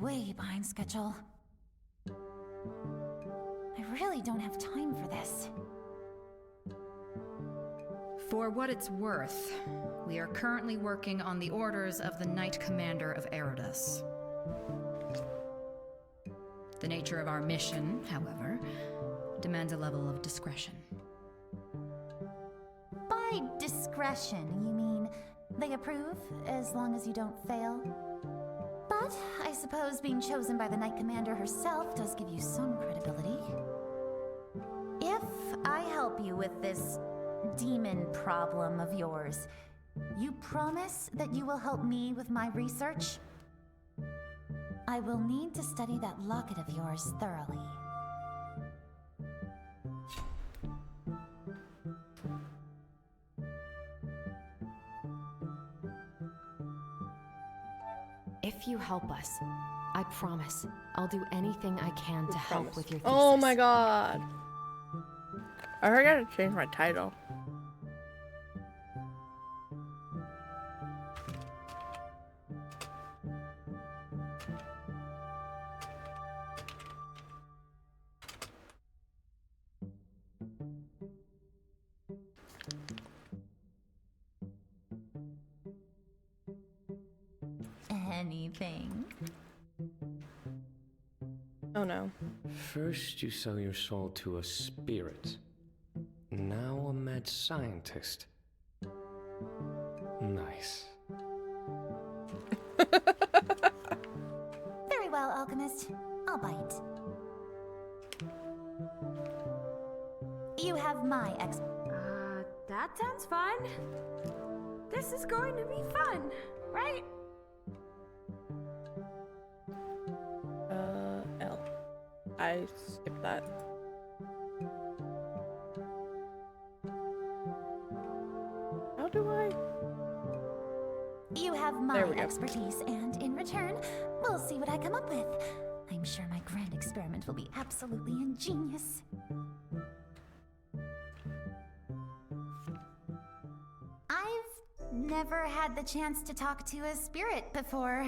way behind schedule. I really don't have time for this. For what it's worth, we are currently working on the orders of the Knight Commander of Eridus. The nature of our mission, however, demands a level of discretion. By discretion, you mean they approve as long as you don't fail? But I suppose being chosen by the Knight Commander herself does give you some credibility. If I help you with this demon problem of yours, you promise that you will help me with my research? I will need to study that locket of yours thoroughly. If you help us, I promise I'll do anything I can to help with your thesis. Oh my god. I forgot to change my title. Anything? Oh no. First you sell your soul to a spirit. Now a mad scientist. Nice. Very well, alchemist. I'll bite. You have my That sounds fun. This is going to be fun, right? L. I skipped that. How do I? You have my There we go. expertise, and in return, we'll see what I come up with. I'm sure my grand experiment will be absolutely ingenious. I've never had the chance to talk to a spirit before.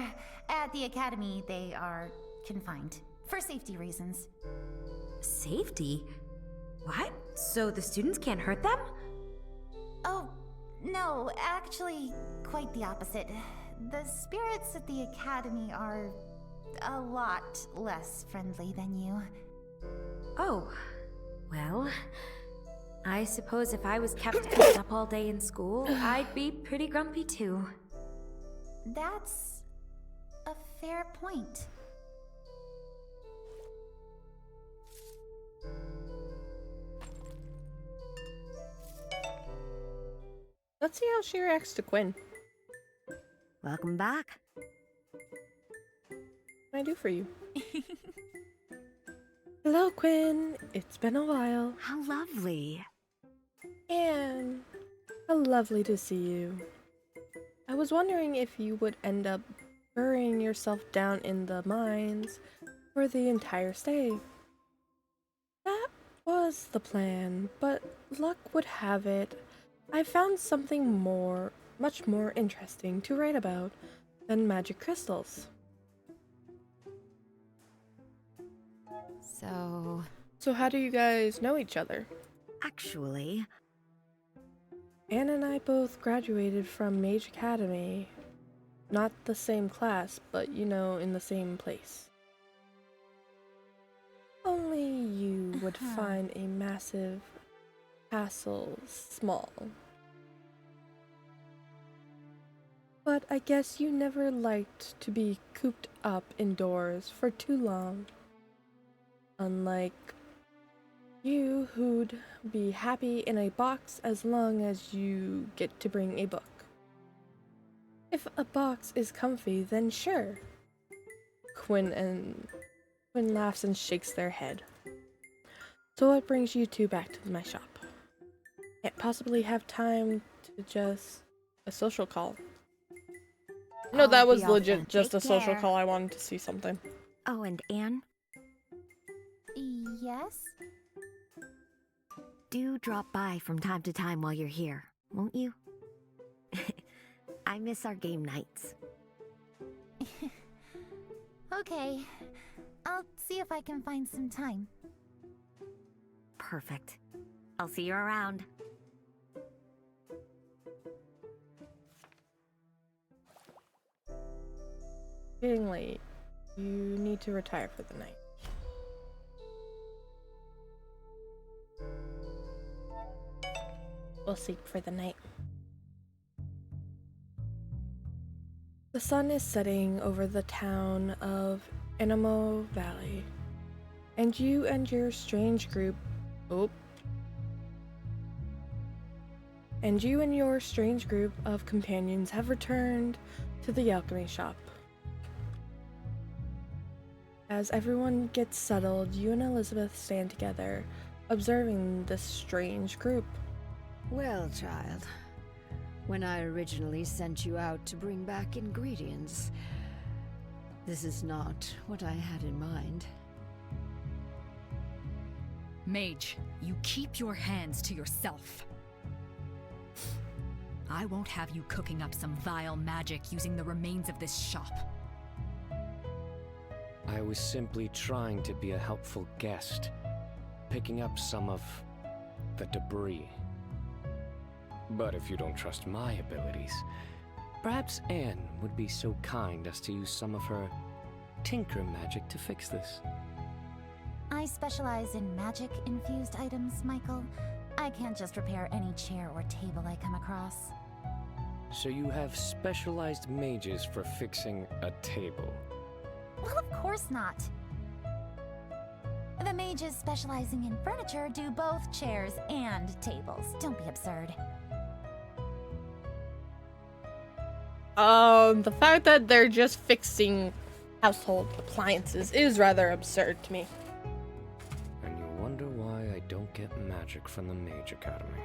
At the academy, they are confined for safety reasons. Safety? What? So the students can't hurt them? Oh, no, actually, quite the opposite. The spirits at the academy are a lot less friendly than you. Oh, well, I suppose if I was kept cooped up all day in school, I'd be pretty grumpy too. That's a fair point. Let's see how she reacts to Quinn. Welcome back. What can I do for you? Hello, Quinn. It's been a while. How lovely. And how lovely to see you. I was wondering if you would end up burying yourself down in the mines for the entire stay. That was the plan, but luck would have it I found something much more interesting to write about than magic crystals. So how do you guys know each other? actually, Anne and I both graduated from Mage Academy. Not the same class, but you know, in the same place. Only you would find a massive castle small. But I guess you never liked to be cooped up indoors for too long. Unlike you, who'd be happy in a box as long as you get to bring a book. If a box is comfy, then sure. Quinn laughs and shakes their head. So what brings you two back to my shop? Can't possibly have time to just a social call. No, that was legit just a social call. I wanted to see something. Oh, and Anne, Yes? do drop by from time to time while you're here, won't you? I miss our game nights. Okay. I'll see if I can find some time. Perfect. I'll see you around. Getting late. You need to retire for the night. We'll sleep for the night. The sun is setting over the town of Animo Valley, and you and your strange group of companions have returned to the alchemy shop. As everyone gets settled, you and Elizabeth stand together, observing this strange group. Well, child, when I originally sent you out to bring back ingredients, this is not what I had in mind. Mage, you keep your hands to yourself. I won't have you cooking up some vile magic using the remains of this shop. I was simply trying to be a helpful guest, picking up some of the debris. But if you don't trust my abilities, perhaps Anne would be so kind as to use some of her tinker magic to fix this. I specialize in magic-infused items, Michael. I can't just repair any chair or table I come across. So you have specialized mages for fixing a table? Well, of course not. The mages specializing in furniture do both chairs and tables. Don't be absurd. The fact that they're just fixing household appliances is rather absurd to me. And you wonder why I don't get magic from the Mage Academy.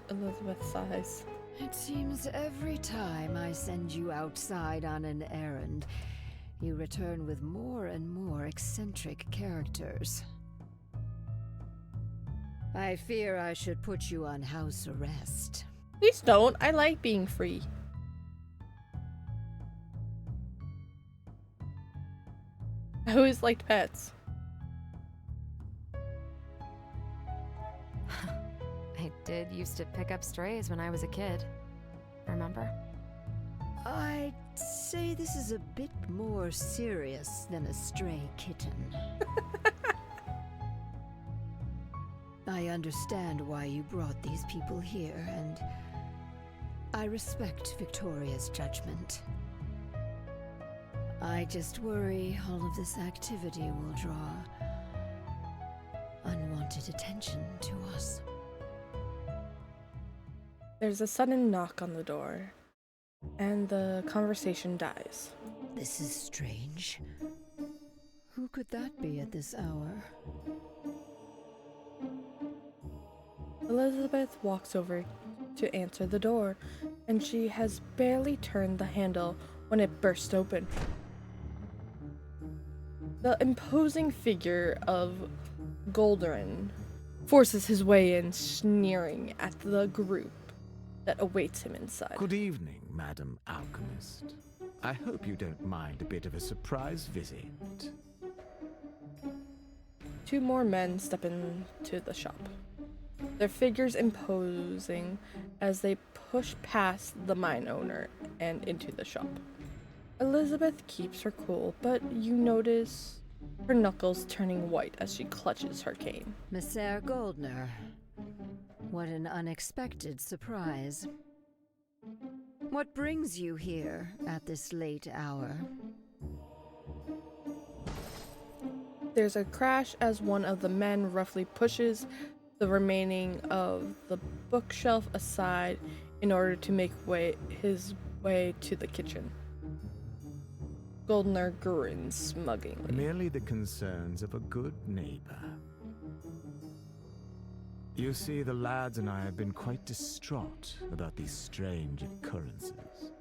Elizabeth sighs. It seems every time I send you outside on an errand, you return with more and more eccentric characters. I fear I should put you on house arrest. Please don't. I like being free. I always liked pets. I did used to pick up strays when I was a kid. Remember? I'd say this is a bit more serious than a stray kitten. I understand why you brought these people here, and I respect Victoria's judgment. I just worry all of this activity will draw unwanted attention to us. There's a sudden knock on the door, and the conversation dies. This is strange. Who could that be at this hour? Elizabeth walks over to answer the door, and she has barely turned the handle when it bursts open. The imposing figure of Golderin forces his way in, sneering at the group that awaits him inside. Good evening, Madam Alchemist. I hope you don't mind a bit of a surprise visit. Two more men step into the shop, their figures imposing as they push past the mine owner and into the shop. Elizabeth keeps her cool, but you notice her knuckles turning white as she clutches her cane. Messer Goldner. What an unexpected surprise. What brings you here at this late hour? There's a crash as one of the men roughly pushes the remaining of the bookshelf aside in order to make his way to the kitchen. Goldner grins smugly. Merely the concerns of a good neighbor. You see, the lads and I have been quite distraught about these strange occurrences.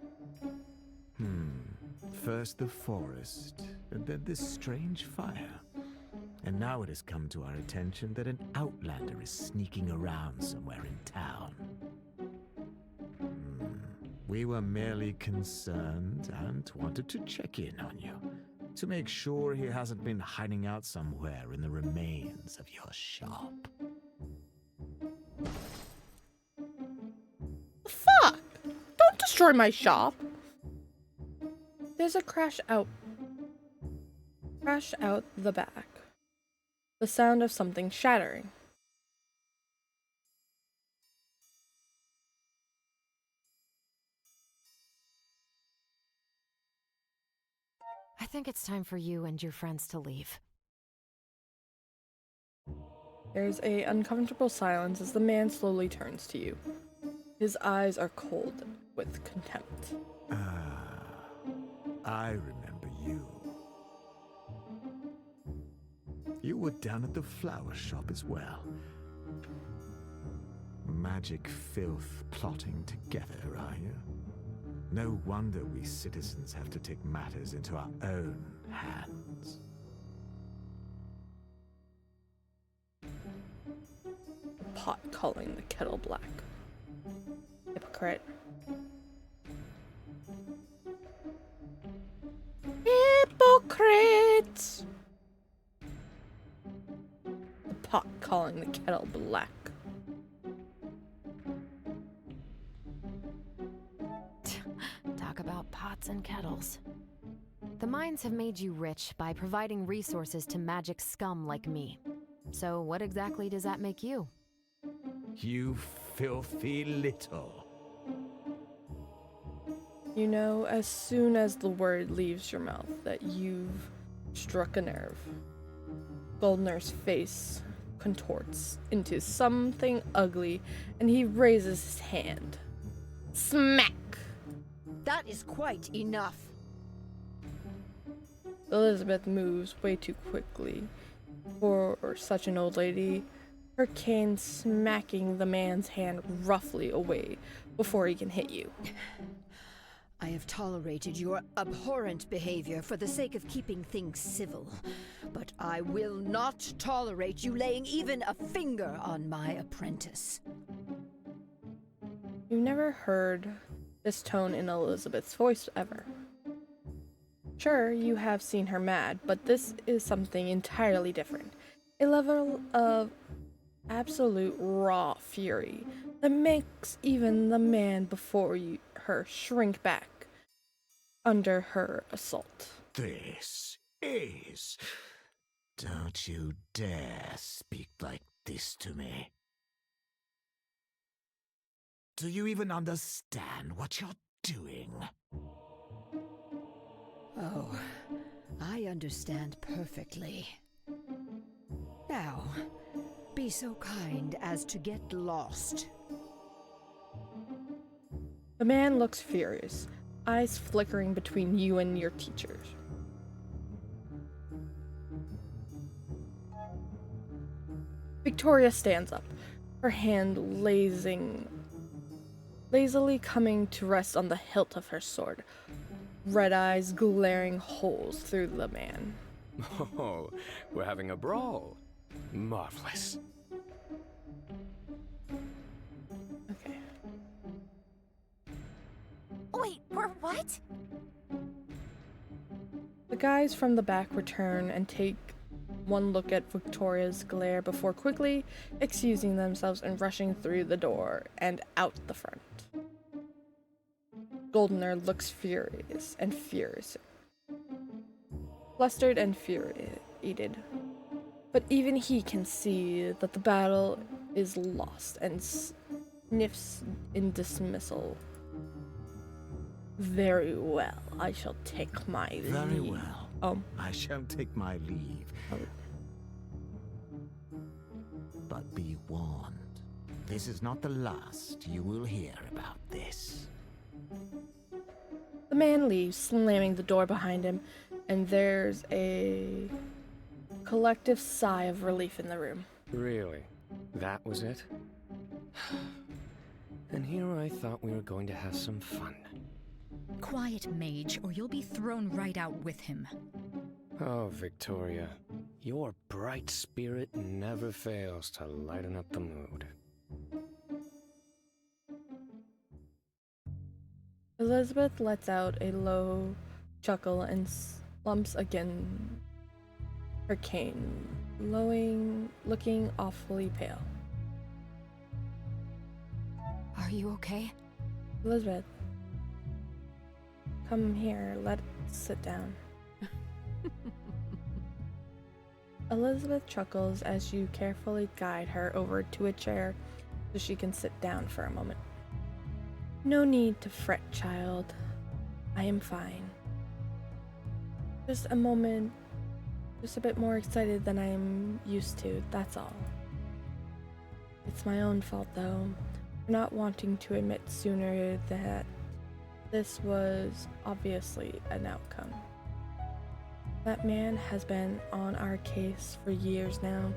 First the forest, and then this strange fire. And now it has come to our attention that an outlander is sneaking around somewhere in town. We were merely concerned and wanted to check in on you, to make sure he hasn't been hiding out somewhere in the remains of your shop. Fuck! Don't destroy my shop! There's a crash out the back. The sound of something shattering. I think it's time for you and your friends to leave. There's a uncomfortable silence as the man slowly turns to you. His eyes are cold with contempt. I remember you. You were down at the flower shop as well. Magic filth plotting together, are you? No wonder we citizens have to take matters into our own hands. Pot calling the kettle black. Hypocrite. Hypocrite! The pot calling the kettle black. Talk about pots and kettles. The mines have made you rich by providing resources to magic scum like me. So what exactly does that make you? You filthy little. You know, as soon as the word leaves your mouth, that you've struck a nerve. Goldner's face contorts into something ugly, and he raises his hand. Smack! That is quite enough. Elizabeth moves way too quickly for such an old lady, her cane smacking the man's hand roughly away before he can hit you. I have tolerated your abhorrent behavior for the sake of keeping things civil, but I will not tolerate you laying even a finger on my apprentice. You've never heard this tone in Elizabeth's voice ever. Sure, you have seen her mad, but this is something entirely different. A level of absolute raw fury that makes even the man before her shrink back under her assault. This is... Don't you dare speak like this to me. Do you even understand what you're doing? Oh, I understand perfectly. Now, be so kind as to get lost. The man looks furious, eyes flickering between you and your teachers. Victoria stands up, her hand lazily coming to rest on the hilt of her sword, red eyes glaring holes through the man. Oh, we're having a brawl. Marvelous. Okay. Wait, we're what? The guys from the back return and take one look at Victoria's glare before quickly excusing themselves and rushing through the door and out the front. Goldener looks furious, flustered and infuriated. But even he can see that the battle is lost and sniffs in dismissal. Very well, I shall take my leave. Very well. I shall take my leave. But be warned, this is not the last you will hear about this. The man leaves, slamming the door behind him, and there's a collective sigh of relief in the room. Really? That was it? And here I thought we were going to have some fun. Quiet, mage, or you'll be thrown right out with him. Oh, Victoria, your bright spirit never fails to lighten up the mood. Elizabeth lets out a low chuckle and slumps again her cane, looking awfully pale. Are you okay? Elizabeth, come here, let's sit down. Elizabeth chuckles as you carefully guide her over to a chair so she can sit down for a moment. No need to fret, child. I am fine. Just a moment, just a bit more excited than I'm used to, that's all. It's my own fault, though, for not wanting to admit sooner that this was obviously an outcome. That man has been on our case for years now,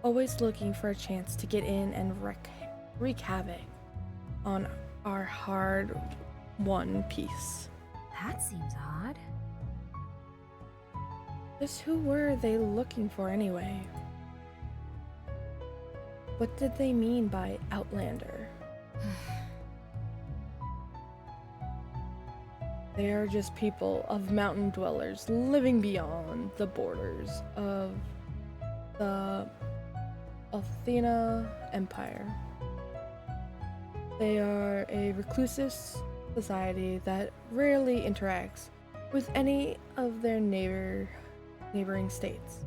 always looking for a chance to get in and wreak havoc on our hard-won peace. That seems odd. Just who were they looking for anyway? What did they mean by Outlander? They are just people of mountain dwellers living beyond the borders of the Athena Empire. They are a reclusive society that rarely interacts with any of their neighboring states.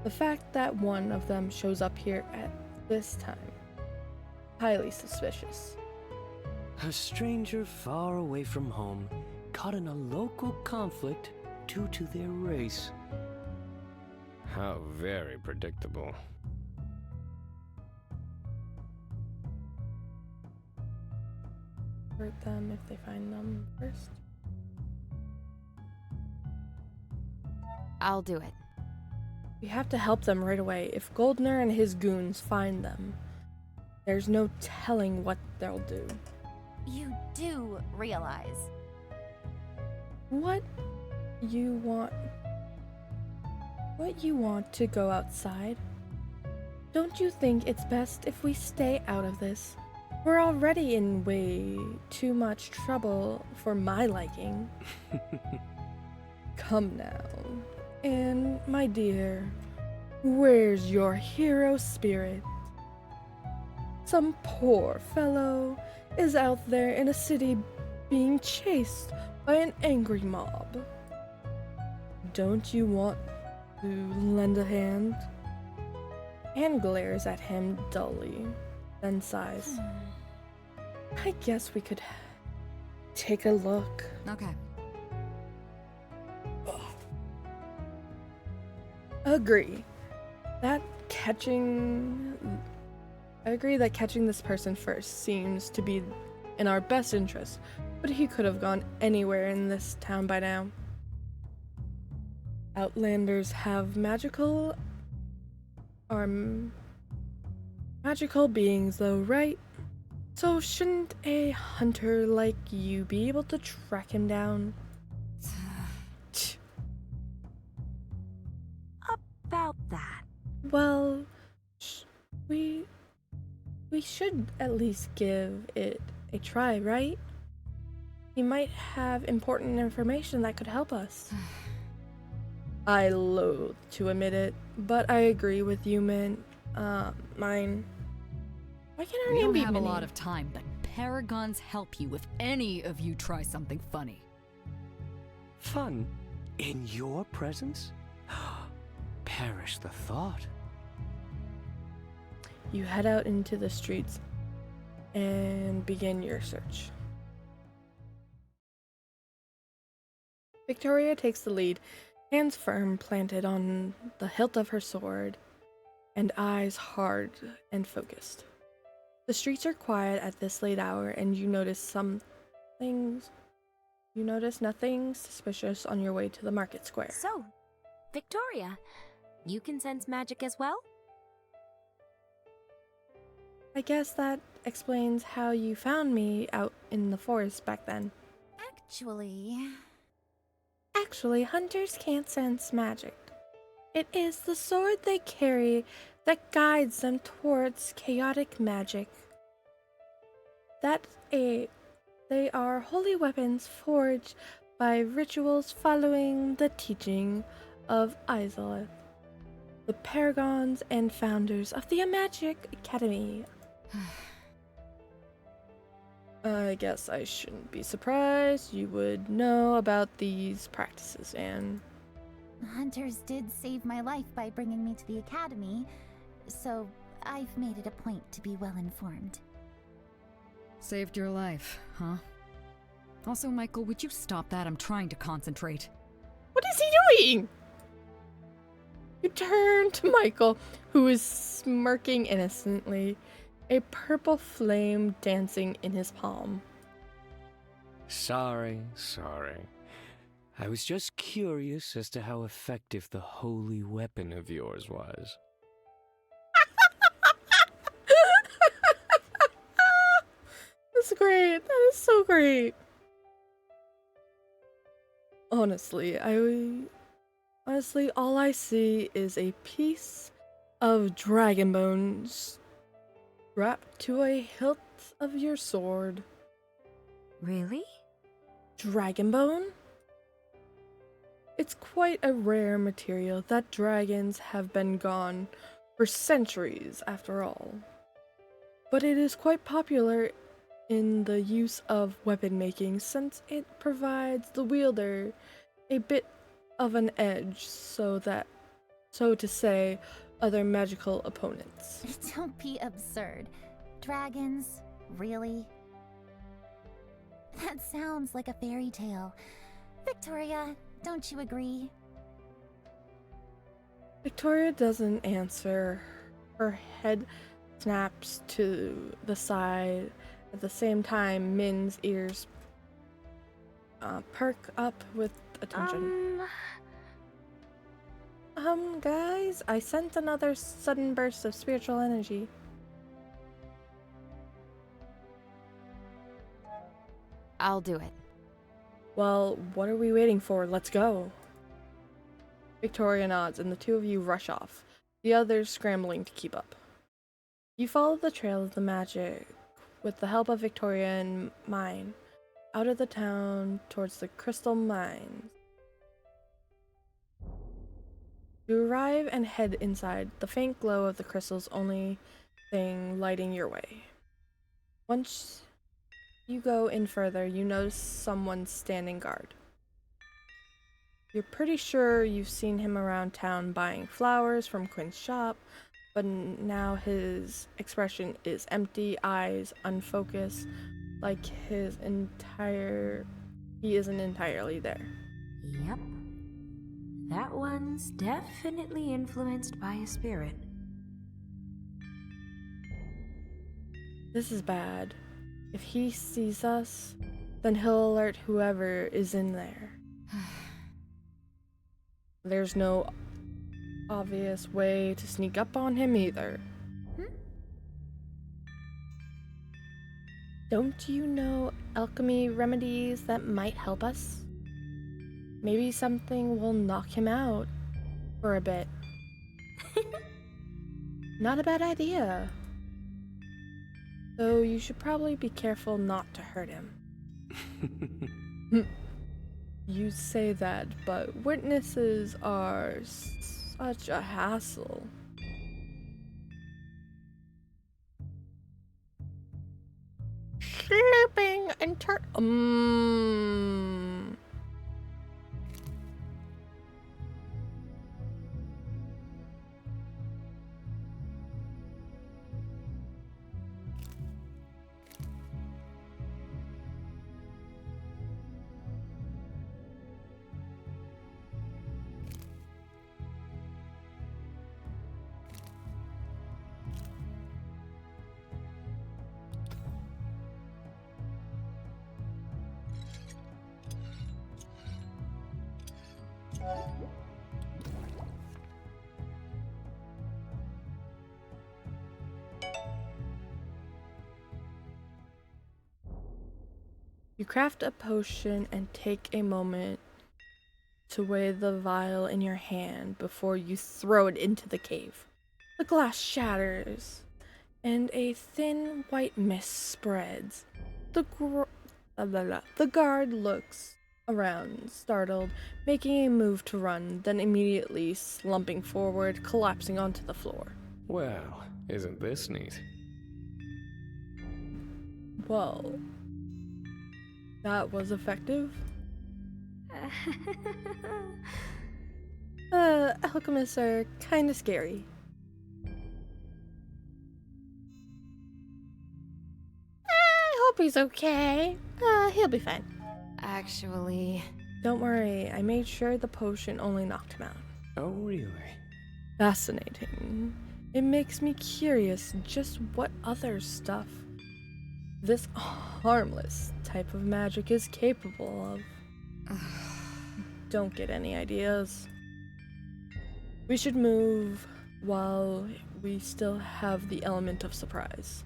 The fact that one of them shows up here at this time, highly suspicious. A stranger far away from home, caught in a local conflict due to their race. How very predictable. Hurt them if they find them first. I'll do it. We have to help them right away. If Goldner and his goons find them, there's no telling what they'll do. You do realize. What you want to go outside? Don't you think it's best if we stay out of this? We're already in way too much trouble for my liking. Come now. And, my dear, where's your hero spirit? Some poor fellow is out there in a city being chased by an angry mob. Don't you want to lend a hand? Anne glares at him dully, then sighs. I guess we could take a look. Okay. Agree that catching this person first seems to be in our best interest, but he could have gone anywhere in this town by now. Outlanders have magical beings though, right? So shouldn't a hunter like you be able to track him down? About that. Well, we should at least give it a try, right? He might have important information that could help us. I loathe to admit it, but I agree with you, Mine. Why can't our We name don't be have a Minnie? lot of time, but paragons help you if any of you try something funny. Fun? In your presence? Perish the thought. You head out into the streets and begin your search. Victoria takes the lead, hands firm planted on the hilt of her sword, and eyes hard and focused. The streets are quiet at this late hour, and you notice nothing suspicious on your way to the market square. So, Victoria, you can sense magic as well? I guess that explains how you found me out in the forest back then. Actually, hunters can't sense magic. It is the sword they carry that guides them towards chaotic magic. That's a they are holy weapons forged by rituals following the teaching of Izalith, the paragons and founders of the Magic Academy. I guess I shouldn't be surprised you would know about these practices, Anne. Hunters did save my life by bringing me to the academy, so I've made it a point to be well informed. Saved your life, huh? Also, Michael, would you stop that? I'm trying to concentrate. What is he doing? You turn to Michael, who is smirking innocently, a purple flame dancing in his palm. Sorry. I was just curious as to how effective the holy weapon of yours was. That's great. That is so great. Honestly, all I see is a piece of dragon bones strapped to a hilt of your sword. Really? Dragon bone? It's quite a rare material that dragons have been gone for centuries, after all. But it is quite popular in the use of weapon making since it provides the wielder a bit of an edge so to say, other magical opponents. Don't be absurd. Dragons? Really? That sounds like a fairy tale. Victoria, don't you agree? Victoria doesn't answer. Her head snaps to the side. At the same time, Min's ears perk up with attention. Guys, I sent another sudden burst of spiritual energy. I'll do it. Well, what are we waiting for? Let's go. Victoria nods, and the two of you rush off, the others scrambling to keep up. You follow the trail of the magic with the help of Victoria and Mine, out of the town towards the crystal mines. You arrive and head inside, the faint glow of the crystals only thing lighting your way. Once you go in further, you notice someone standing guard. You're pretty sure you've seen him around town buying flowers from Quinn's shop, but now his expression is empty, eyes unfocused, like he isn't entirely there. Yep. That one's definitely influenced by a spirit. This is bad. If he sees us, then he'll alert whoever is in there. There's no obvious way to sneak up on him either. Don't you know alchemy remedies that might help us? Maybe something will knock him out for a bit. Not a bad idea. Though you should probably be careful not to hurt him. You say that, but witnesses are such a hassle. Sleeping and You craft a potion and take a moment to weigh the vial in your hand before you throw it into the cave. The glass shatters, and a thin white mist spreads. Blah, blah, blah. The guard looks around, startled, making a move to run, then immediately slumping forward, collapsing onto the floor. Well, isn't this neat? Well, that was effective. Alchemists are kinda scary. I hope he's okay. He'll be fine. Actually, Don't worry, I made sure the potion only knocked him out. Oh, really? Fascinating. It makes me curious just what other stuff this harmless type of magic is capable of. Don't get any ideas. We should move while we still have the element of surprise.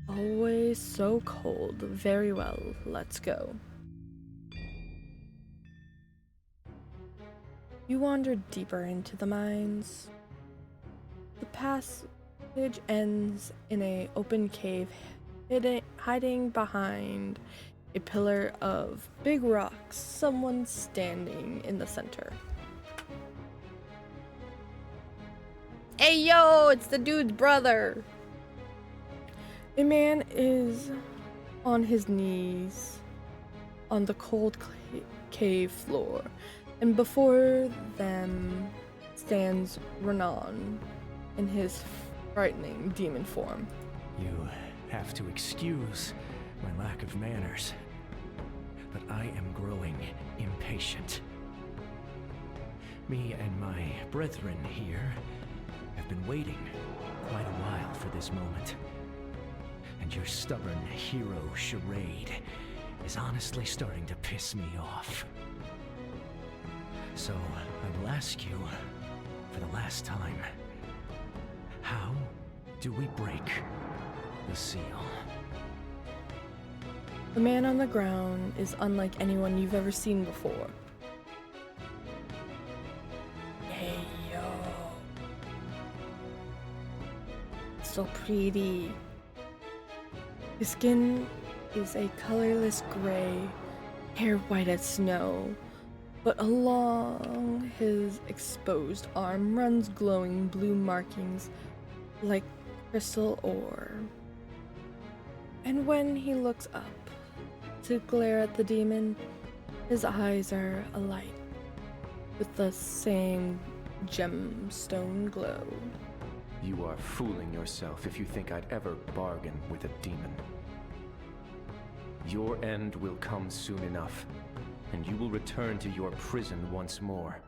Always so cold. Very well, let's go. You wander deeper into the mines. The passage ends in an open cave hiding behind a pillar of big rocks, someone standing in the center. Hey yo, it's the dude's brother! A man is on his knees on the cold cave floor, and before them stands Renan in his frightening demon form. You have to excuse my lack of manners, but I am growing impatient. Me and my brethren here have been waiting quite a while for this moment. And your stubborn hero charade is honestly starting to piss me off. So, I will ask you, for the last time, how do we break the seal? The man on the ground is unlike anyone you've ever seen before. Hey yo. So pretty. His skin is a colorless gray, hair white as snow, but along his exposed arm runs glowing blue markings like crystal ore. And when he looks up to glare at the demon, his eyes are alight with the same gemstone glow. You are fooling yourself if you think I'd ever bargain with a demon. Your end will come soon enough, and you will return to your prison once more.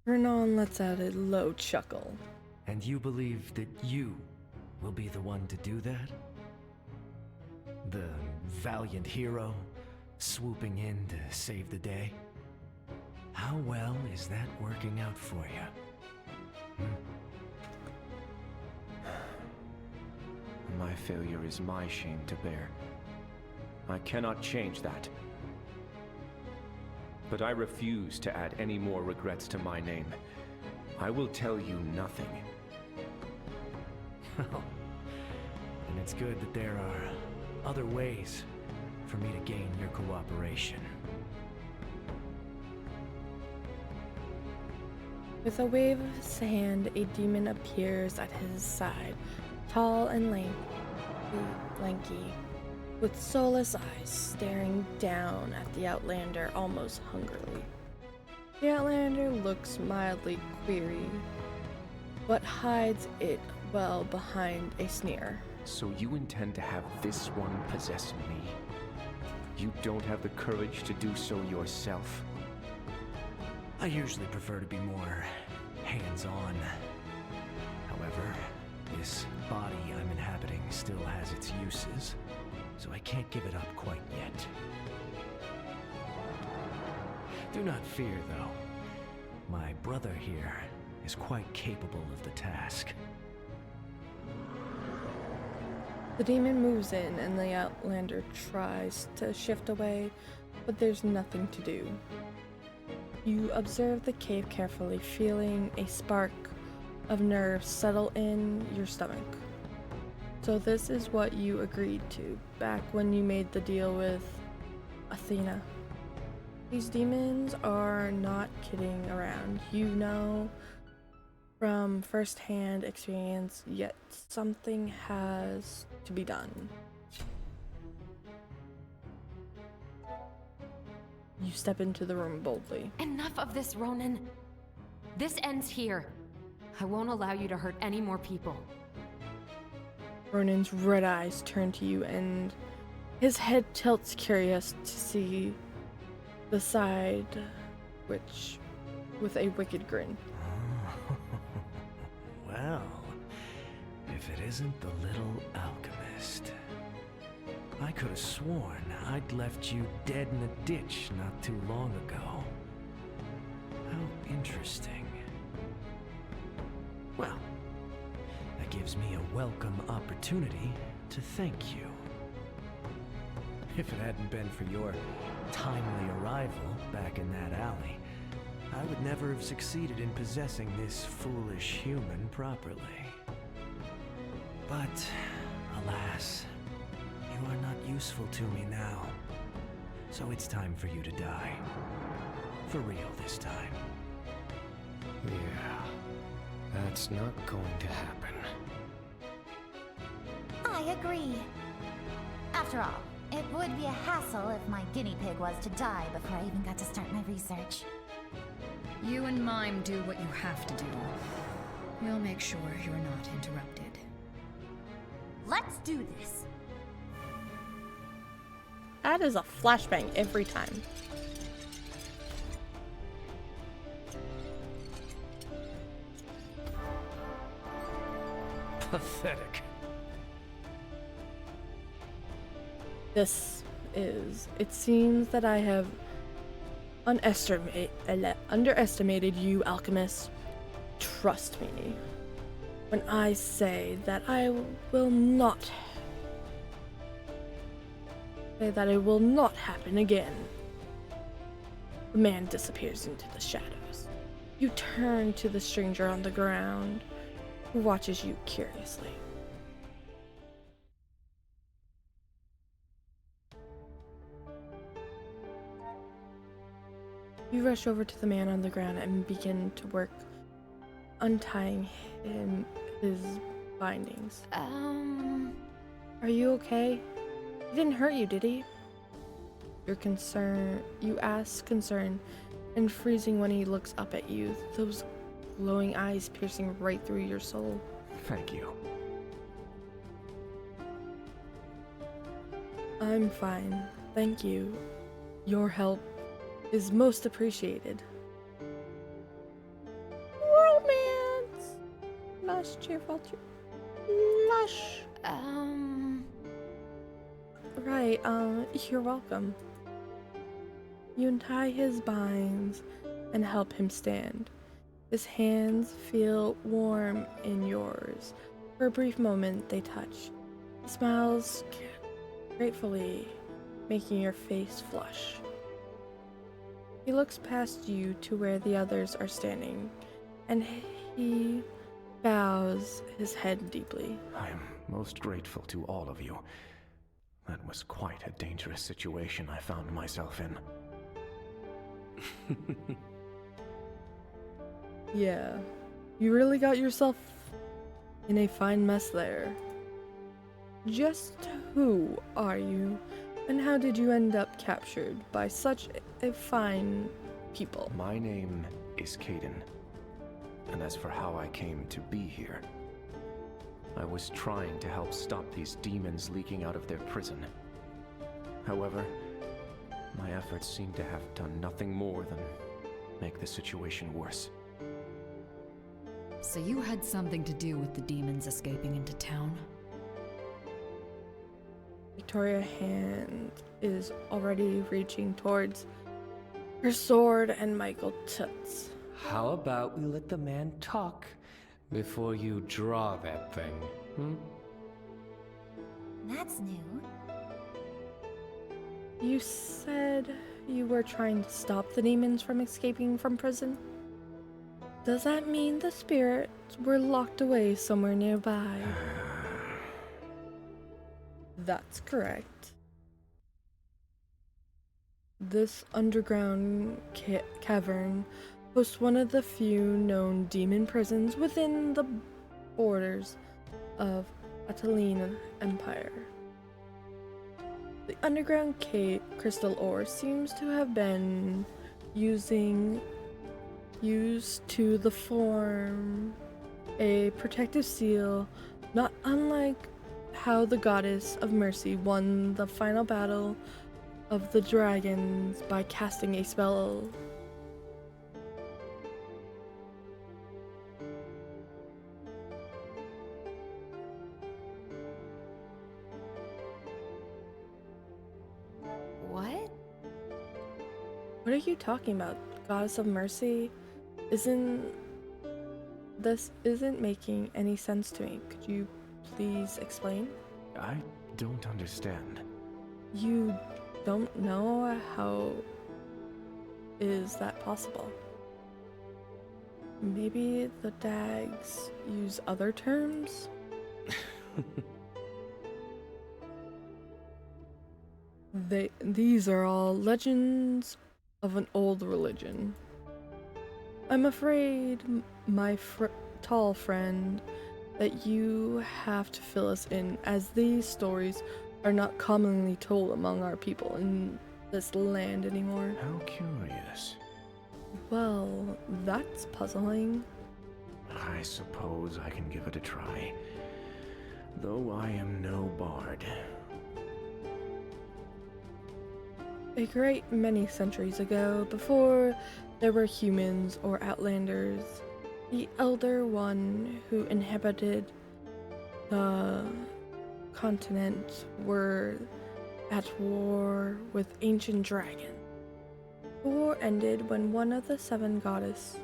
Renan lets out a low chuckle. And you believe that you will be the one to do that? The valiant hero swooping in to save the day? How well is that working out for you? My failure is my shame to bear. I cannot change that. But I refuse to add any more regrets to my name. I will tell you nothing. Well, and it's good that there are other ways for me to gain your cooperation. With a wave of his hand, a demon appears at his side, tall and lanky, with soulless eyes staring down at the Outlander almost hungrily. The Outlander looks mildly query, but hides it well behind a sneer. So you intend to have this one possess me? You don't have the courage to do so yourself? I usually prefer to be more hands-on. However, this body I'm inhabiting still has its uses, so I can't give it up quite yet. Do not fear, though. My brother here is quite capable of the task. The demon moves in and the Outlander tries to shift away, but there's nothing to do. You observe the cave carefully, feeling a spark of nerve settle in your stomach. So this is what you agreed to back when you made the deal with Athena. These demons are not kidding around. You know from first-hand experience, yet something has to be done. You step into the room boldly. Enough of this, Ronan. This ends here. I won't allow you to hurt any more people. Ronan's red eyes turn to you and his head tilts, curious to see the side which with a wicked grin. Well, if it isn't the little alchemist. I could have sworn I'd left you dead in a ditch not too long ago. How interesting. Well, that gives me a welcome opportunity to thank you. If it hadn't been for your timely arrival back in that alley, I would never have succeeded in possessing this foolish human properly. But, alas, you are not useful to me now. So it's time for you to die. For real this time. Yeah, that's not going to happen. I agree. After all, it would be a hassle if my guinea pig was to die before I even got to start my research. You and Mime do what you have to do. We'll make sure you're not interrupted. Let's do this. That is a flashbang every time. Pathetic. This is... It seems that I have underestimated you, alchemist. Trust me when I say that I will not happen again. The man disappears into the shadows. You turn to the stranger on the ground, who watches you curiously. You rush over to the man on the ground and begin to work untying his bindings. Are you okay? He didn't hurt you, did he? You ask concern and freezing when he looks up at you, those glowing eyes piercing right through your soul. Thank you. I'm fine, thank you. Your help is most appreciated. Romance! Lush, cheerful, lush. Right, you're welcome. You untie his binds and help him stand. His hands feel warm in yours. For a brief moment, they touch. He smiles gratefully, making your face flush. He looks past you to where the others are standing, and he bows his head deeply. I am most grateful to all of you. That was quite a dangerous situation I found myself in. Yeah, you really got yourself in a fine mess there. Just who are you, and how did you end up captured by such a fine people? My name is Caden, and as for how I came to be here, I was trying to help stop these demons leaking out of their prison. However, my efforts seem to have done nothing more than make the situation worse. So you had something to do with the demons escaping into town? Victoria's hand is already reaching towards her sword, and Michael tilts. How about we let the man talk before you draw that thing, That's new. You said you were trying to stop the demons from escaping from prison? Does that mean the spirits were locked away somewhere nearby? That's correct. This underground cavern hosts one of the few known demon prisons within the borders of Atalian Empire. The underground crystal ore seems to have been used to the form a protective seal, not unlike how the goddess of mercy won the final battle of the dragons by casting a spell. What? What are you talking about? Goddess of mercy? This isn't making any sense to me. Could you please explain? I don't understand. You don't know? How is that possible? Maybe the Dags use other terms? These are all legends of an old religion. I'm afraid, my tall friend, that you have to fill us in, as these stories are not commonly told among our people in this land anymore. How curious. Well, that's puzzling. I suppose I can give it a try. Though I am no bard. A great many centuries ago, before there were humans or outlanders, the Elder One who inhabited the continent were at war with ancient dragons. The war ended when one of the 7 gods,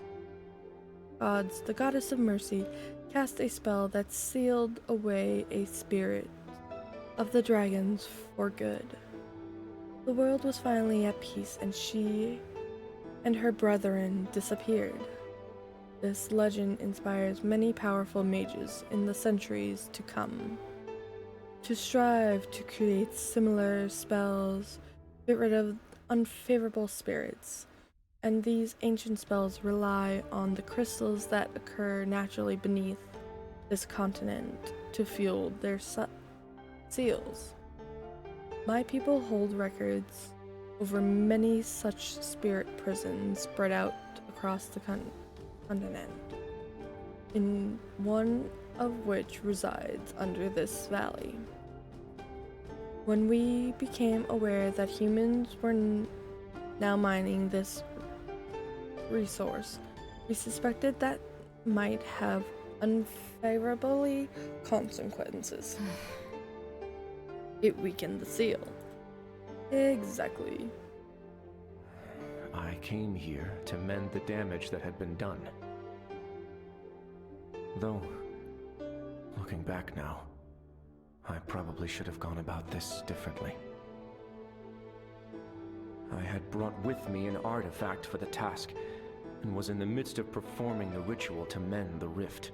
the goddess of mercy, cast a spell that sealed away a spirit of the dragons for good. The world was finally at peace, and she and her brethren disappeared. This legend inspires many powerful mages in the centuries to come to strive to create similar spells, get rid of unfavorable spirits, and these ancient spells rely on the crystals that occur naturally beneath this continent to fuel their seals. My people hold records over many such spirit prisons spread out across the continent, in one of which resides under this valley. When we became aware that humans were now mining this resource, we suspected that might have unfavorably consequences. It weakened the seal. Exactly. I came here to mend the damage that had been done. Though, looking back now, I probably should have gone about this differently. I had brought with me an artifact for the task, and was in the midst of performing the ritual to mend the rift,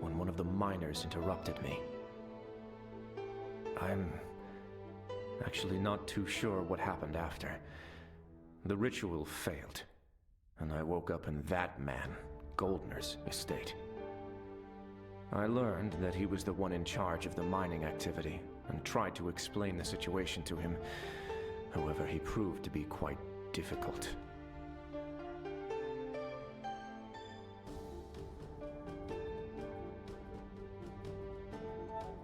when one of the miners interrupted me. I'm actually not too sure what happened after. The ritual failed, and I woke up in that man, Goldner's, estate. I learned that he was the one in charge of the mining activity, and tried to explain the situation to him. However, he proved to be quite difficult.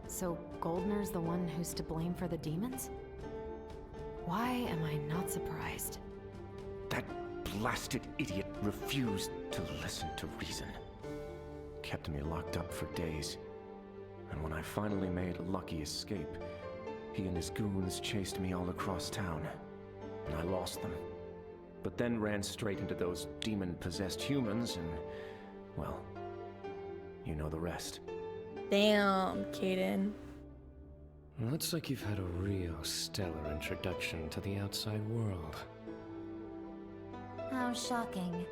So Goldner's the one who's to blame for the demons? Why am I not surprised? That blasted idiot refused to listen to reason. Kept me locked up for days. And when I finally made a lucky escape, he and his goons chased me all across town, and I lost them. But then ran straight into those demon-possessed humans and, well, you know the rest. Damn, Caden. Looks like you've had a real stellar introduction to the outside world. How shocking.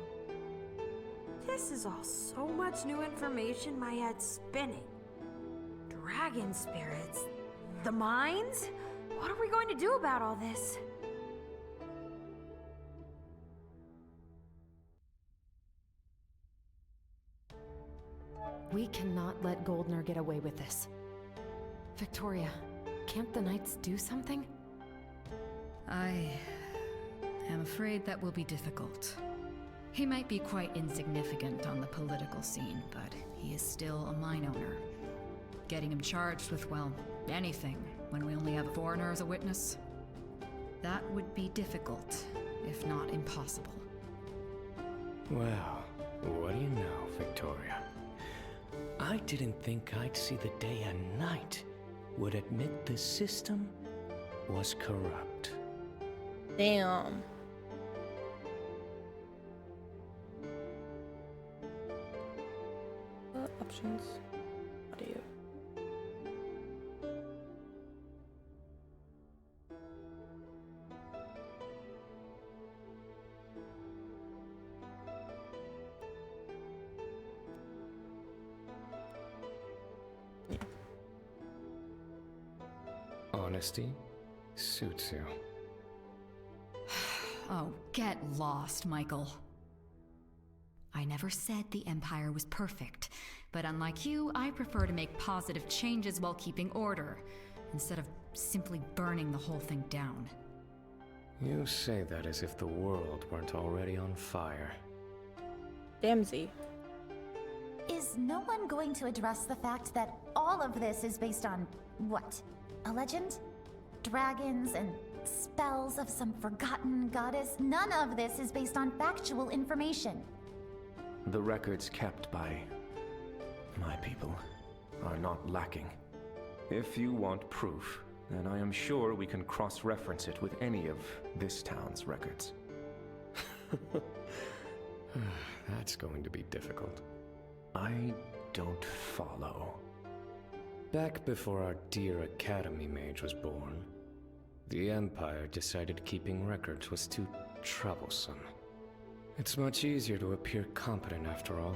This is all so much new information, my head's spinning. Dragon spirits? The mines? What are we going to do about all this? We cannot let Goldner get away with this. Victoria, can't the Knights do something? I am afraid that will be difficult. He might be quite insignificant on the political scene, but he is still a mine owner. Getting him charged with, well, anything, when we only have a foreigner as a witness, that would be difficult, if not impossible. Well, what do you know, Victoria? I didn't think I'd see the day a knight would admit the system was corrupt. Damn. Options. Audio. Honesty suits you. Oh, get lost, Michael. I never said the Empire was perfect, but unlike you, I prefer to make positive changes while keeping order, instead of simply burning the whole thing down. You say that as if the world weren't already on fire. Damsey. Is no one going to address the fact that all of this is based on, what? A legend? Dragons and spells of some forgotten goddess? None of this is based on factual information. The records kept by my people are not lacking. If you want proof, then I am sure we can cross-reference it with any of this town's records. That's going to be difficult. I don't follow. Back before our dear Academy mage was born, the Empire decided keeping records was too troublesome. It's much easier to appear competent after all,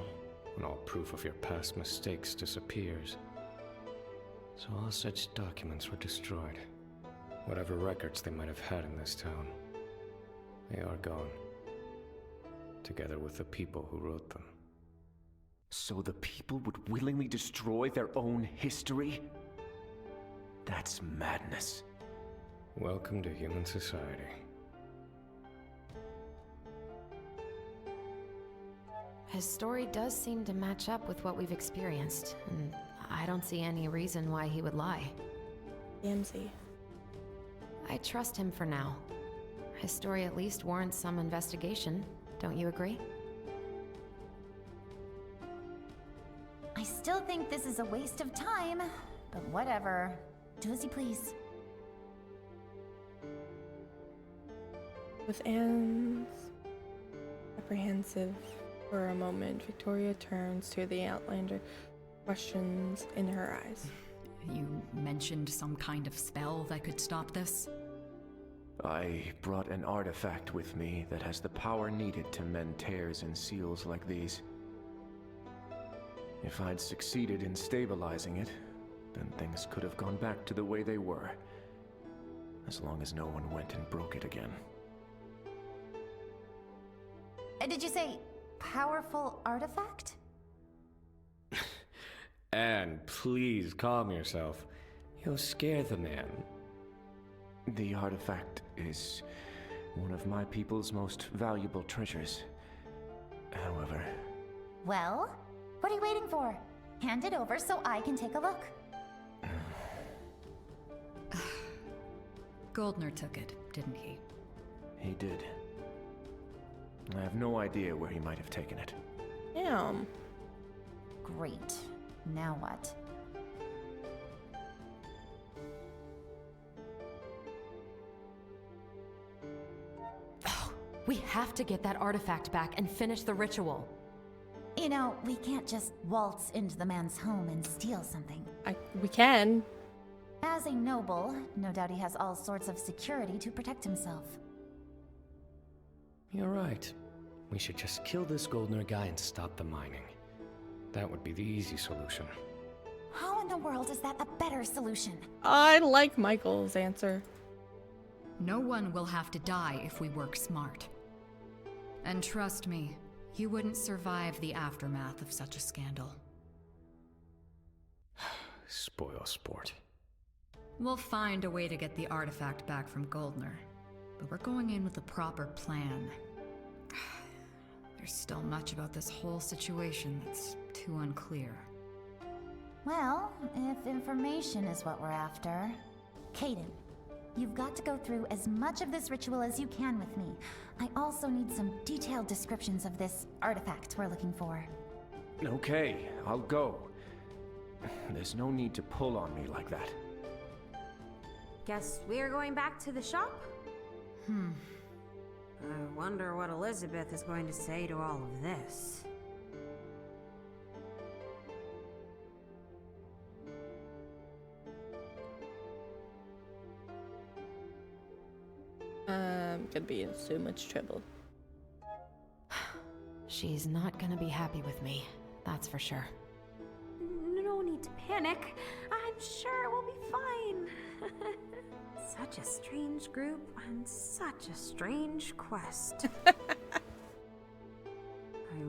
when all proof of your past mistakes disappears. So all such documents were destroyed. Whatever records they might have had in this town, they are gone. Together with the people who wrote them. So the people would willingly destroy their own history? That's madness. Welcome to human society. His story does seem to match up with what we've experienced, and I don't see any reason why he would lie. Damsey. I trust him for now. His story at least warrants some investigation, don't you agree? I still think this is a waste of time, but whatever. Do as you please. With Anne's apprehensive for a moment, Victoria turns to the Outlander, questions in her eyes. You mentioned some kind of spell that could stop this? I brought an artifact with me that has the power needed to mend tears and seals like these. If I'd succeeded in stabilizing it, then things could have gone back to the way they were. As long as no one went and broke it again. Did you say powerful artifact? Anne, please calm yourself. You'll scare the man. The artifact is one of my people's most valuable treasures. However... Well, what are you waiting for? Hand it over so I can take a look. Goldner took it, didn't he? He did. I have no idea where he might have taken it. Damn. Great. Now what? We have to get that artifact back and finish the ritual. You know, we can't just waltz into the man's home and steal something. We can. As a noble, no doubt he has all sorts of security to protect himself. You're right. We should just kill this Goldner guy and stop the mining. That would be the easy solution. How in the world is that a better solution? I like Michael's answer. No one will have to die if we work smart. And trust me, you wouldn't survive the aftermath of such a scandal. Spoil sport. We'll find a way to get the artifact back from Goldner, but we're going in with a proper plan. There's still much about this whole situation that's too unclear. Well, if information is what we're after... Caden, you've got to go through as much of this ritual as you can with me. I also need some detailed descriptions of this artifact we're looking for. Okay, I'll go. There's no need to pull on me like that. Guess we're going back to the shop? I wonder what Elizabeth is going to say to all of this. I'm gonna be in so much trouble. She's not gonna be happy with me, that's for sure. No need to panic. I'm sure it will be fine. Such a strange group and such a strange quest. I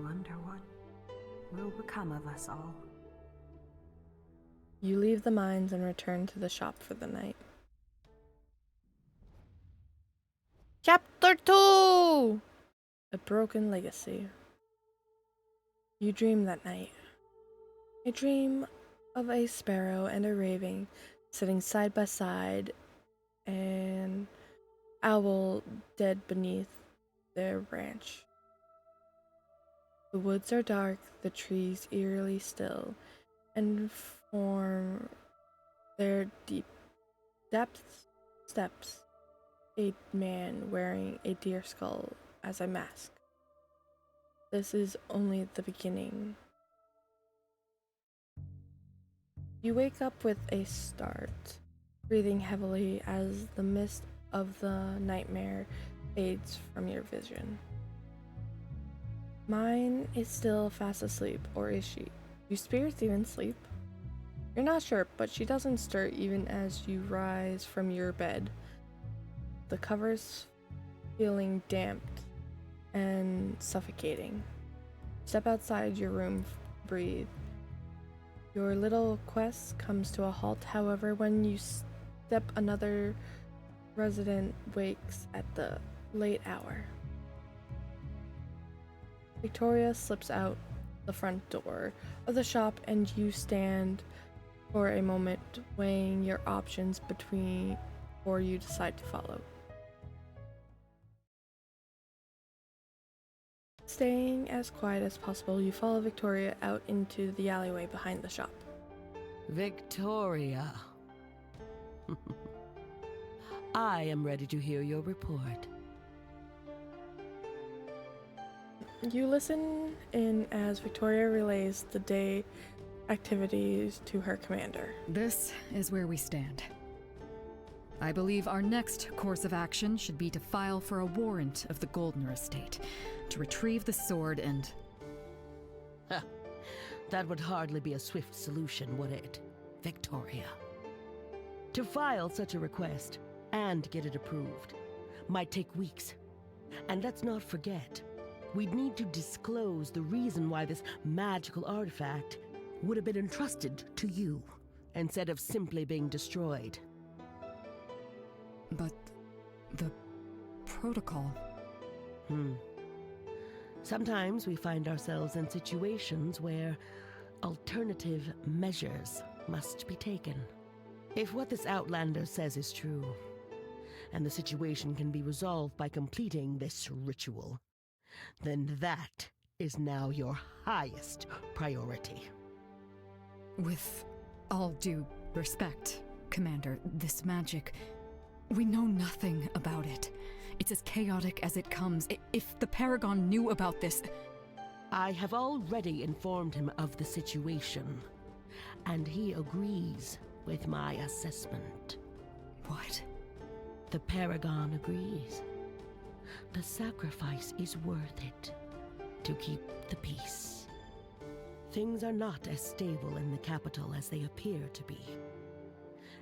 wonder what will become of us all. You leave the mines and return to the shop for the night. Chapter 2! A Broken Legacy. You dream that night. A dream of a sparrow and a raven sitting side by side, and owl dead beneath their branch. The woods are dark, the trees eerily still, and form their deep depths steps a man wearing a deer skull as a mask. This is only the beginning. You wake up with a start, breathing heavily as the mist of the nightmare fades from your vision. Mine is still fast asleep, or is she? Do spirits even sleep? You're not sure, but she doesn't stir even as you rise from your bed. The covers feeling damp and suffocating. Step outside your room, breathe. Your little quest comes to a halt, however, when you step another resident wakes at the late hour. Victoria slips out the front door of the shop and you stand for a moment weighing your options before you decide to follow. Staying as quiet as possible, you follow Victoria out into the alleyway behind the shop. Victoria. I am ready to hear your report. You listen in as Victoria relays the day activities to her commander. This is where we stand. I believe our next course of action should be to file for a warrant of the Goldner estate, to retrieve the sword and... That would hardly be a swift solution, would it, Victoria? To file such a request and get it approved might take weeks. And let's not forget, we'd need to disclose the reason why this magical artifact would have been entrusted to you, instead of simply being destroyed. But the protocol... Sometimes we find ourselves in situations where alternative measures must be taken. If what this outlander says is true, and the situation can be resolved by completing this ritual, then that is now your highest priority. With all due respect, Commander, this magic... We know nothing about it. It's as chaotic as it comes. If the Paragon knew about this... I have already informed him of the situation, and he agrees with my assessment. What? The Paragon agrees. The sacrifice is worth it to keep the peace. Things are not as stable in the capital as they appear to be.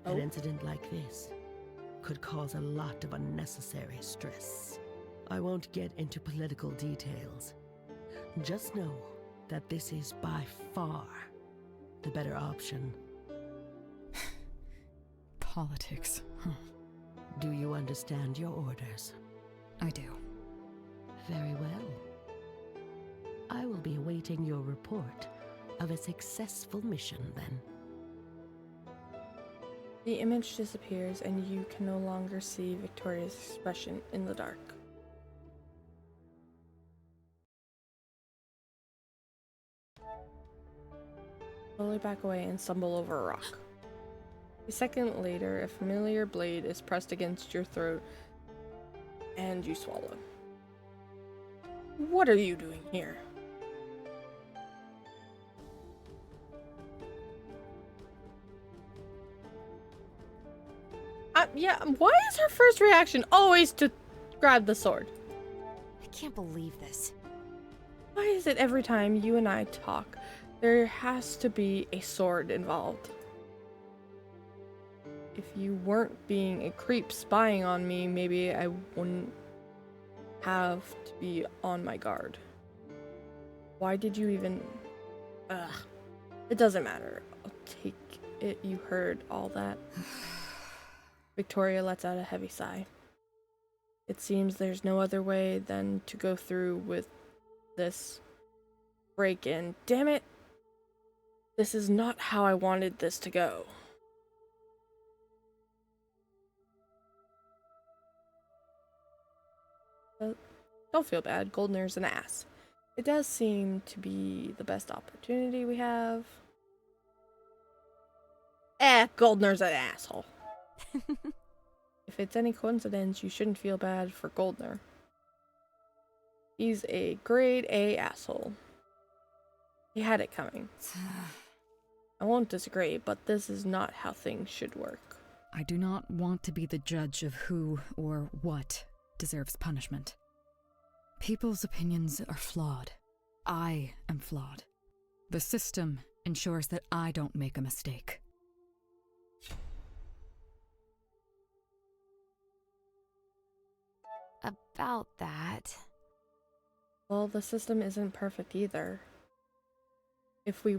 An incident like this could cause a lot of unnecessary stress. I won't get into political details. Just know that this is by far the better option. Politics, huh? Do you understand your orders? I do. Very well. I will be awaiting your report of a successful mission then. The image disappears and you can no longer see Victoria's expression in the dark. Slowly back away and stumble over a rock. A second later, a familiar blade is pressed against your throat and you swallow. What are you doing here? Yeah, why is her first reaction always to grab the sword? I can't believe this. Why is it every time you and I talk, there has to be a sword involved? If you weren't being a creep spying on me, maybe I wouldn't have to be on my guard. Why did you even... Ugh. It doesn't matter. I'll take it you heard all that. Victoria lets out a heavy sigh. It seems there's no other way than to go through with this break-in. Damn it! This is not how I wanted this to go. Don't feel bad, Goldner's an ass. It does seem to be the best opportunity we have. Goldner's an asshole. If it's any coincidence, you shouldn't feel bad for Goldner. He's a grade A asshole. He had it coming. I won't disagree, but this is not how things should work. I do not want to be the judge of who or what deserves punishment. People's opinions are flawed. I am flawed. The system ensures that I don't make a mistake. About that... Well, the system isn't perfect either. If we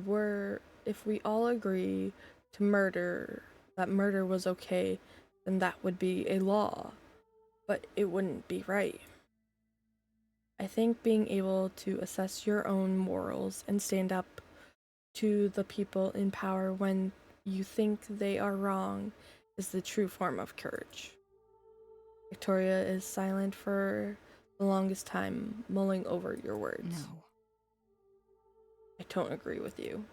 all agree to murder, that murder was okay, then that would be a law. But it wouldn't be right. I think being able to assess your own morals and stand up to the people in power when you think they are wrong is the true form of courage. Victoria is silent for the longest time, mulling over your words. No. I don't agree with you.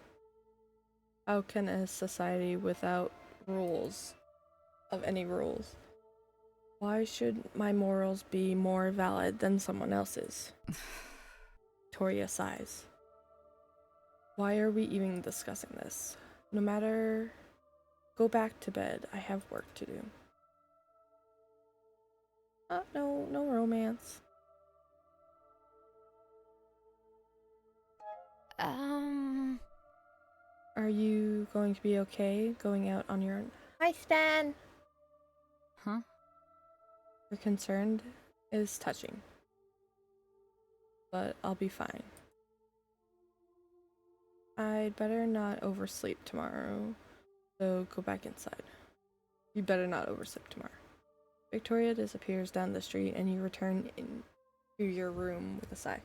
How can a society without rules, of any rules, why should my morals be more valid than someone else's? Victoria sighs. Why are we even discussing this? No matter... Go back to bed. I have work to do. No romance. Are you going to be okay going out on your own? Hi, Stan! Huh? Your concern is touching. But I'll be fine. I'd better not oversleep tomorrow, so go back inside. You better not oversleep tomorrow. Victoria disappears down the street and you return into your room with a sigh.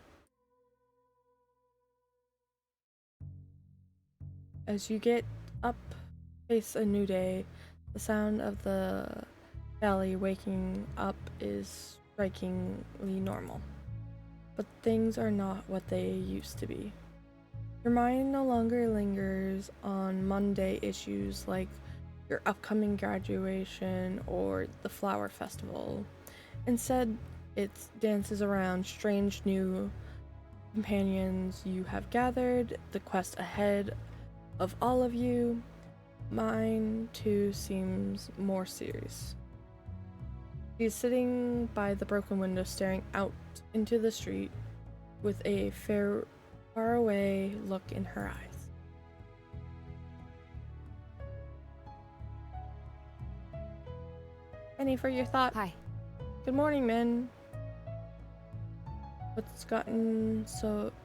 As you get up, face a new day, the sound of the valley waking up is strikingly normal. But things are not what they used to be. Your mind no longer lingers on Monday issues like your upcoming graduation or the flower festival. Instead, it dances around strange new companions you have gathered, the quest ahead of all of you. Mine, too, seems more serious. He's sitting by the broken window staring out into the street with a faraway look in her eyes. Any for your thought? Hi. Good morning, Min. What's gotten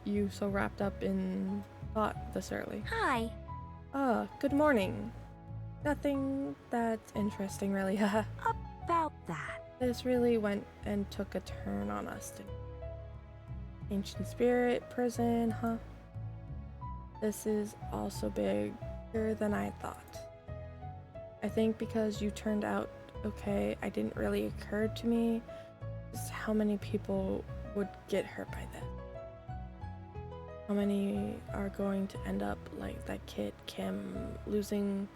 you so wrapped up in thought this early? Hi. Good morning. Nothing that's interesting, really. Haha. About that. This really went and took a turn on us, didn't it? Ancient spirit prison, huh? This is also bigger than I thought. I think because you turned out okay, it didn't really occur to me just how many people would get hurt by this. How many are going to end up like that kid, Kim, losing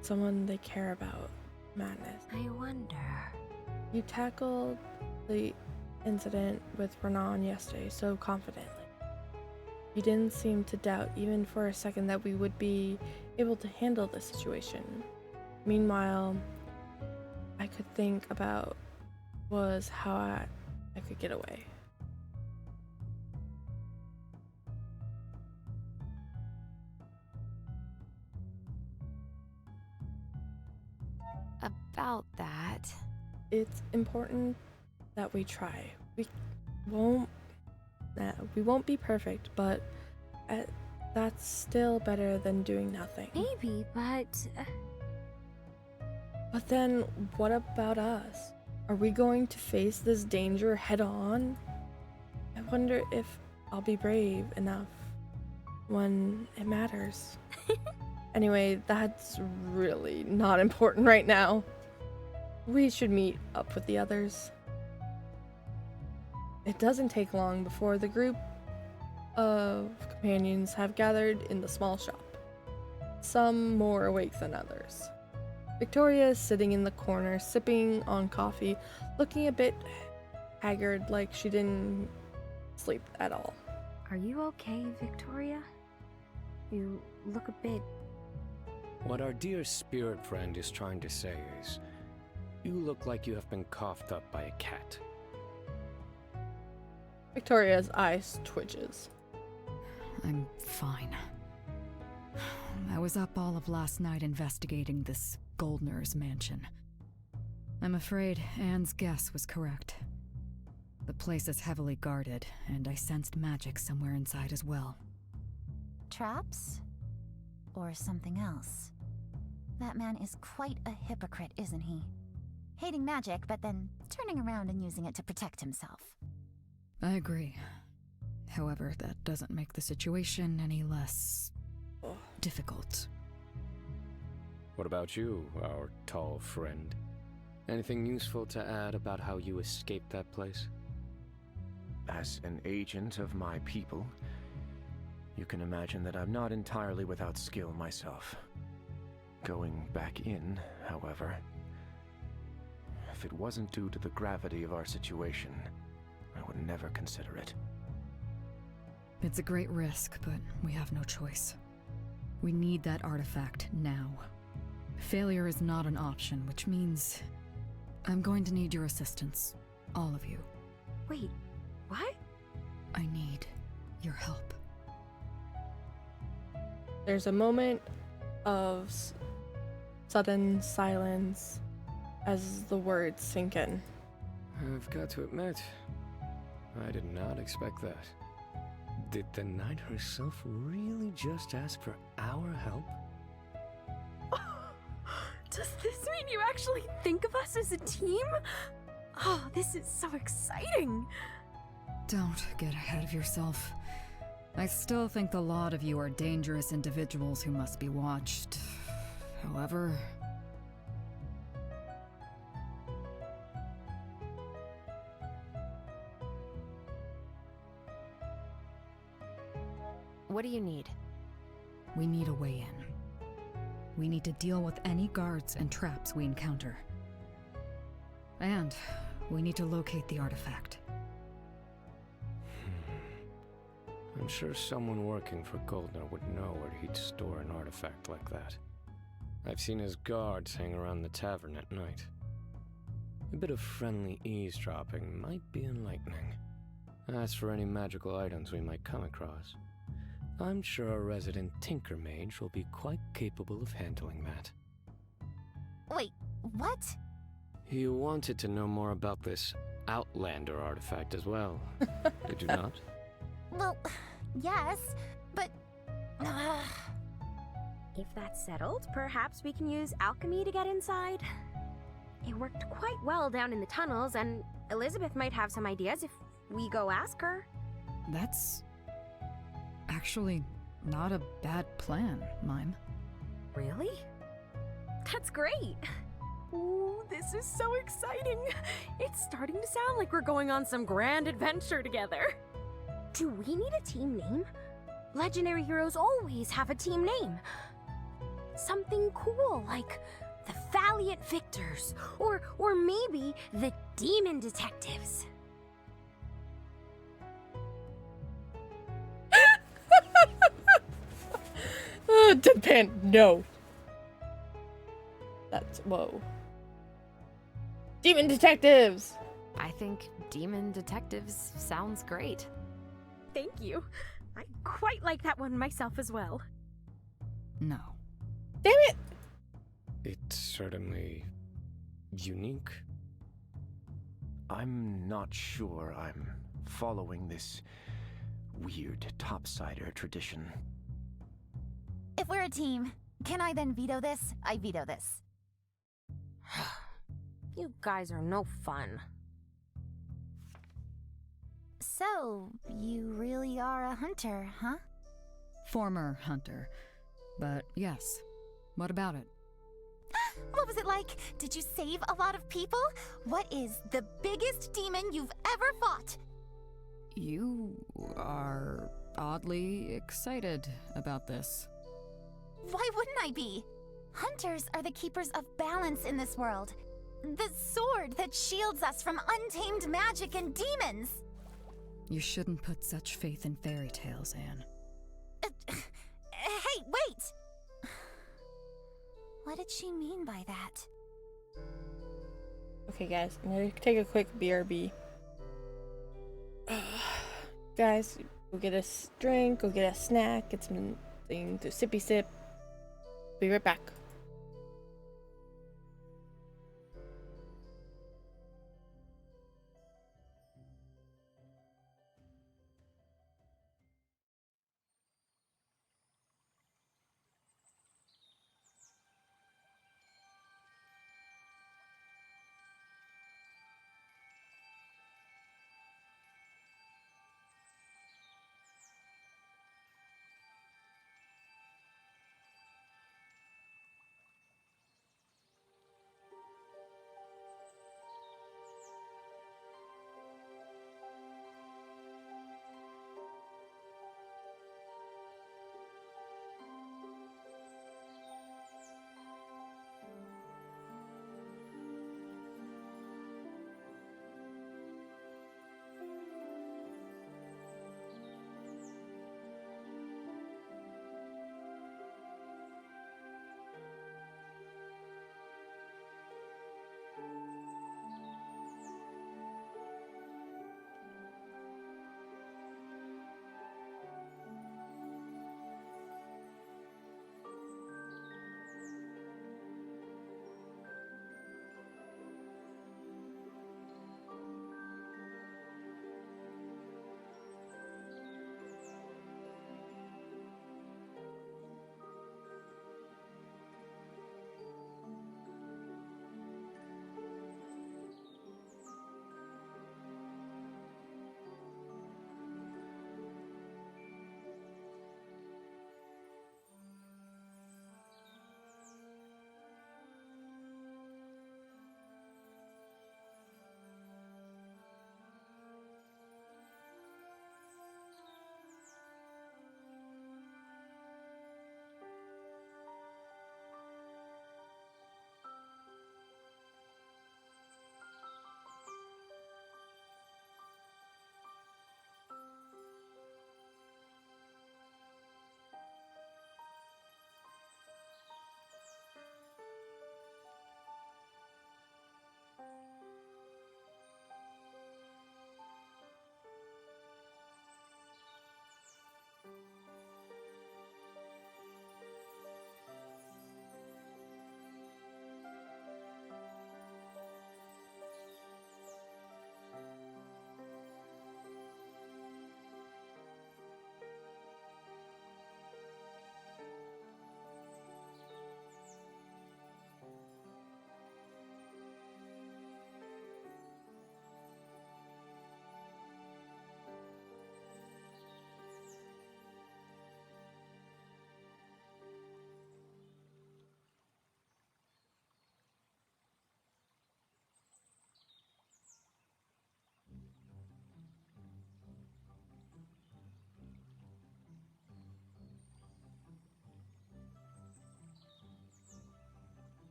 someone they care about? Madness. I wonder. You tackled the incident with Renan yesterday so confidently. You didn't seem to doubt even for a second that we would be able to handle the situation. Meanwhile, I could think about was how I could get away. About that. It's important that we try. We won't be perfect, but that's still better than doing nothing. Maybe, but... But then, what about us? Are we going to face this danger head on? I wonder if I'll be brave enough when it matters. Anyway, that's really not important right now. We should meet up with the others. It doesn't take long before the group of companions have gathered in the small shop. Some more awake than others. Victoria is sitting in the corner, sipping on coffee, looking a bit haggard, like she didn't sleep at all. Are you okay, Victoria? You look a bit... What our dear spirit friend is trying to say is, you look like you have been coughed up by a cat. Victoria's eyes twitches. I'm fine. I was up all of last night investigating this Goldner's mansion. I'm afraid Anne's guess was correct. The place is heavily guarded, and I sensed magic somewhere inside as well. Traps? Or something else? That man is quite a hypocrite, isn't he? Hating magic, but then turning around and using it to protect himself. I agree. However, that doesn't make the situation any less difficult. What about you, our tall friend? Anything useful to add about how you escaped that place? As an agent of my people, you can imagine that I'm not entirely without skill myself. Going back in, however, if it wasn't due to the gravity of our situation, I would never consider it. It's a great risk, but we have no choice. We need that artifact now. Failure is not an option, which means I'm going to need your assistance. All of you. Wait, what? I need your help. There's a moment of sudden silence as the words sink in. I've got to admit, I did not expect that. Did the knight herself really just ask for our help? Does this mean you actually think of us as a team? Oh, this is so exciting! Don't get ahead of yourself. I still think the lot of you are dangerous individuals who must be watched. However... What do you need? we need a way in. We need to deal with any guards and traps we encounter. And we need to locate the artifact. I'm sure someone working for Goldner would know where he'd store an artifact like that. I've seen his guards hang around the tavern at night. A bit of friendly eavesdropping might be enlightening. As for any magical items we might come across, I'm sure our resident Tinker Mage will be quite capable of handling that. Wait, what? You wanted to know more about this Outlander artifact as well, did you not? Well, yes, but... If that's settled, perhaps we can use alchemy to get inside. It worked quite well down in the tunnels, and Elizabeth might have some ideas if we go ask her. That's actually not a bad plan, Mime. Really? That's great! Ooh, this is so exciting! It's starting to sound like we're going on some grand adventure together. Do we need a team name? Legendary heroes always have a team name. Something cool, like the Valiant Victors, or maybe the Demon Detectives. Deadpan, no. That's, whoa. Demon Detectives! I think Demon Detectives sounds great. Thank you. I quite like that one myself as well. No. Damn it! It's certainly unique. I'm not sure I'm following this weird topsider tradition. If we're a team, can I then veto this? I veto this. You guys are no fun. So, you really are a hunter, huh? Former hunter. But yes. What about it? What was it like? Did you save a lot of people? What is the biggest demon you've ever fought? You are oddly excited about this. Why wouldn't I be? Hunters are the keepers of balance in this world. The sword that shields us from untamed magic and demons. You shouldn't put such faith in fairy tales, Anne. Hey, wait! What did she mean by that? Okay, guys, I'm gonna take a quick BRB. Guys, go get a drink, go get a snack, get something to sippy sip. Be right back.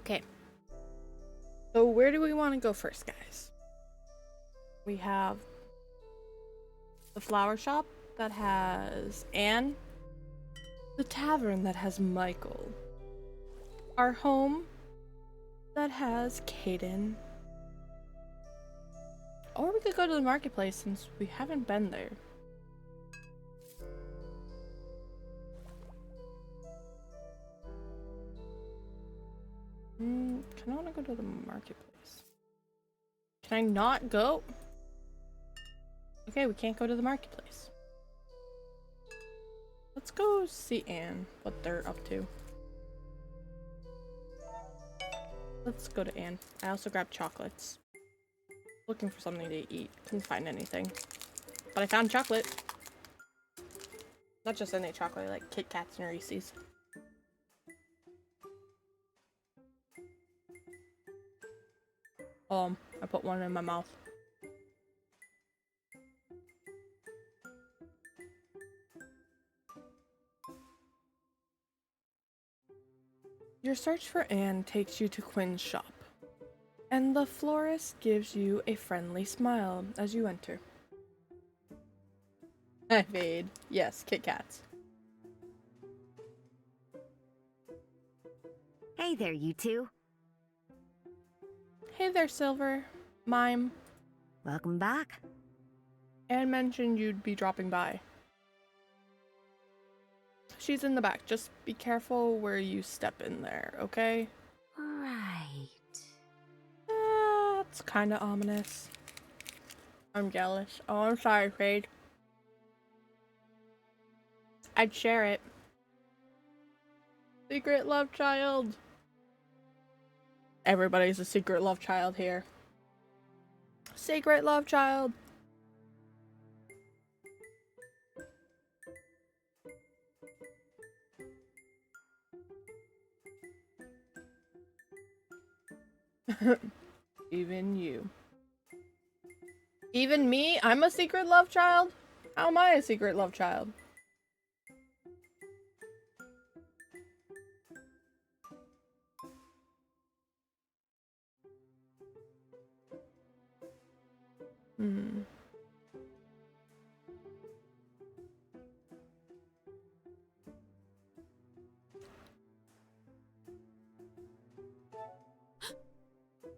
Okay. So where do we want to go first, guys? We have the flower shop that has Anne, the tavern that has Michael, our home that has Caden, or we could go to the marketplace since we haven't been there. Kind of want to go to the marketplace. Can I not go? Okay, we can't go to the marketplace. Let's go see Anne, what they're up to. Let's go to Anne. I also grabbed chocolates. Looking for something to eat. Couldn't find anything. But I found chocolate. Not just any chocolate, like Kit Kats and Reese's. I put one in my mouth. Your search for Anne takes you to Quinn's shop, and the florist gives you a friendly smile as you enter. I've made, yes, Kit Kats. Hey there, you two. Hey there, Silver. Mime. Welcome back. Anne mentioned you'd be dropping by. She's in the back. Just be careful where you step in there, okay? Right. That's kind of ominous. I'm jealous. Oh, I'm sorry, Fade. I'd share it. Secret love child. Everybody's a secret love child here. Secret love child. Even you. Even me? I'm a secret love child? How am I a secret love child?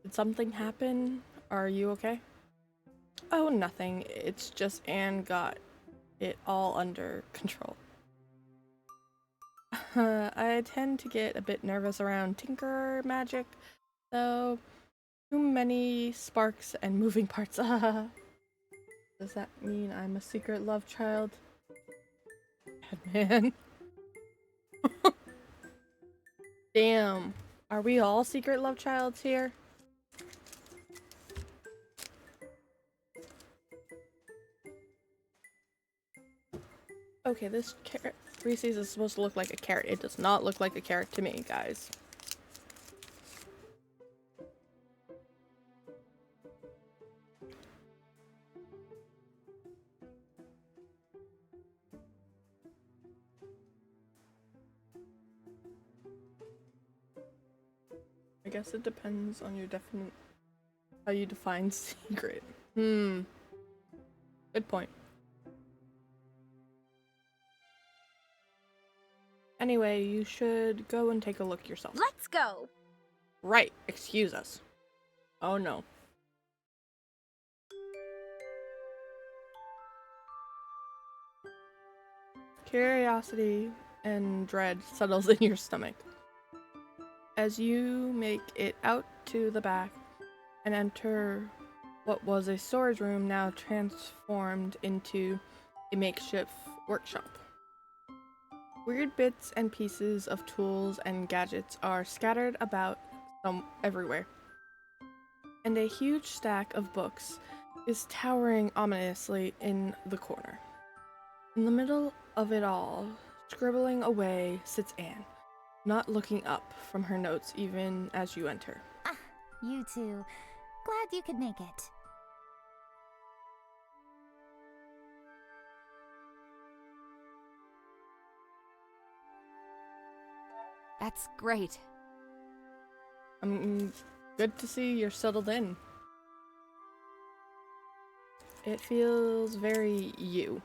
Did something happen? Are you okay? Oh, nothing. It's just Anne got it all under control. I tend to get a bit nervous around tinker magic, though too many sparks and moving parts. Does that mean I'm a secret love child? Bad man. Damn. Are we all secret love childs here? Okay, this carrot Reese's is supposed to look like a carrot. It does not look like a carrot to me, guys. I guess it depends on your how you define secret. Good point. Anyway, you should go and take a look yourself. Let's go! Right, excuse us. Oh no. Curiosity and dread settles in your stomach as you make it out to the back and enter what was a storage room now transformed into a makeshift workshop. Weird bits and pieces of tools and gadgets are scattered about everywhere, and a huge stack of books is towering ominously in the corner. In the middle of it all, scribbling away, sits Anne, not looking up from her notes even as you enter. Ah, you two. Glad you could make it. That's great. Good to see you're settled in. It feels very you.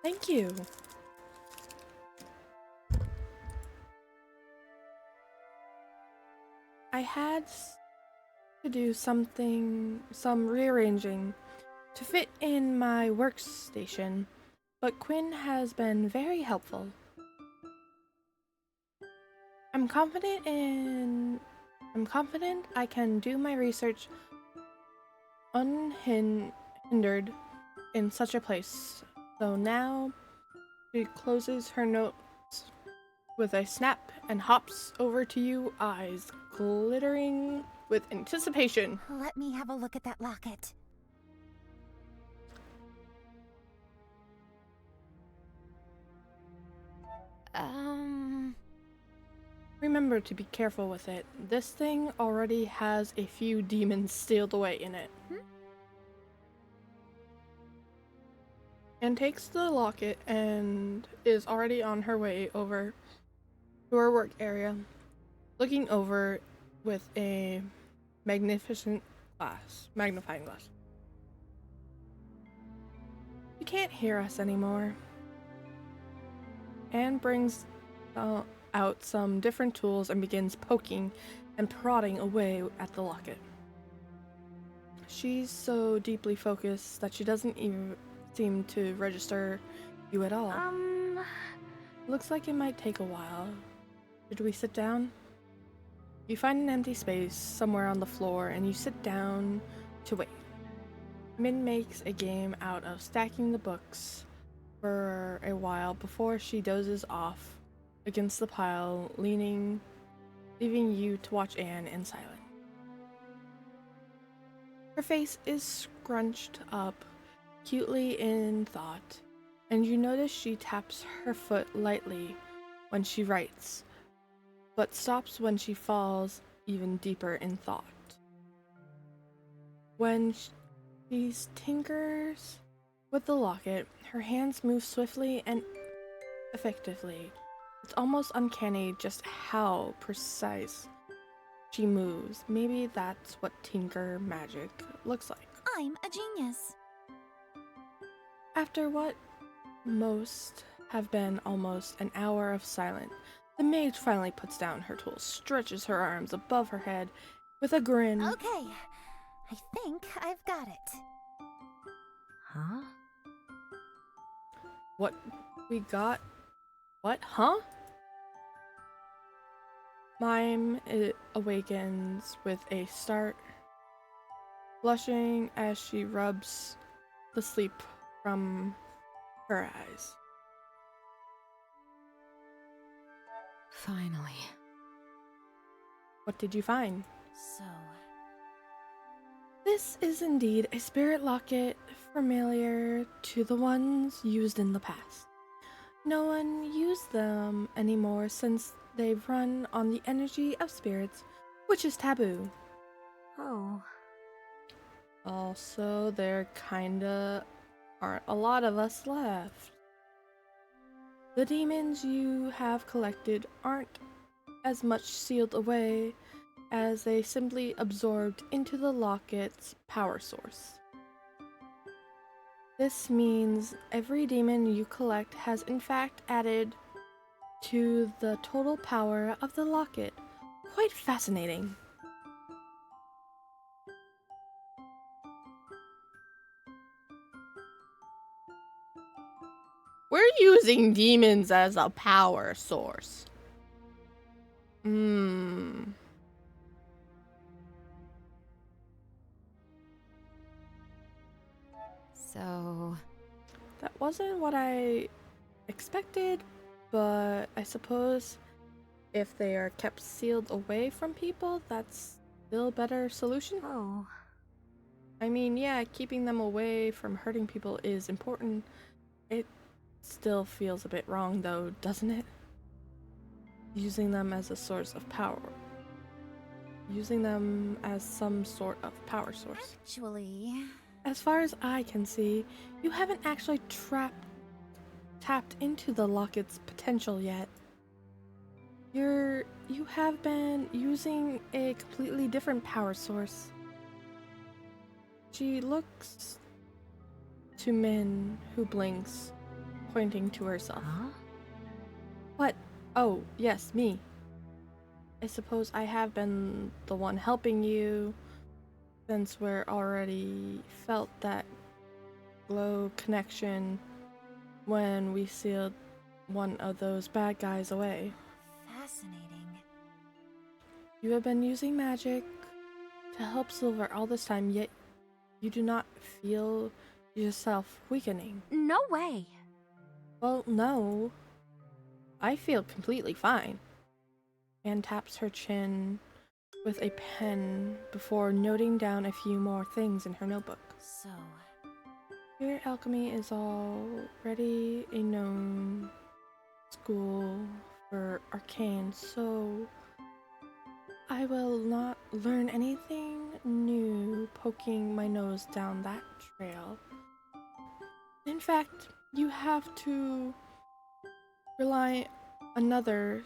Thank you. I had to do some rearranging to fit in my workstation, but Quinn has been very helpful. I'm confident I can do my research unhindered in such a place. So now she closes her notes with a snap and hops over to you, eyes glittering with anticipation. Let me have a look at that locket. Remember to be careful with it. This thing already has a few demons sealed away in it. And takes the locket and is already on her way over to her work area, looking over with a magnificent magnifying glass. You can't hear us anymore. Anne brings out some different tools and begins poking and prodding away at the locket. She's so deeply focused that she doesn't even seem to register you at all. Looks like it might take a while. Should we sit down? You find an empty space somewhere on the floor and you sit down to wait. Min makes a game out of stacking the books for a while before she dozes off against the pile, leaving you to watch Anne in silence. Her face is scrunched up cutely in thought, and you notice she taps her foot lightly when she writes, but stops when she falls even deeper in thought. When she tinkers with the locket, her hands move swiftly and effectively. It's almost uncanny just how precise she moves. Maybe that's what tinker magic looks like. I'm a genius. After what most have been almost an hour of silence, the mage finally puts down her tools, stretches her arms above her head with a grin. Okay, I think I've got it. Huh? What we got? What? Huh? Mime awakens with a start, blushing as she rubs the sleep from her eyes. Finally. What did you find? So, This is indeed a spirit locket familiar to the ones used in the past. No one used them anymore since they've run on the energy of spirits, which is taboo. Oh. Also, there kinda aren't a lot of us left. The demons you have collected aren't as much sealed away as they simply absorbed into the locket's power source. This means every demon you collect has in fact added to the total power of the locket. Quite fascinating. We're using demons as a power source. So, That wasn't what I expected, but I suppose if they are kept sealed away from people, that's still a better solution. Oh. I mean, yeah, keeping them away from hurting people is important. It still feels a bit wrong, though, doesn't it? Using them as a source of power. Using them as some sort of power source. actually, As far as I can see, you haven't actually tapped into the locket's potential yet. You have been using a completely different power source. She looks to Min, who blinks, pointing to herself. Huh? What? Oh, yes, me. I suppose I have been the one helping you, since we're already felt that glow connection when we sealed one of those bad guys away. Fascinating. You have been using magic to help Silver all this time, yet you do not feel yourself weakening. No way. Well, no. I feel completely fine. Anne taps her chin with a pen before noting down a few more things in her notebook. So, Spirit alchemy is already a known school for arcane, so I will not learn anything new poking my nose down that trail. In fact, you have to rely on another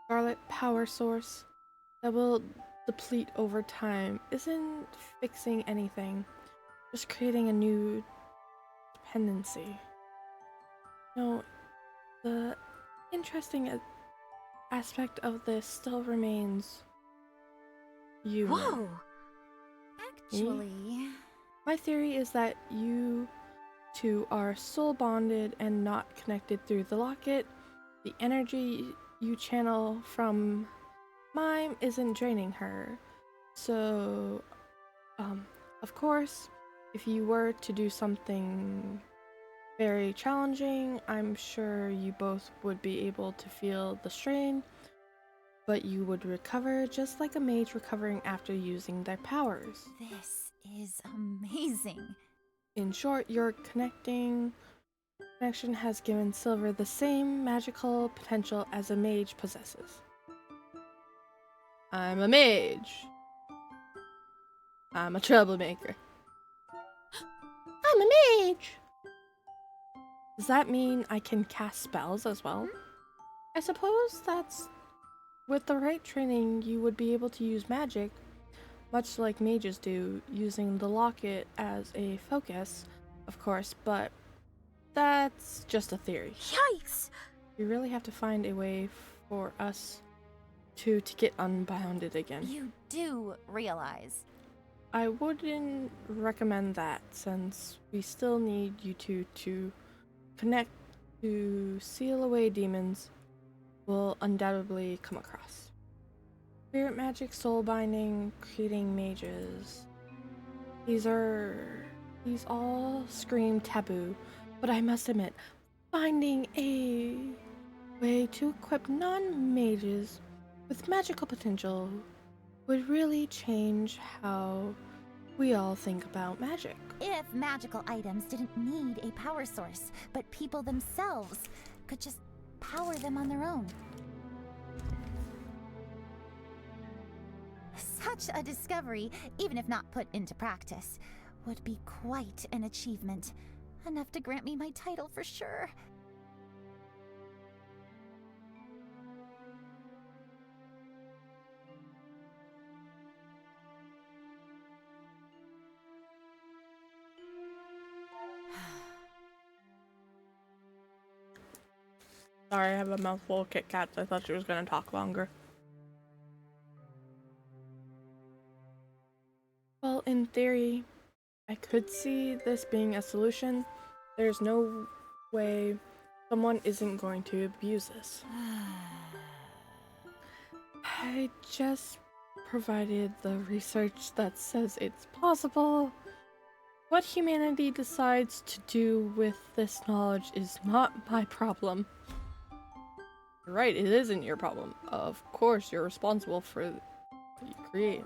scarlet power source that will deplete over time. Isn't fixing anything, just creating a new dependency. No, the interesting aspect of this still remains you. Whoa. actually, My theory is that you two are soul bonded and not connected through the locket. The energy you channel from Mime isn't draining her. So, of course, if you were to do something very challenging, I'm sure you both would be able to feel the strain, but you would recover just like a mage recovering after using their powers. this is amazing. In short, your connection has given Silver the same magical potential as a mage possesses. I'm a mage. I'm a troublemaker. I'm a mage. Does that mean I can cast spells as well? I suppose that's... With the right training, you would be able to use magic, much like mages do, using the locket as a focus, of course, but that's just a theory. Yikes. We really have to find a way for us to get unbounded again. You do realize. I wouldn't recommend that, since we still need you two to connect to seal away demons will undoubtedly come across. Spirit magic, soul binding, creating mages. These all scream taboo, but I must admit, finding a way to equip non-mages with magical potential would really change how we all think about magic. If magical items didn't need a power source, but people themselves could just power them on their own. Such a discovery, even if not put into practice, would be quite an achievement. Enough to grant me my title for sure. Sorry, I have a mouthful of Kit Kats. I thought she was going to talk longer. Well, in theory, I could see this being a solution. There's no way someone isn't going to abuse this. I just provided the research that says it's possible. What humanity decides to do with this knowledge is not my problem. You're right, it isn't your problem. Of course, you're responsible for what you create.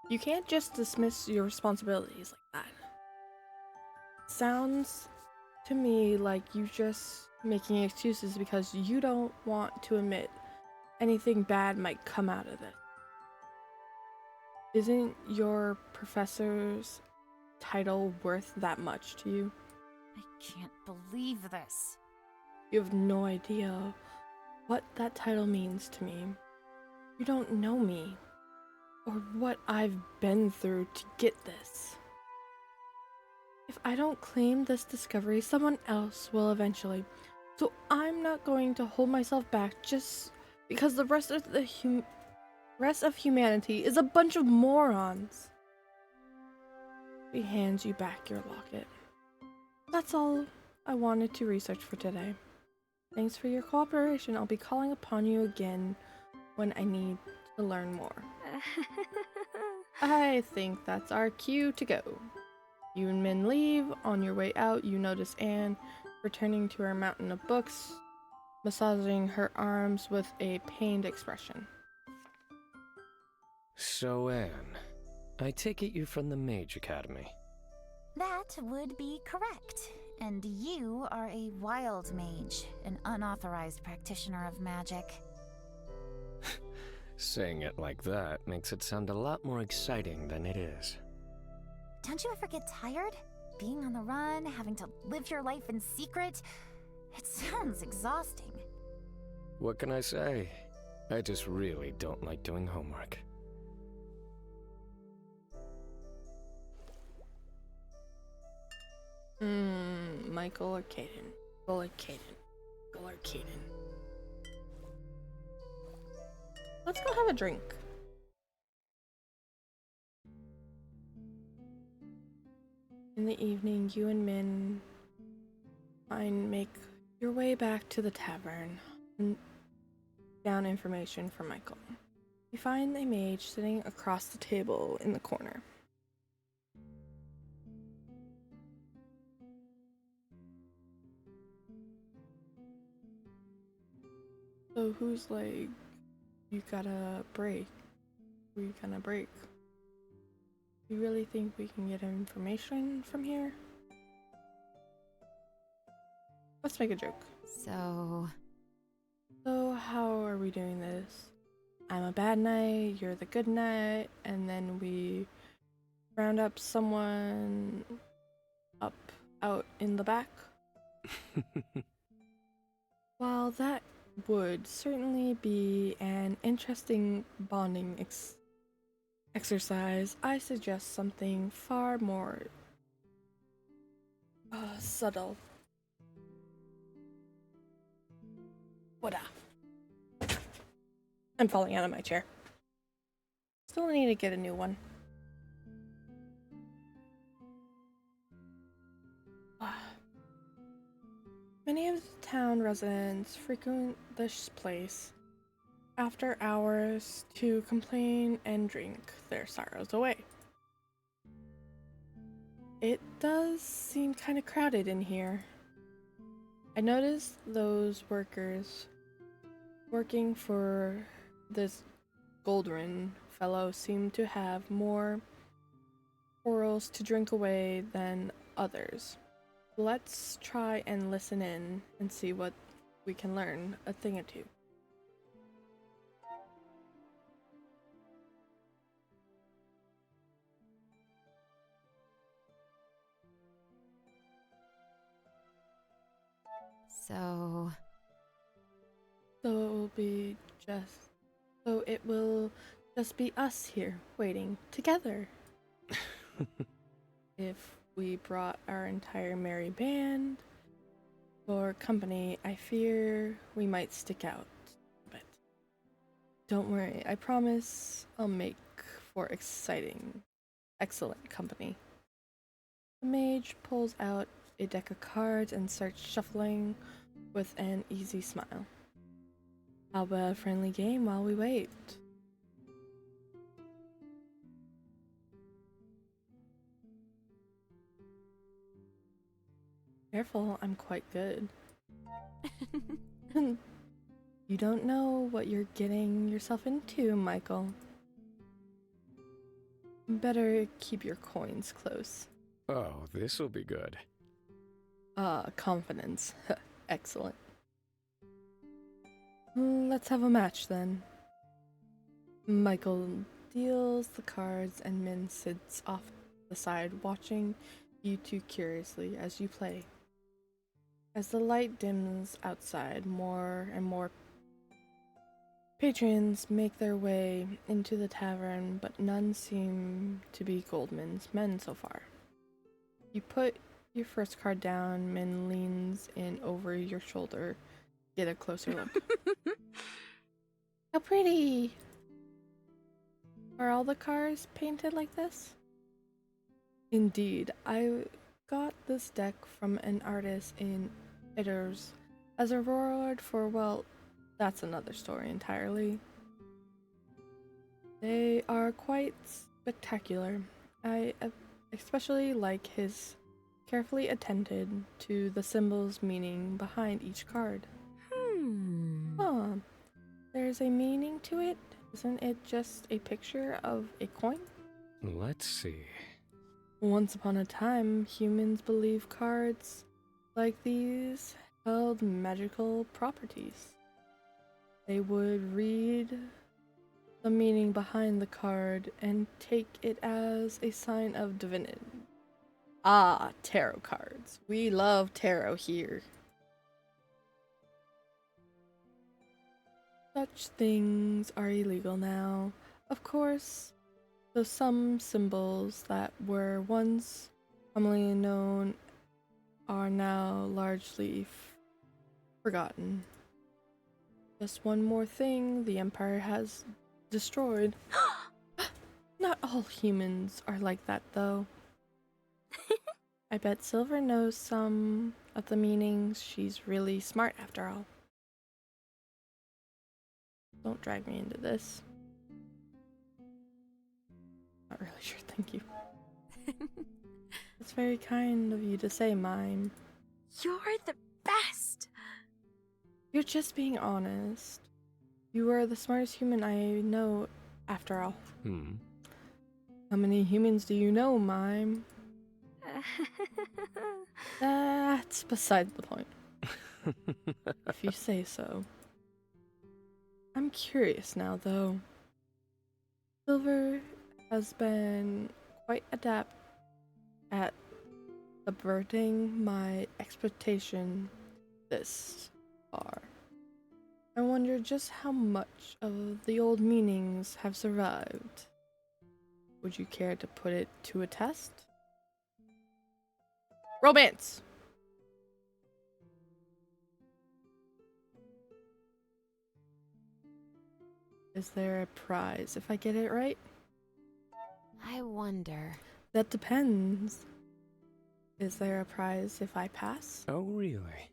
You can't just dismiss your responsibilities like that. Sounds to me like you just making excuses because you don't want to admit anything bad might come out of this. Isn't your professor's title worth that much to you? I can't believe this. You have no idea what that title means to me. You don't know me, or what I've been through to get this. If I don't claim this discovery, someone else will eventually. So I'm not going to hold myself back just because the rest of humanity is a bunch of morons. He hands you back your locket. That's all I wanted to research for today. Thanks for your cooperation. I'll be calling upon you again when I need to learn more. I think that's our cue to go. You and Min leave. On your way out, you notice Anne returning to her mountain of books, massaging her arms with a pained expression. So, Anne, I take it you're from the Mage Academy. That would be correct. And you are a wild mage, an unauthorized practitioner of magic. Saying it like that makes it sound a lot more exciting than it is. Don't you ever get tired? Being on the run, having to live your life in secret? It sounds exhausting. What can I say? I just really don't like doing homework. Michael or Caden? Michael or Caden? Michael or Caden? Let's go have a drink. In the evening, you and Min make your way back to the tavern and down information for Michael. You find a mage sitting across the table in the corner. So who's like, you gotta break? We gonna break? You really think we can get information from here? Let's make a joke. So how are we doing this? I'm a bad knight, you're the good knight, and then we round up someone out in the back? While that would certainly be an interesting bonding exercise, I suggest something far more subtle. I'm falling out of my chair. Still need to get a new one. Many of the town residents frequent this place after hours to complain and drink their sorrows away. It does seem kind of crowded in here. I noticed those workers working for this Goldrin fellow seem to have more quarrels to drink away than others. Let's try and listen in and see what we can learn a thing or two. So it will just be us here waiting together. If we brought our entire merry band or company, I fear we might stick out. But don't worry, I promise I'll make for excellent company. The mage pulls out a deck of cards and starts shuffling with an easy smile. How about a friendly game while we wait? Careful, I'm quite good. You don't know what you're getting yourself into, Michael. Better keep your coins close. Oh, this'll be good. Confidence. Excellent. Let's have a match then. Michael deals the cards and Min sits off the side watching you two curiously as you play. As the light dims outside, more and more patrons make their way into the tavern, but none seem to be Goldman's men so far. You put your first card down, Min leans in over your shoulder, get a closer look. How pretty! Are all the cars painted like this? Indeed, I got this deck from an artist in Itters as a reward for, well, that's another story entirely. They are quite spectacular. I especially like his carefully attended to the symbol's meaning behind each card. Huh. There's a meaning to it? Isn't it just a picture of a coin? Let's see. Once upon a time, humans believed cards like these held magical properties. They would read the meaning behind the card and take it as a sign of divinity. Ah, tarot cards. We love tarot here. Such things are illegal now. Of course, though some symbols that were once commonly known are now largely forgotten. Just one more thing the Empire has destroyed. Not all humans are like that, though. I bet Silver knows some of the meanings. She's really smart after all. Don't drag me into this. Not really sure, thank you. It's very kind of you to say, Mime. You're the best! You're just being honest. You are the smartest human I know, after all. How many humans do you know, Mime? That's beside the point. If you say so. I'm curious now, though. Silver has been quite adept at subverting my expectation this far. I wonder just how much of the old meanings have survived. Would you care to put it to a test? Romance! Is there a prize if I get it right? I wonder. That depends. Is there a prize if I pass? Oh, really?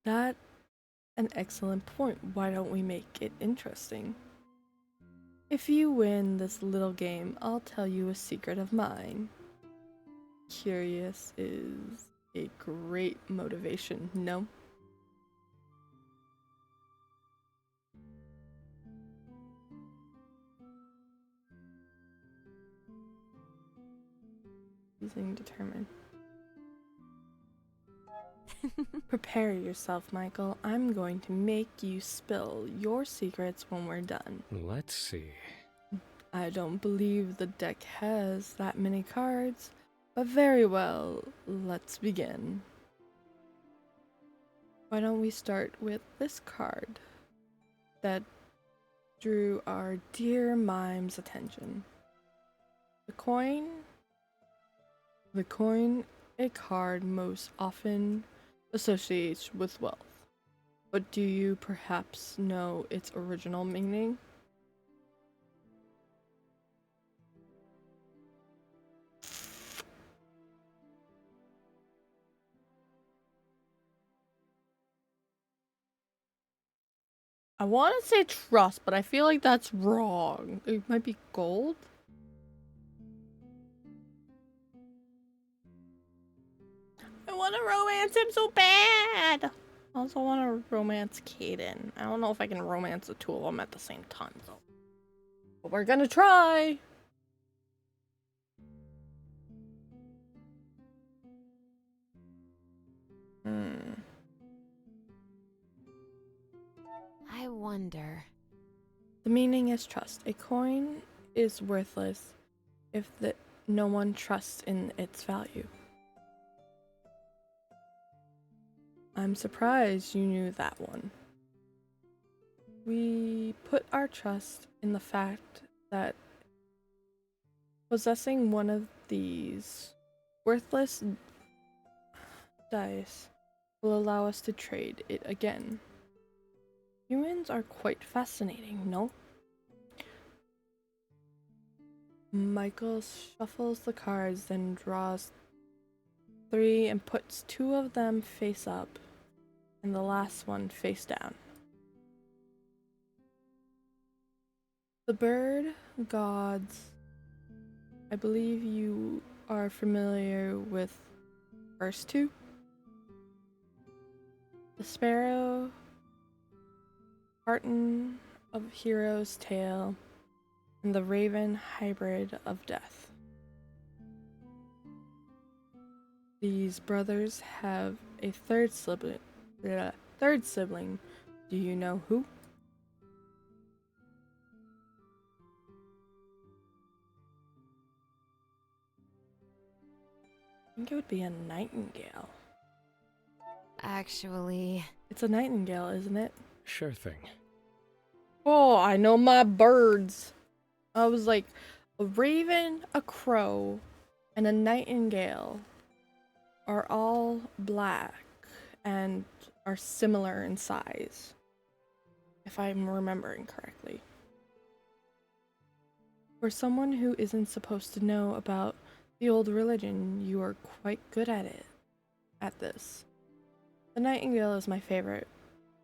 That's an excellent point. Why don't we make it interesting? If you win this little game, I'll tell you a secret of mine. Curious is a great motivation, no? Using determine. Prepare yourself, Michael. I'm going to make you spill your secrets when we're done. Let's see. I don't believe the deck has that many cards, but very well, let's begin. Why don't we start with this card that drew our dear Mime's attention? The coin, a card most often associates with wealth. But do you perhaps know its original meaning? I want to say trust, but I feel like that's wrong. It might be gold. I want to romance him so bad. I also want to romance Caden. I don't know if I can romance the two of them at the same time, though. But we're gonna try. I wonder. The meaning is trust. A coin is worthless if no one trusts in its value. I'm surprised you knew that one. We put our trust in the fact that possessing one of these worthless dice will allow us to trade it again. Humans are quite fascinating, no? Michael shuffles the cards, then draws 3 and puts 2 of them face up, and the last one face down. The bird gods. I believe you are familiar with first 2. The sparrow, tartan of hero's tale, and the raven hybrid of death. These brothers have a third sibling. Do you know who? I think it would be a nightingale. Actually, It's a nightingale, isn't it? Sure thing. Oh, I know my birds. I was like, a raven, a crow, and a nightingale are all black and are similar in size, if I'm remembering correctly. For someone who isn't supposed to know about the old religion, you are quite good at this. The nightingale is my favorite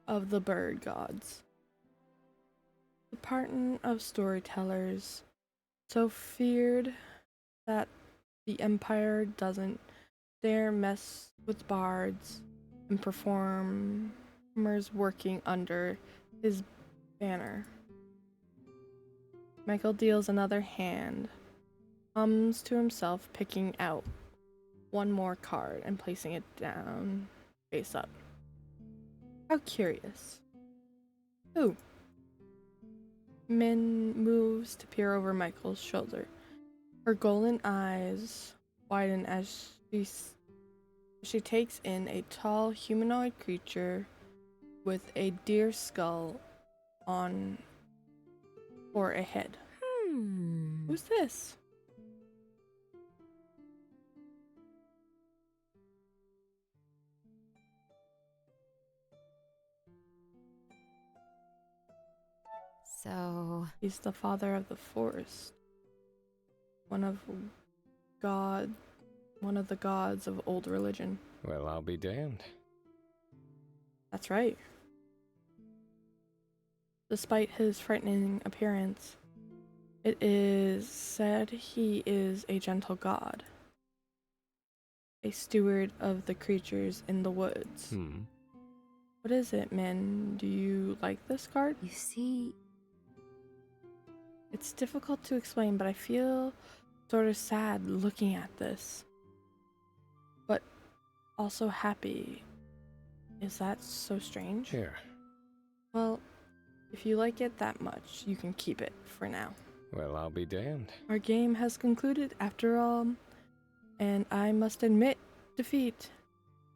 of the bird gods. The tartan of storytellers, so feared that the empire doesn't dare mess with bards and performers working under his banner. Michael deals another hand, hums to himself, picking out one more card and placing it down face up. How curious. Who? Min moves to peer over Michael's shoulder. Her golden eyes widen as she takes in a tall humanoid creature with a deer skull on for a head. Who's this? so He's the father of the forest. One of the gods of old religion. Well, I'll be damned. That's right. Despite his frightening appearance, it is said he is a gentle god, a steward of the creatures in the woods. What is it, Min? Do you like this card? You see, It's difficult to explain, but I feel sort of sad looking at this. But also happy. Is that so strange? Here. Well, if you like it that much, you can keep it for now. Well, I'll be damned. Our game has concluded after all, and I must admit defeat.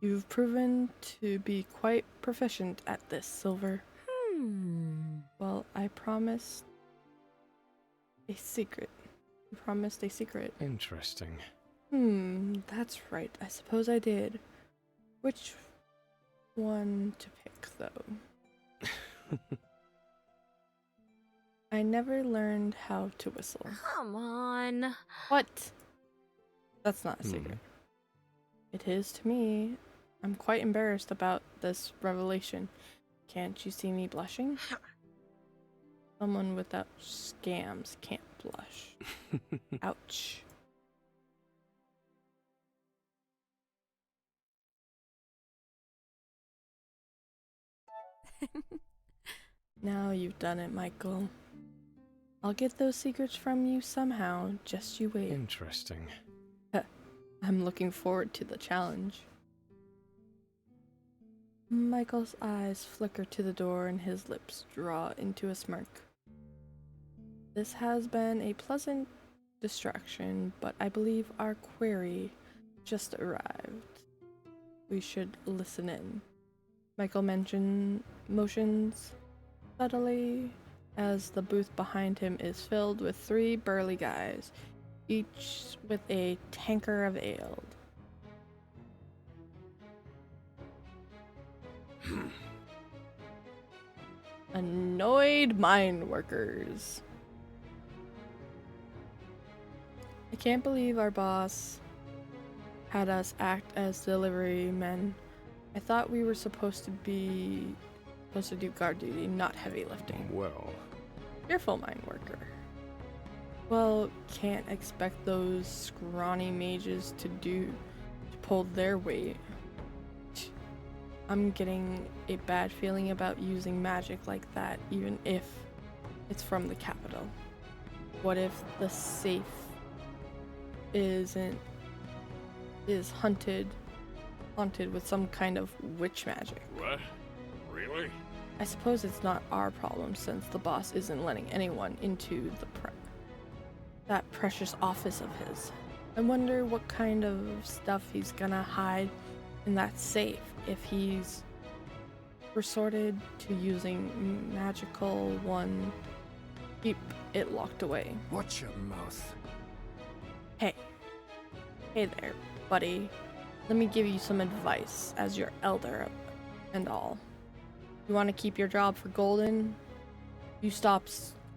You've proven to be quite proficient at this, Silver. Well, I promised a secret. You promised a secret. Interesting. That's right. I suppose I did. Which one to pick, though? I never learned how to whistle. Come on. What? That's not a secret. It is to me. I'm quite embarrassed about this revelation. Can't you see me blushing? Someone without scams can't blush. Ouch. Now you've done it, Michael. I'll get those secrets from you somehow, just you wait. Interesting. I'm looking forward to the challenge. Michael's eyes flicker to the door and his lips draw into a smirk. This has been a pleasant distraction, but I believe our query just arrived. We should listen in. Michael motions subtly as the booth behind him is filled with 3 burly guys, each with a tanker of ale. Annoyed mine workers. I can't believe our boss had us act as delivery men. I thought we were supposed to do guard duty, not heavy lifting. Well, Fearful mine worker. Well, can't expect those scrawny mages to pull their weight. I'm getting a bad feeling about using magic like that, even if it's from the capital. What if the safe is haunted with some kind of witch magic? what? Really? I suppose it's not our problem since the boss isn't letting anyone into that precious office of his. I wonder what kind of stuff he's gonna hide in that safe if he's resorted to using magical one. Keep it locked away. Watch your mouth. Hey there, buddy. Let me give you some advice as your elder and all. You want to keep your job for Golden? You stop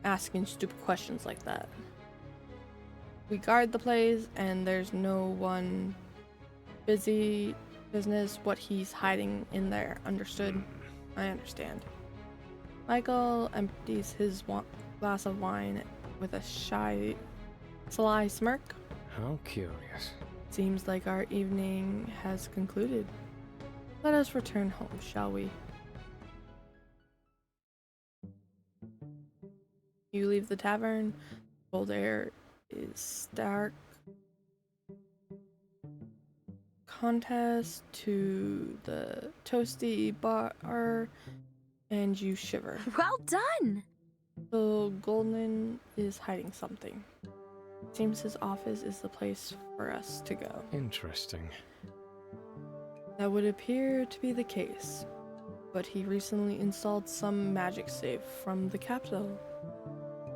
asking stupid questions like that. We guard the place, and there's no one business what he's hiding in there. Understood? I understand. Michael empties his glass of wine with a sly smirk. How curious. Seems like our evening has concluded. Let us return home, shall we? You leave the tavern. Cold air is stark contrast to the toasty bar, and you shiver. Well done! So Golden is hiding something. Seems his office is the place for us to go. Interesting. That would appear to be the case, but he recently installed some magic safe from the capital.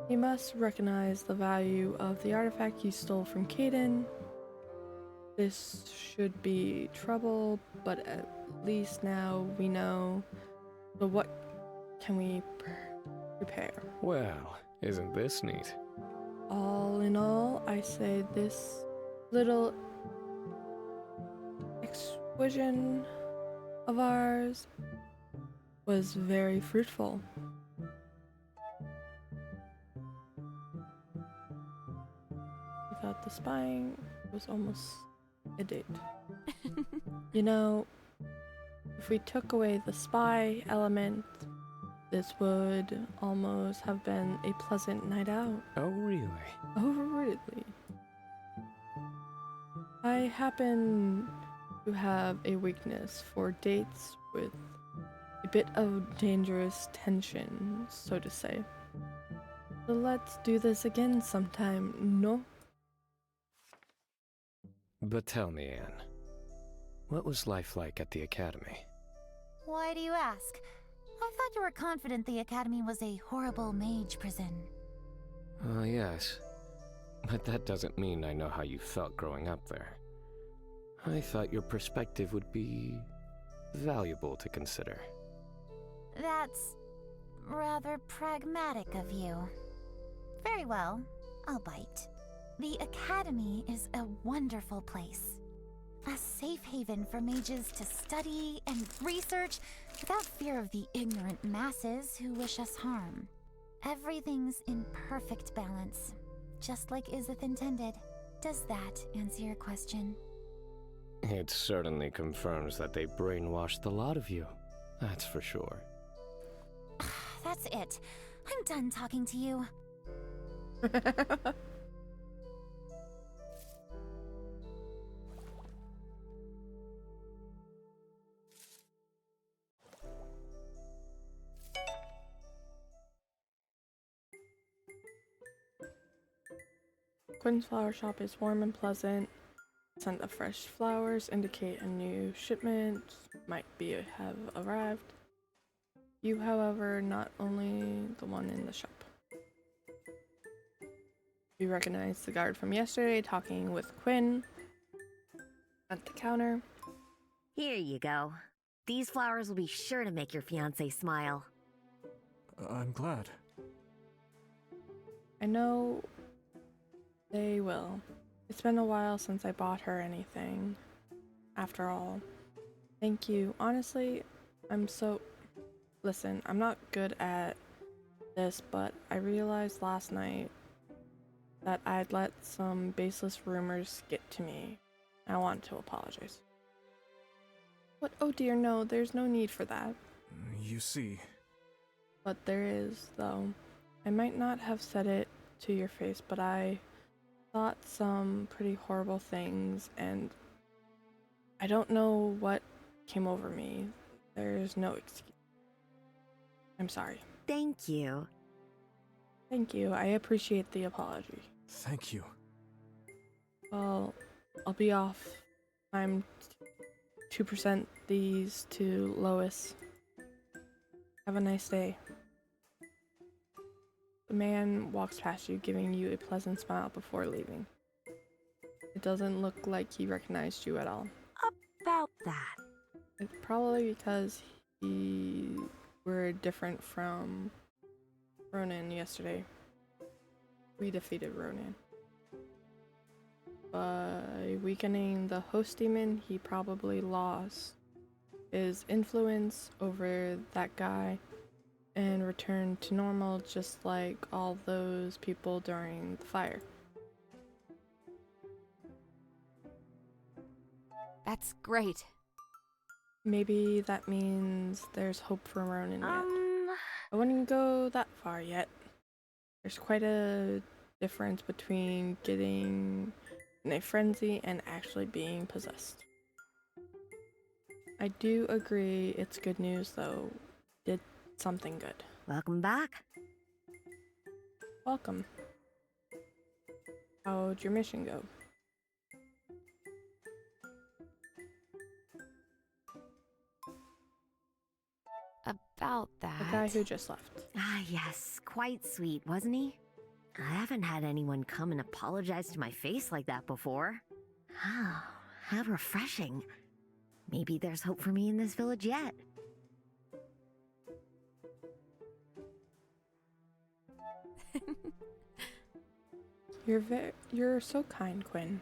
He must recognize the value of the artifact he stole from Caden. This should be trouble, but at least now we know. So what can we prepare? Well, isn't this neat? All in all, I say this little excursion of ours was very fruitful. Without the spying, it was almost a date. You know, if we took away the spy element, this would almost have been a pleasant night out. Oh, really? Oh, really? I happen to have a weakness for dates with a bit of dangerous tension, so to say. So let's do this again sometime, no? But tell me, Anne, what was life like at the Academy? Why do you ask? I thought you were confident the Academy was a horrible mage prison. Oh, yes. But that doesn't mean I know how you felt growing up there. I thought your perspective would be valuable to consider. That's rather pragmatic of you. Very well, I'll bite. The Academy is a wonderful place. A safe haven for mages to study and research without fear of the ignorant masses who wish us harm. Everything's in perfect balance, just like Izith intended. Does that answer your question? It certainly confirms that they brainwashed the lot of you. That's for sure. That's it. I'm done talking to you. Quinn's flower shop is warm and pleasant. scent of fresh flowers indicate a new shipment might have arrived. You, however, not only the one in the shop. You recognize the guard from yesterday talking with Quinn at the counter. Here you go. These flowers will be sure to make your fiancé smile. I'm glad. I know they will. It's been a while since I bought her anything. After all, thank you. Honestly, Listen, I'm not good at this, but I realized last night that I'd let some baseless rumors get to me. I want to apologize. But oh dear, no, there's no need for that. You see. But there is, though. I might not have said it to your face, but I thought some pretty horrible things, and I don't know what came over me. There's no excuse. I'm sorry. Thank you. Thank you. I appreciate the apology. Thank you. Well, I'll be off. I'm 2% these to Lois. Have a nice day. The man walks past you, giving you a pleasant smile before leaving. It doesn't look like he recognized you at all. About that. It's probably because he were different from Ronan yesterday. We defeated Ronan. By weakening the host demon, he probably lost his influence over that guy and returned to normal, just like all those people during the fire. That's great. Maybe that means there's hope for Ronan yet. I wouldn't go that far yet. There's quite a difference between getting in a frenzy and actually being possessed. I do agree it's good news, though. Did something good. Welcome back. Welcome. How'd your mission go? About that. The guy who just left. Ah, yes. Quite sweet, wasn't he? I haven't had anyone come and apologize to my face like that before. Oh, how refreshing. Maybe there's hope for me in this village yet. You're so kind, Quinn.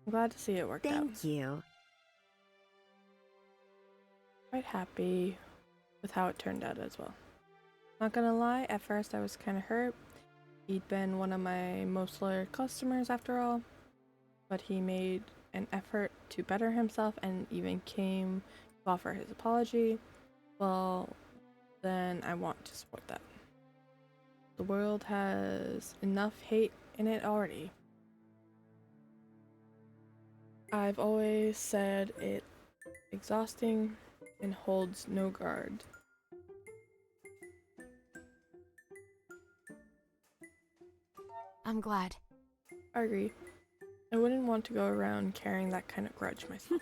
I'm glad to see it worked out. Thank you. Quite happy with how it turned out as well. Not gonna lie, at first I was kind of hurt. He'd been one of my most loyal customers after all, but he made an effort to better himself and even came to offer his apology. Well, then I want to support that. The world has enough hate in it already. I've always said it's exhausting and holds no guard. I'm glad. I agree. I wouldn't want to go around carrying that kind of grudge myself.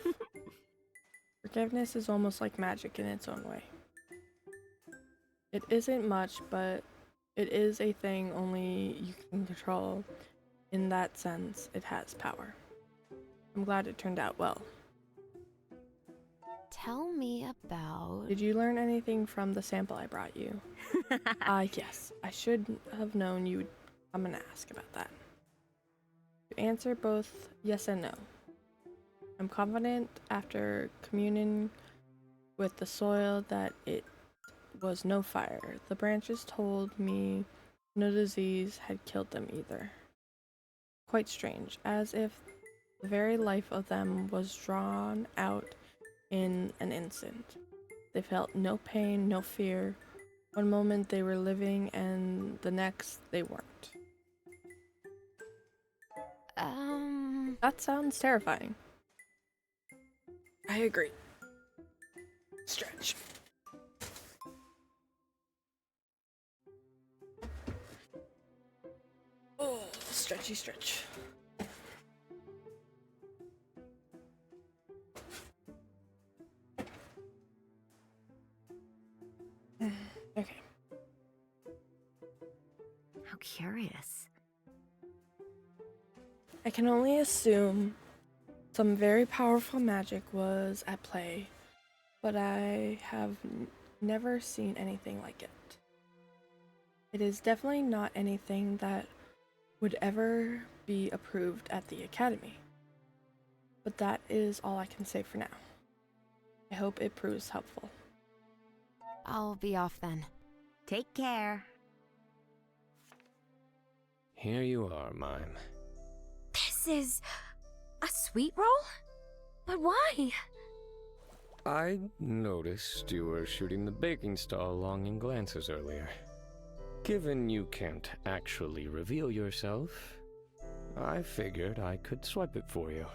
Forgiveness is almost like magic in its own way. It isn't much, but it is a thing only you can control. In that sense, it has power. I'm glad it turned out well. Tell me about... Did you learn anything from the sample I brought you? Yes. I should have known you would come and ask about that. To answer both yes and no. I'm confident after communing with the soil that it was no fire. The branches told me no disease had killed them either. Quite strange, as if the very life of them was drawn out in an instant. They felt no pain, no fear. One moment they were living and the next they weren't. That sounds terrifying. I agree. Stretch. Oh, stretchy stretch. I can only assume some very powerful magic was at play, but I have never seen anything like it. It is definitely not anything that would ever be approved at the Academy. But that is all I can say for now. I hope it proves helpful. I'll be off then. Take care. Here you are, Mime. This is a sweet roll? But why? I noticed you were shooting the baking stall longing glances earlier. Given you can't actually reveal yourself, I figured I could swipe it for you.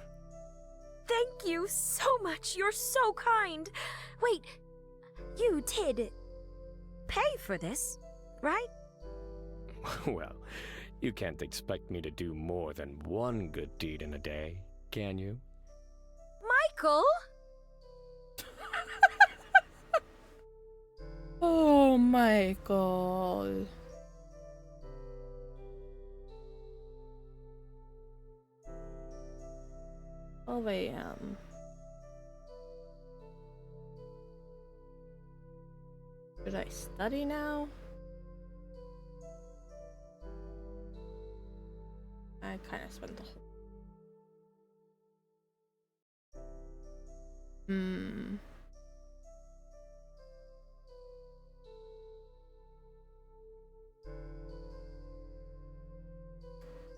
Thank you so much. You're so kind. Wait, you did pay for this, right? Well, you can't expect me to do more than one good deed in a day, can you? Michael? Oh, Michael. 12 a.m. Should I study now? I kind of spent the whole...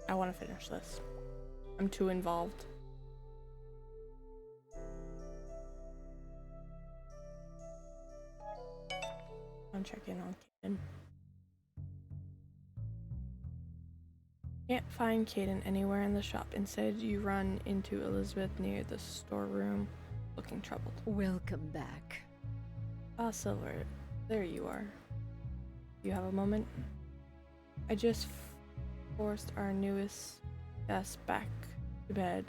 I want to finish this. I'm too involved. I'm checking on Kaden. Can't find Kaden anywhere in the shop. Instead, you run into Elizabeth near the storeroom, looking troubled. Welcome back. Ah, Silver, there you are. You have a moment? I just forced our newest guest back to bed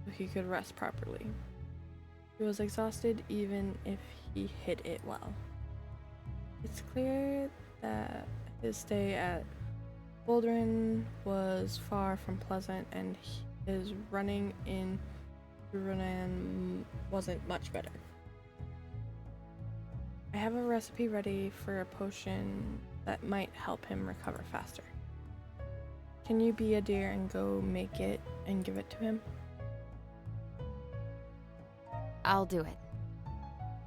so he could rest properly. He was exhausted even if he hid it well. It's clear that his stay at Bouldrin was far from pleasant, and his running in Runan wasn't much better. I have a recipe ready for a potion that might help him recover faster. Can you be a dear and go make it and give it to him? I'll do it.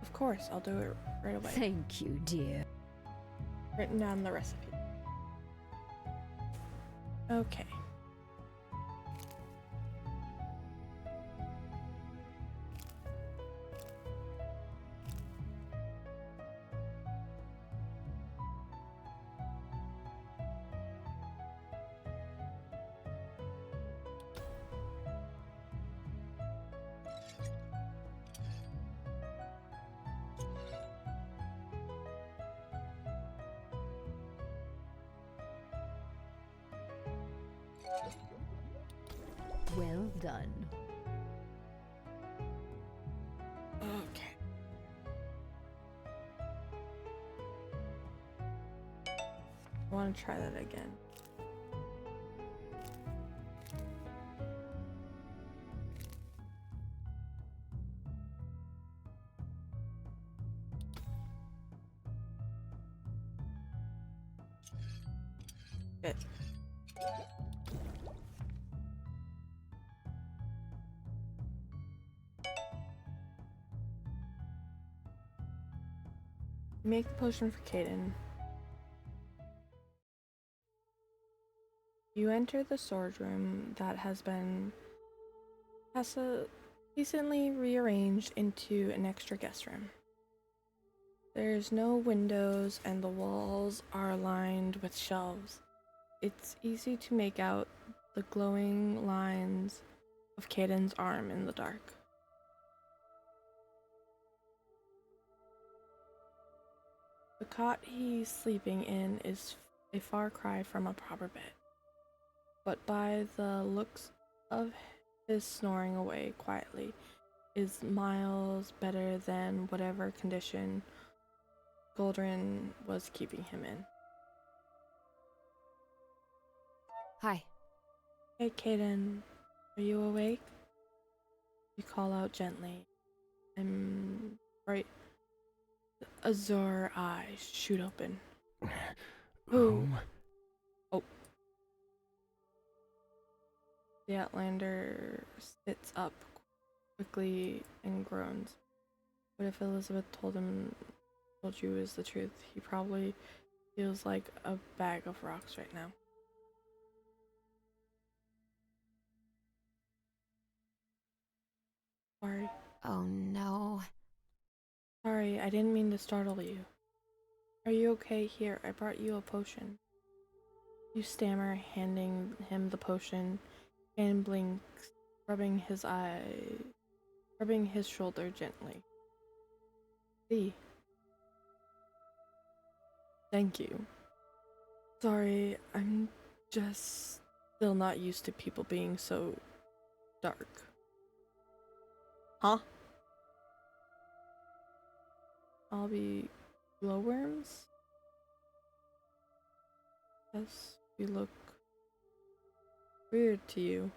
Of course, I'll do it right away. Thank you, dear. Written down the recipe. Okay. Well done. Okay. I want to try that again. Good. Make the potion for Kaden. You enter the storage room that has been decently rearranged into an extra guest room. There's no windows and the walls are lined with shelves. It's easy to make out the glowing lines of Kaden's arm in the dark. The cot he's sleeping in is a far cry from a proper bed, but by the looks of his snoring away quietly is miles better than whatever condition Goldrin was keeping him in. Hi. Hey, Kaden. Are you awake? You call out gently. And bright azure eyes shoot open. Who? Oh. The Outlander sits up quickly and groans. What if Elizabeth told you is the truth? He probably feels like a bag of rocks right now. Sorry. Oh no. Sorry, I didn't mean to startle you. Are you okay? Here, I brought you a potion. You stammer, handing him the potion, and blinks, rubbing his shoulder gently. See. Thank you. Sorry, I'm just still not used to people being so dark. Huh? I'll be glowworms? Yes, you look weird to you.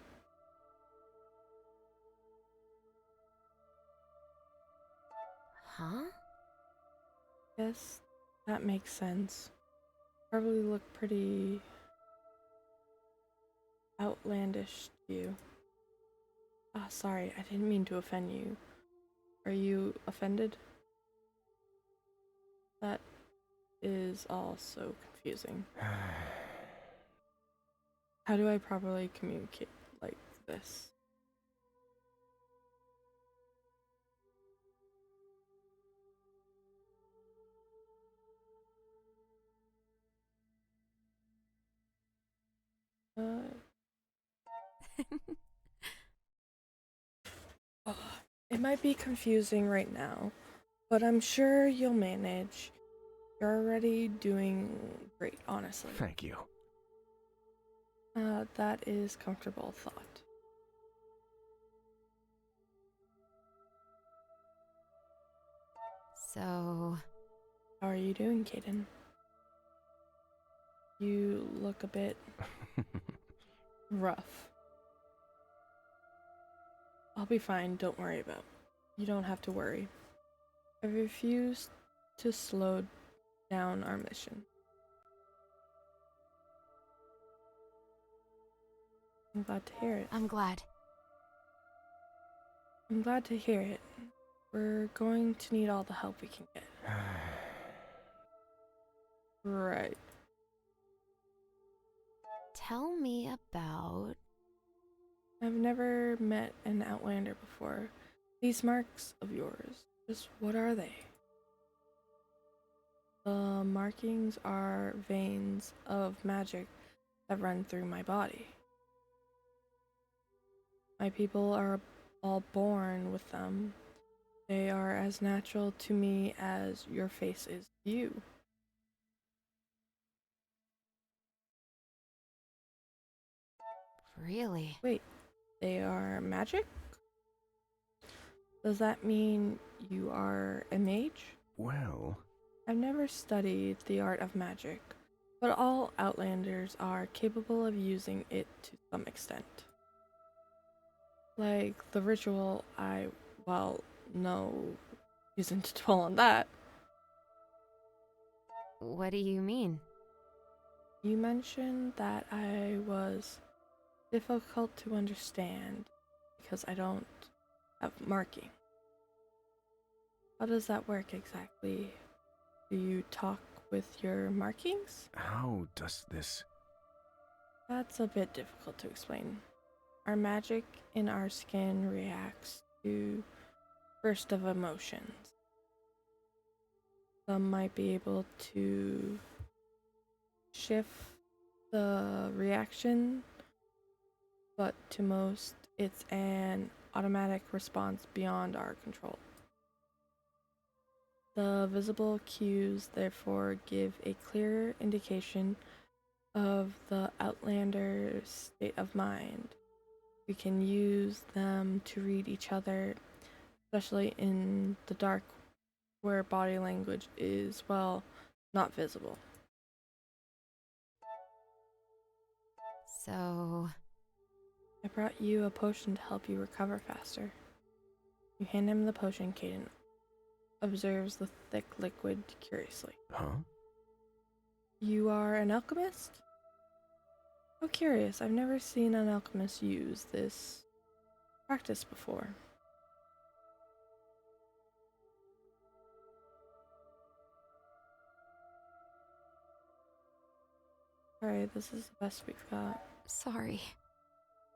Huh? Yes, that makes sense. Probably look pretty outlandish to you. Ah, sorry, I didn't mean to offend you. Are you offended? That is all so confusing. How do I properly communicate like this? It might be confusing right now, but I'm sure you'll manage. You're already doing great, honestly. Thank you. That is comfortable thought. So... How are you doing, Caden? You look a bit rough. I'll be fine, don't worry about it. You don't have to worry. I refuse to slow down our mission. I'm glad to hear it. I'm glad. I'm glad to hear it. We're going to need all the help we can get. Right. Tell me about... I've never met an Outlander before. These marks of yours, just what are they? The markings are veins of magic that run through my body. My people are all born with them. They are as natural to me as your face is to you. Really? Wait, they are magic? Does that mean you are a mage? Well... I've never studied the art of magic, but all Outlanders are capable of using it to some extent. Like the ritual, no reason to dwell on that. What do you mean? You mentioned that I was difficult to understand because I don't have marking. How does that work exactly? Do you talk with your markings? How does this... That's a bit difficult to explain. Our magic in our skin reacts to burst of emotions. Some might be able to shift the reaction, but to most, it's an automatic response beyond our control. The visible cues therefore give a clear indication of the Outlander's state of mind. We can use them to read each other, especially in the dark where body language is, well, not visible. So... I brought you a potion to help you recover faster. You hand him the potion. Caden observes the thick liquid curiously. Huh? You are an alchemist? Oh, curious. I've never seen an alchemist use this practice before. Alright, this is the best we've got. Sorry.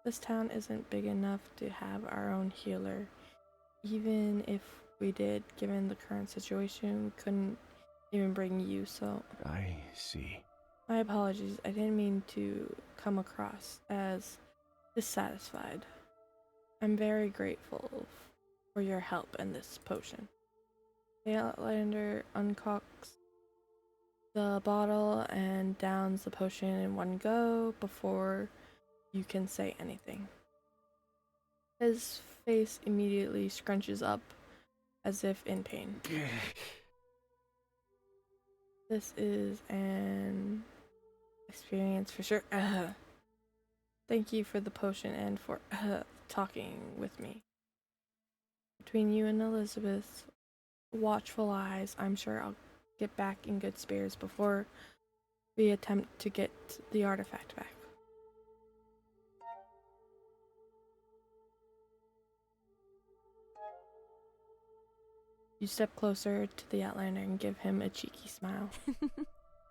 This town isn't big enough to have our own healer. Even if we did, given the current situation, we couldn't even bring you, so... I see. My apologies. I didn't mean to come across as dissatisfied. I'm very grateful for your help and this potion. The Outlander uncocks the bottle and downs the potion in one go before you can say anything. His face immediately scrunches up as if in pain. This is an experience for sure. Thank you for the potion and for talking with me. Between you and Elizabeth's watchful eyes, I'm sure I'll get back in good spirits before we attempt to get the artifact back. You step closer to the Outlander and give him a cheeky smile.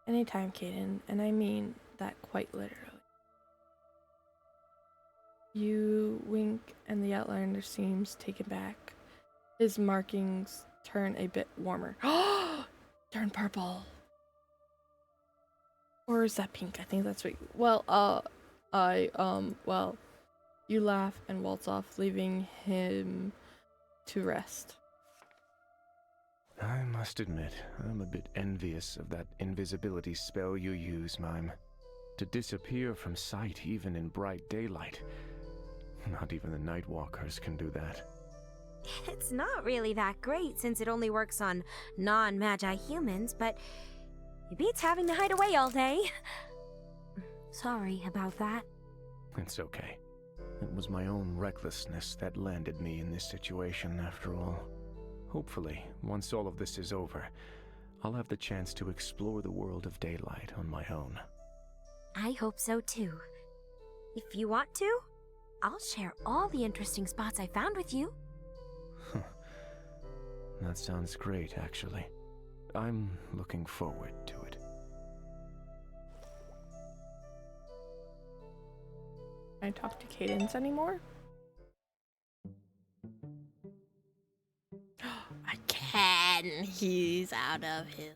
Anytime, Caden, and I mean that quite literally. You wink and the Outlander seems taken back. His markings turn a bit warmer. Turn purple. Or is that pink? I think that's what you... Well, you laugh and waltz off, leaving him to rest. I must admit, I'm a bit envious of that invisibility spell you use, Mime. To disappear from sight even in bright daylight. Not even the Nightwalkers can do that. It's not really that great since it only works on non-magi humans, but it beats having to hide away all day. Sorry about that. It's okay. It was my own recklessness that landed me in this situation after all. Hopefully, once all of this is over, I'll have the chance to explore the world of daylight on my own. I hope so too. If you want to, I'll share all the interesting spots I found with you. That sounds great, actually. I'm looking forward to it. Can I talk to Cadence anymore? I can. He's out of his.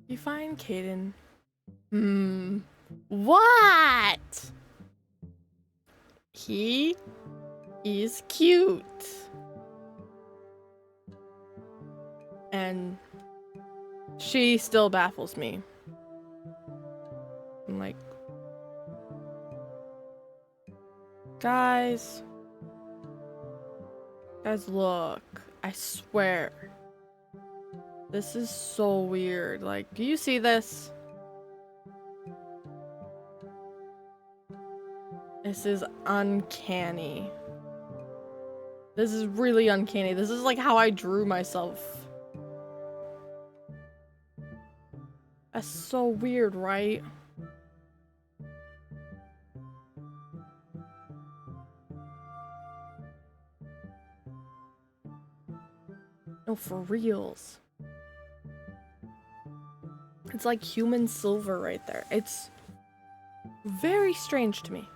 You find Caden. What? He is cute. And she still baffles me. I'm like, guys, look, I swear, this is so weird. Like, do you see this? This is uncanny. This is really uncanny. This is like how I drew myself. That's so weird, right? No, for reals. It's like human silver right there. It's very strange to me.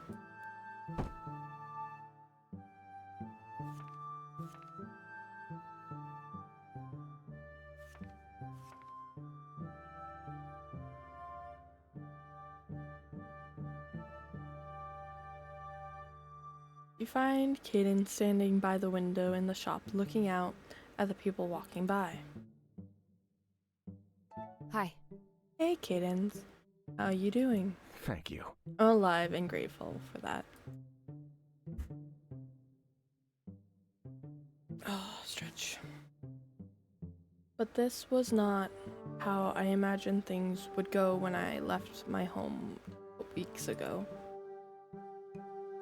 You find Caden standing by the window in the shop, looking out at the people walking by. Hi. Hey, Cadence. How you doing? Thank you. I'm alive and grateful for that. Oh, stretch. But this was not how I imagined things would go when I left my home weeks ago.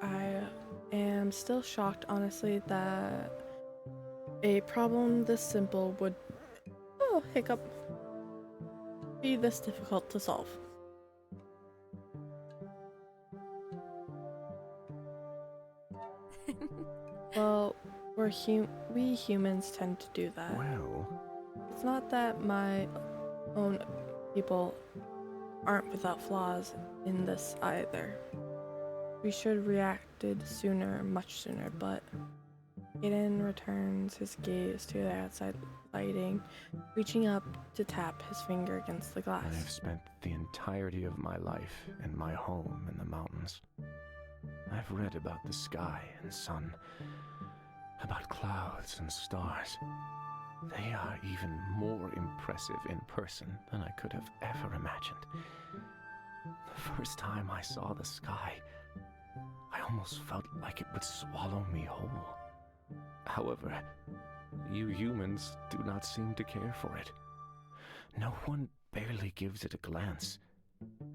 I am still shocked, honestly, that a problem this simple would, hiccup, be this difficult to solve. Well, we humans tend to do that. Well, It's not that my own people aren't without flaws in this either. We should have reacted sooner, much sooner, but Aiden returns his gaze to the outside lighting, reaching up to tap his finger against the glass. I've spent the entirety of my life in my home in the mountains. I've read about the sky and sun, about clouds and stars. They are even more impressive in person than I could have ever imagined. The first time I saw the sky, I almost felt like it would swallow me whole. However, you humans do not seem to care for it. No one barely gives it a glance,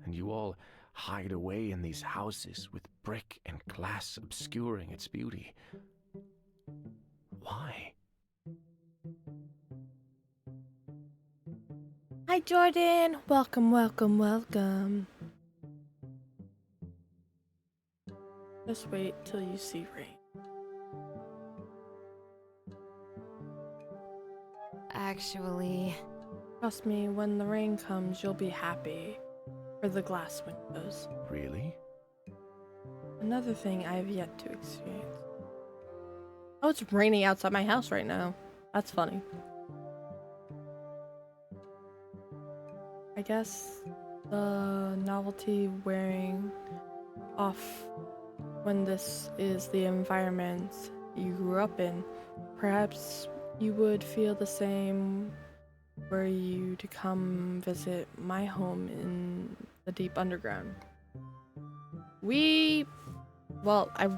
and you all hide away in these houses with brick and glass obscuring its beauty. Why? Hi, Jordan! Welcome, welcome, welcome. Just wait till you see rain. Actually, Trust me, when the rain comes, you'll be happy for the glass windows. Really? Another thing I have yet to experience. Oh, it's raining outside my house right now. That's funny. I guess the novelty wearing off when this is the environment you grew up in. Perhaps you would feel the same were you to come visit my home in the deep underground. Well, I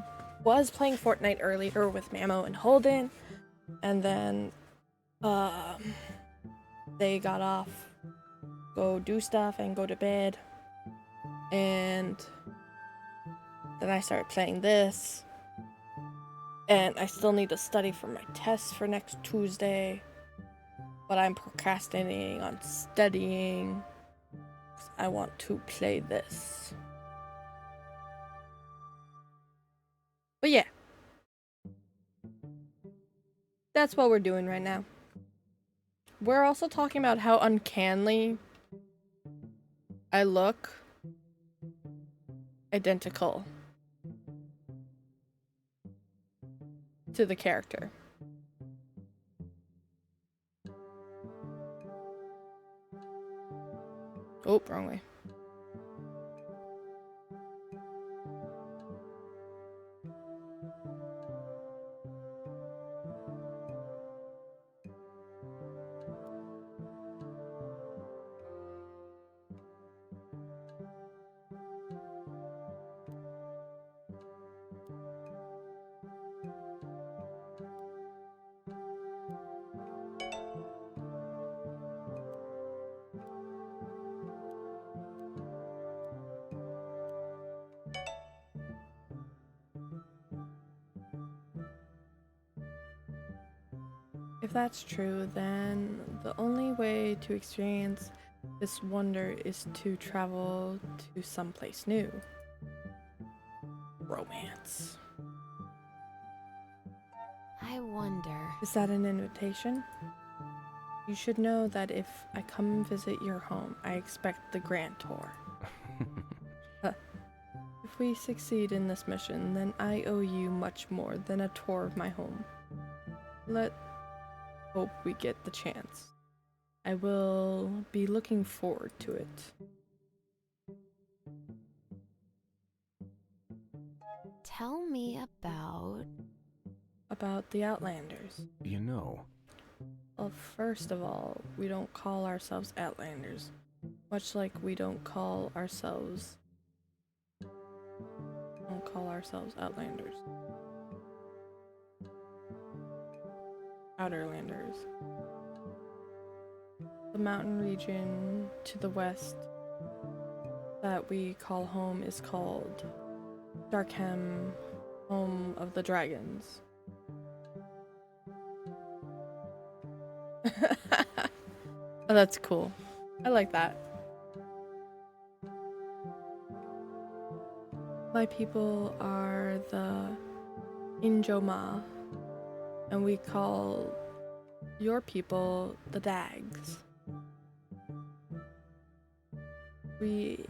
was playing Fortnite earlier with Mamo and Holden, and then they got off, go do stuff and go to bed, and then I started playing this, and I still need to study for my tests for next Tuesday, but I'm procrastinating on studying 'cause I want to play this. But yeah, that's what we're doing right now. We're also talking about how uncannily I look identical to the character. Oh, wrong way. If that's true, then the only way to experience this wonder is to travel to someplace new. Romance. I wonder. Is that an invitation? You should know that if I come and visit your home, I expect the grand tour. If we succeed in this mission, then I owe you much more than a tour of my home. Let's hope we get the chance. I will be looking forward to it. Tell me About the Outlanders. You know, Well, first of all, we don't call ourselves Outlanders. Much like we don't call ourselves Outlanders. Outerlanders. the mountain region to the west that we call home is called Darkhem, home of the dragons. Oh, that's cool. I like that. My people are the Injoma, and we call your people the Dags. We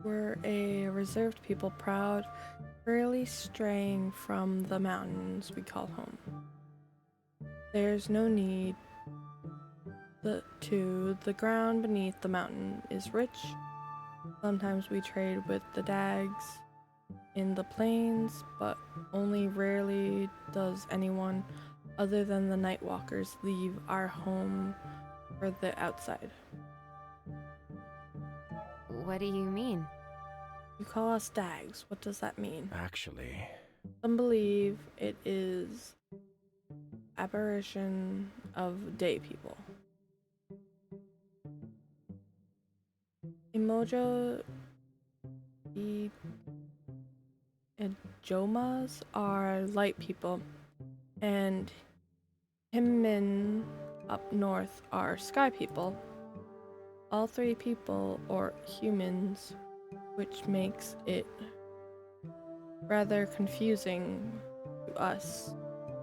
were a reserved people, proud, rarely straying from the mountains we call home. There's no need the ground beneath the mountain is rich. Sometimes we trade with the Dags in the plains, but only rarely does anyone other than the Nightwalkers leave our home for the outside. What do you mean? You call us Dags. What does that mean? Actually, Some believe it is apparition of day people. Emojo Jomas are light people, and Himmin up north are sky people. All three people, or humans, which makes it rather confusing to us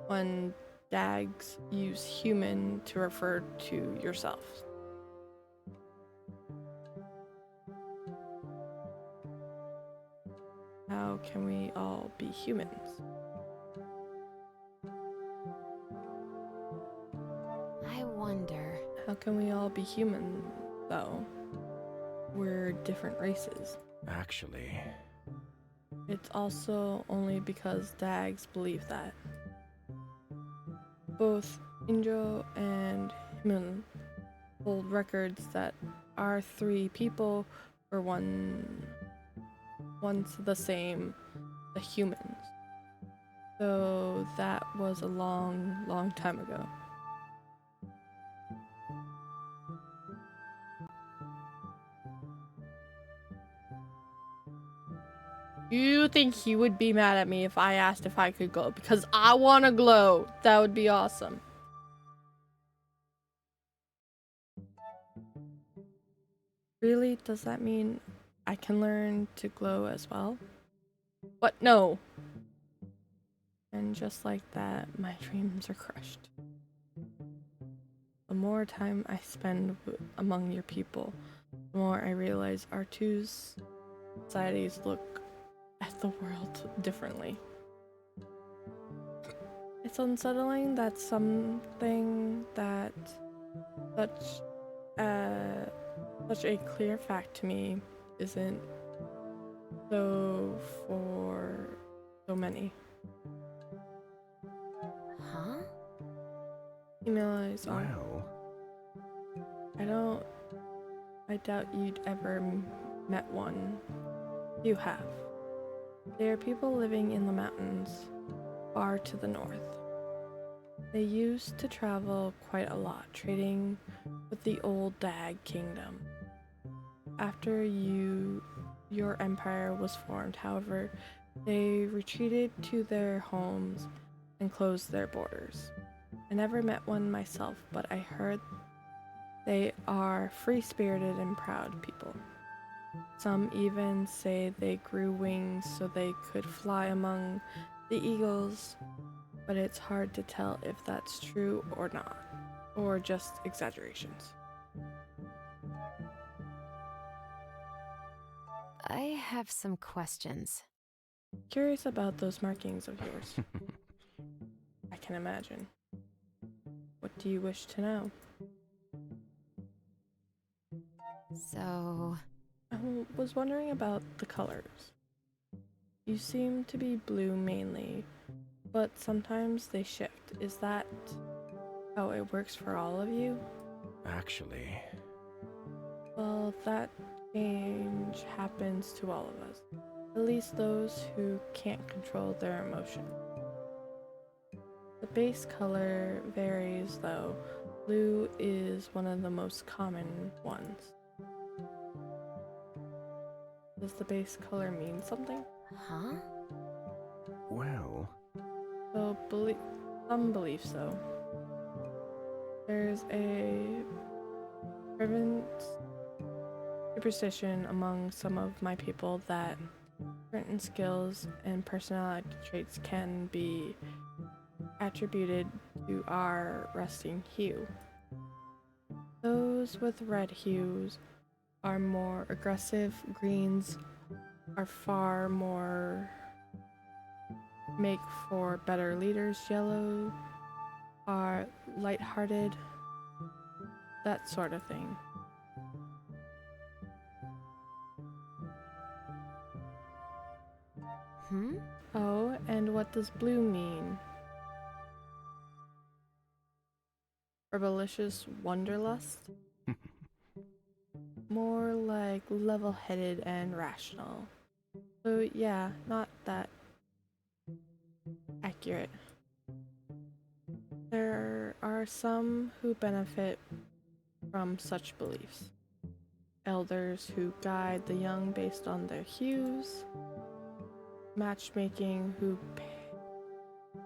when Dags use human to refer to yourself. How can we all be humans? I wonder. How can we all be human, though? We're different races. actually, It's also only because Dags believe that. Both Injo and Himun hold records that our three people were once the same, the humans. So that was a long, long time ago. You think he would be mad at me if I asked if I could glow? Because I want to glow. That would be awesome. Really? Does that mean I can learn to glow as well? What? No. And just like that, my dreams are crushed. The more time I spend among your people, the more I realize our two societies look at the world differently. It's unsettling that something that such a clear fact to me isn't so for so many. Huh? Email eyes on. well, I doubt you'd ever met one. You have. They are people living in the mountains, far to the north. They used to travel quite a lot, trading with the old Dag Kingdom. After your empire was formed, however, they retreated to their homes and closed their borders. I never met one myself, but I heard they are free-spirited and proud people. Some even say they grew wings so they could fly among the eagles, but it's hard to tell if that's true or not, or just exaggerations. I have some questions. Curious about those markings of yours. I can imagine. What do you wish to know? So, I was wondering about the colors. You seem to be blue mainly, but sometimes they shift. Is that how it works for all of you? actually, Well, that change happens to all of us. At least those who can't control their emotion. The base color varies though, Blue is one of the most common ones. Does the base color mean something? Huh? Well, So, some believe so. There's a fervent superstition among some of my people that certain skills and personality traits can be attributed to our resting hue. Those with red hues are more aggressive, greens are far more make for better leaders, yellow are lighthearted, that sort of thing. Oh, and what does blue mean? Rebellious wanderlust? More like level-headed and rational. So yeah, not that accurate. There are some who benefit from such beliefs. Elders who guide the young based on their hues. Matchmaking who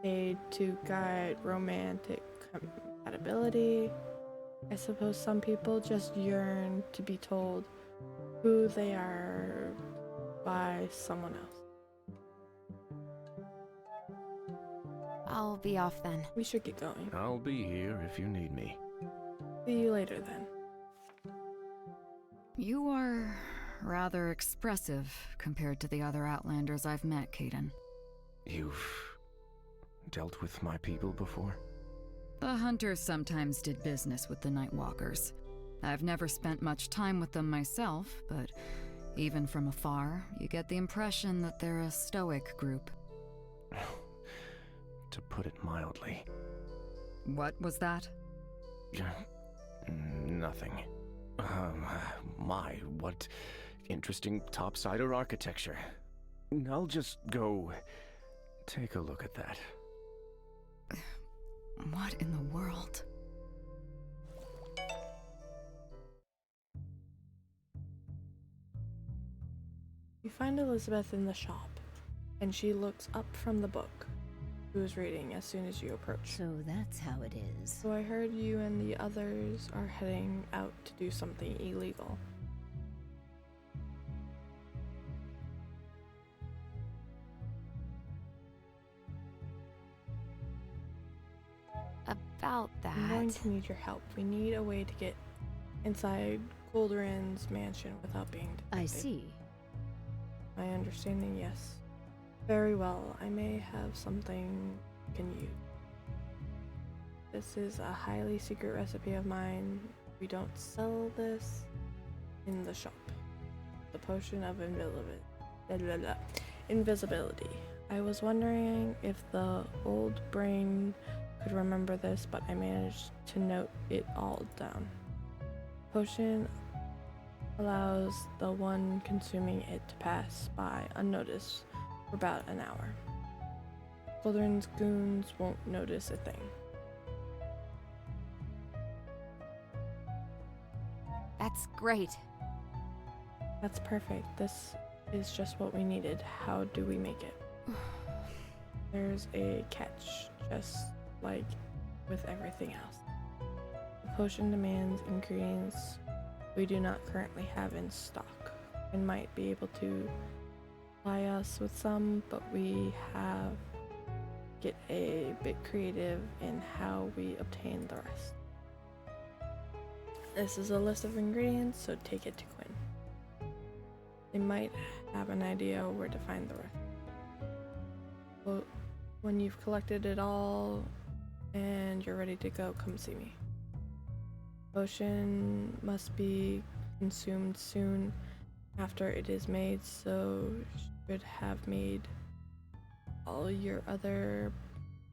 paid to guide romantic compatibility. I suppose some people just yearn to be told who they are by someone else. I'll be off then. We should get going. I'll be here if you need me. See you later then. You are rather expressive compared to the other Outlanders I've met, Caden. You've dealt with my people before? The Hunters sometimes did business with the Nightwalkers. I've never spent much time with them myself, but even from afar, you get the impression that they're a stoic group. To put it mildly. What was that? Nothing. What interesting topsider architecture. I'll just go take a look at that. What in the world? You find Elizabeth in the shop, and she looks up from the book she was reading as soon as you approach. So that's how it is. So I heard you and the others are heading out to do something illegal. About that. I'm going to need your help. We need a way to get inside Goldorin's mansion without being detected. I see. My understanding, yes. Very well. I may have something you can use. This is a highly secret recipe of mine. We don't sell this in the shop. The potion of invisibility. I was wondering if the old brain could remember this, but I managed to note it all down. Potion allows the one consuming it to pass by unnoticed for about an hour. Goldorin's goons won't notice a thing. That's great. That's perfect. This is just what we needed. How do we make it? There's a catch, just like with everything else. The potion demands ingredients we do not currently have in stock and might be able to supply us with some, but we have to get a bit creative in how we obtain the rest. This is a list of ingredients, so take it to Quinn. They might have an idea where to find the rest. Well, when you've collected it all and you're ready to go, come see me. Potion must be consumed soon after it is made, so you should have made all your other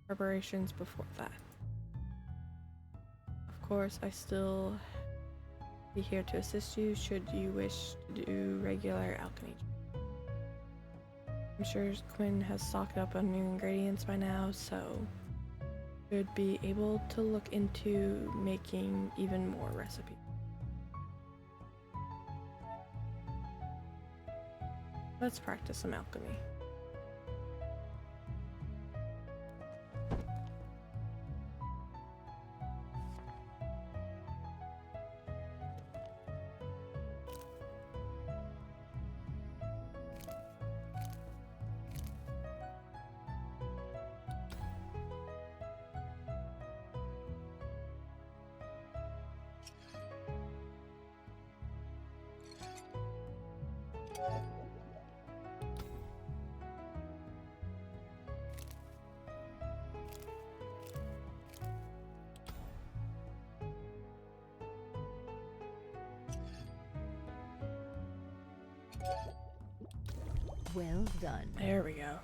preparations before that. Of course, I still be here to assist you should you wish to do regular alchemy. I'm sure Quinn has stocked up on new ingredients by now, so should be able to look into making even more recipes. Let's practice some alchemy. Well done. There we go.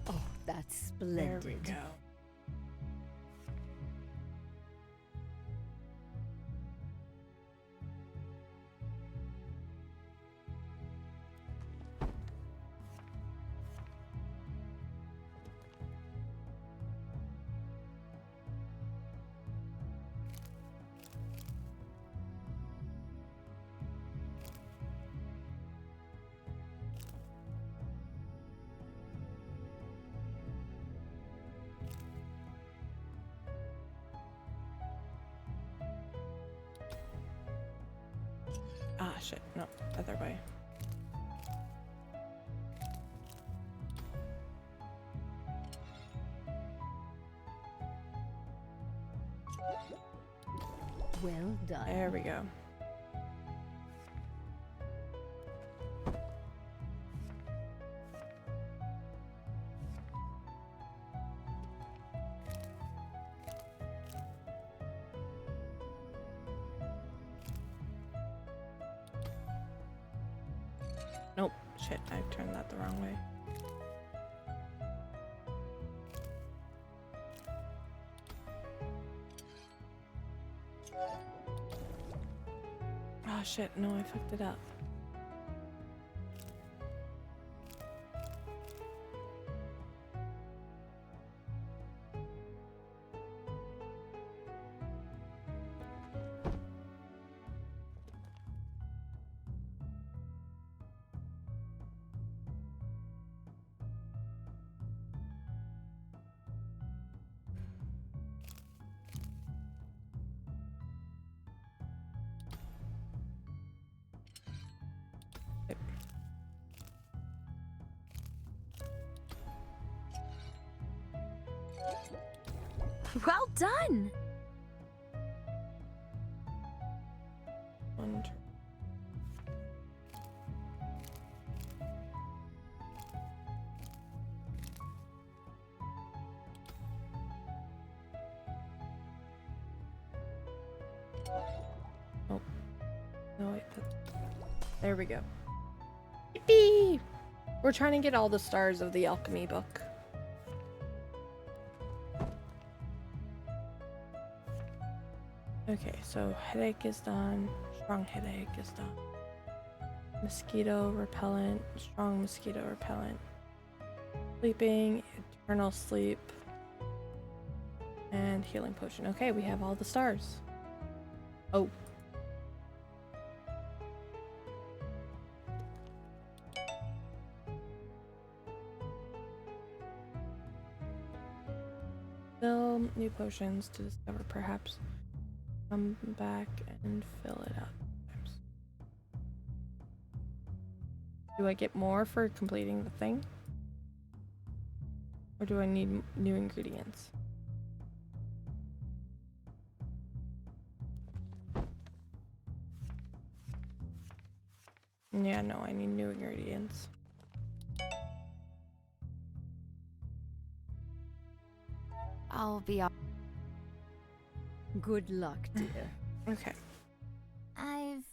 Oh, that's There splendid. we go. Ah, shit. No, other way. Well done. There we go. Nope. Shit, I turned that the wrong way. Oh shit, no, I fucked it up. Well done! One turn. Oh. No, wait. There we go. Yippee! We're trying to get all the stars of the alchemy book. Okay, so headache is done. Strong headache is done. Mosquito repellent. Strong mosquito repellent. Sleeping. Eternal sleep. And healing potion. Okay, we have all the stars. Oh. Still new potions to discover, perhaps. Come back and fill it out. Do I get more for completing the thing? Or do I need new ingredients? Yeah, no, I need new ingredients. I'll be off. Good luck, dear. Okay. I've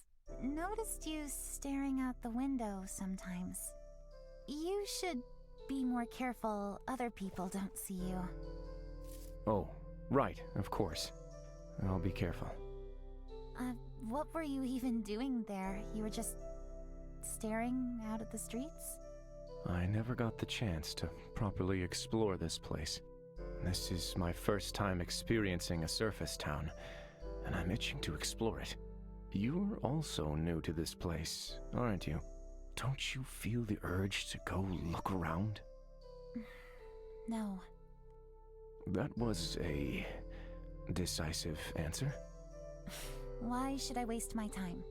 noticed you staring out the window sometimes. You should be more careful other people don't see you. Oh, right, of course. I'll be careful. What were you even doing there? You were just staring out at the streets? I never got the chance to properly explore this place. This is my first time experiencing a surface town, and I'm itching to explore it. You're also new to this place, aren't you? Don't you feel the urge to go look around? No. That was a decisive answer. Why should I waste my time?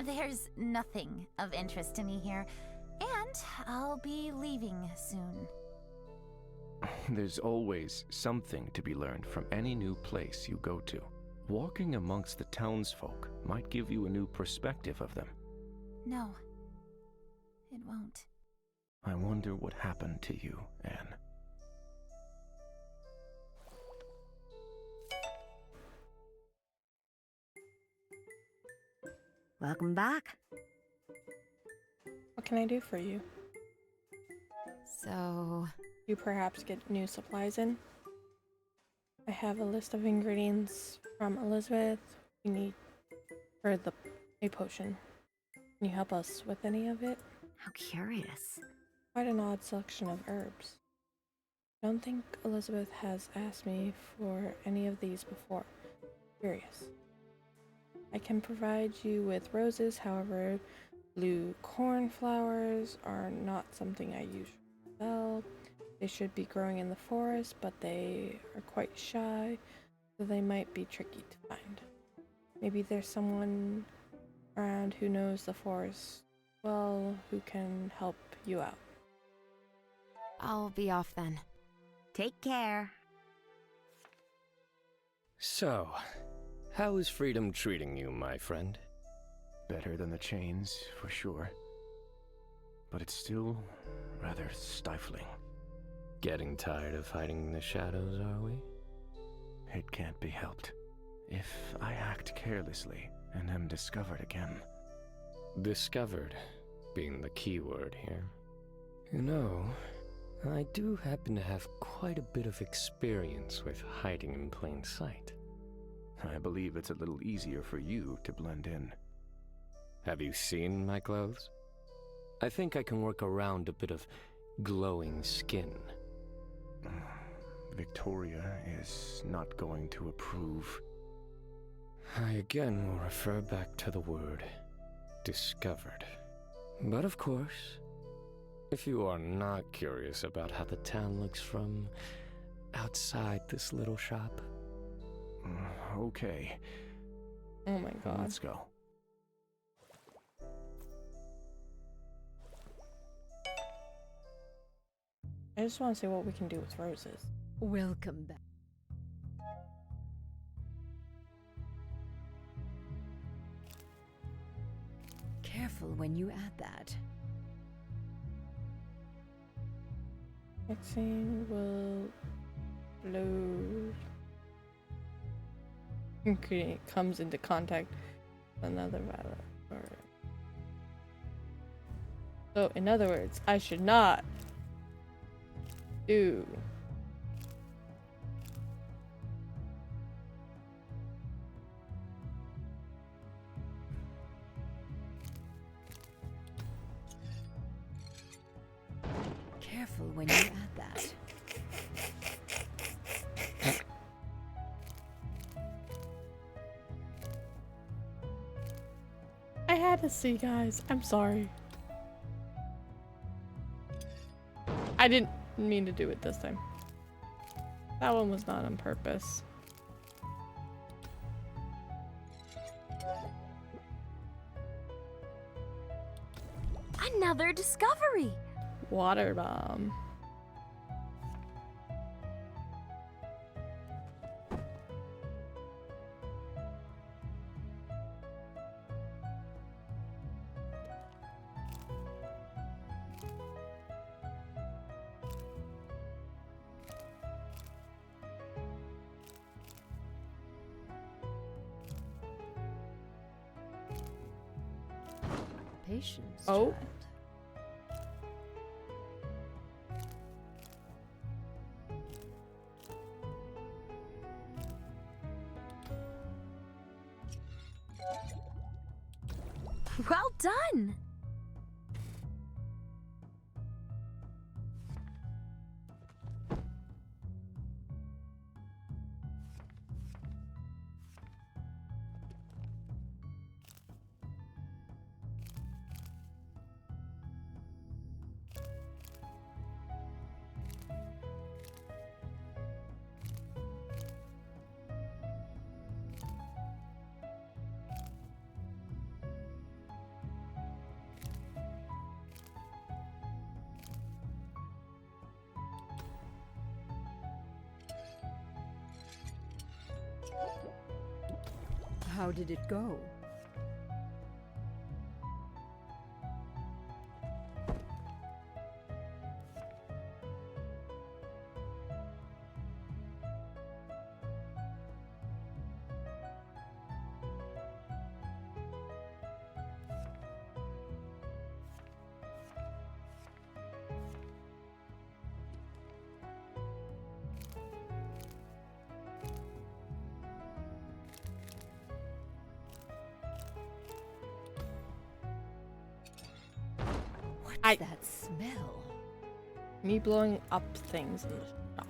There's nothing of interest to me here, and I'll be leaving soon. There's always something to be learned from any new place you go to. Walking amongst the townsfolk might give you a new perspective of them. No. It won't. I wonder what happened to you, Anne. Welcome back. What can I do for you? So, You perhaps get new supplies in? I have a list of ingredients from Elizabeth. We need for a potion. Can you help us with any of it? How curious. Quite an odd selection of herbs. I don't think Elizabeth has asked me for any of these before. Curious. I can provide you with roses, however, blue cornflowers are not something I usually sell. They should be growing in the forest, but they are quite shy, so they might be tricky to find. Maybe there's someone around who knows the forest well, who can help you out. I'll be off then. Take care. So, how is freedom treating you, my friend? Better than the chains, for sure. But it's still rather stifling. Getting tired of hiding in the shadows, are we? It can't be helped. If I act carelessly and am discovered again. Discovered being the key word here. You know, I do happen to have quite a bit of experience with hiding in plain sight. I believe it's a little easier for you to blend in. Have you seen my clothes? I think I can work around a bit of glowing skin. Victoria is not going to approve. I again will refer back to the word discovered. But of course, if you are not curious about how the town looks from outside this little shop. Okay. Oh my god. Let's go. I just want to see what we can do with roses. Welcome back. Careful when you add that. Mixing will load. Ingredient comes into contact with another valor. So, in other words, I should not do. Careful when you add that. I had to see, guys. I'm sorry. I didn't mean to do it this time. That one was not on purpose. Another discovery! Water bomb. Patience, Oh. child. Well done! How did it go? What's that smell? Me blowing up things in the shop.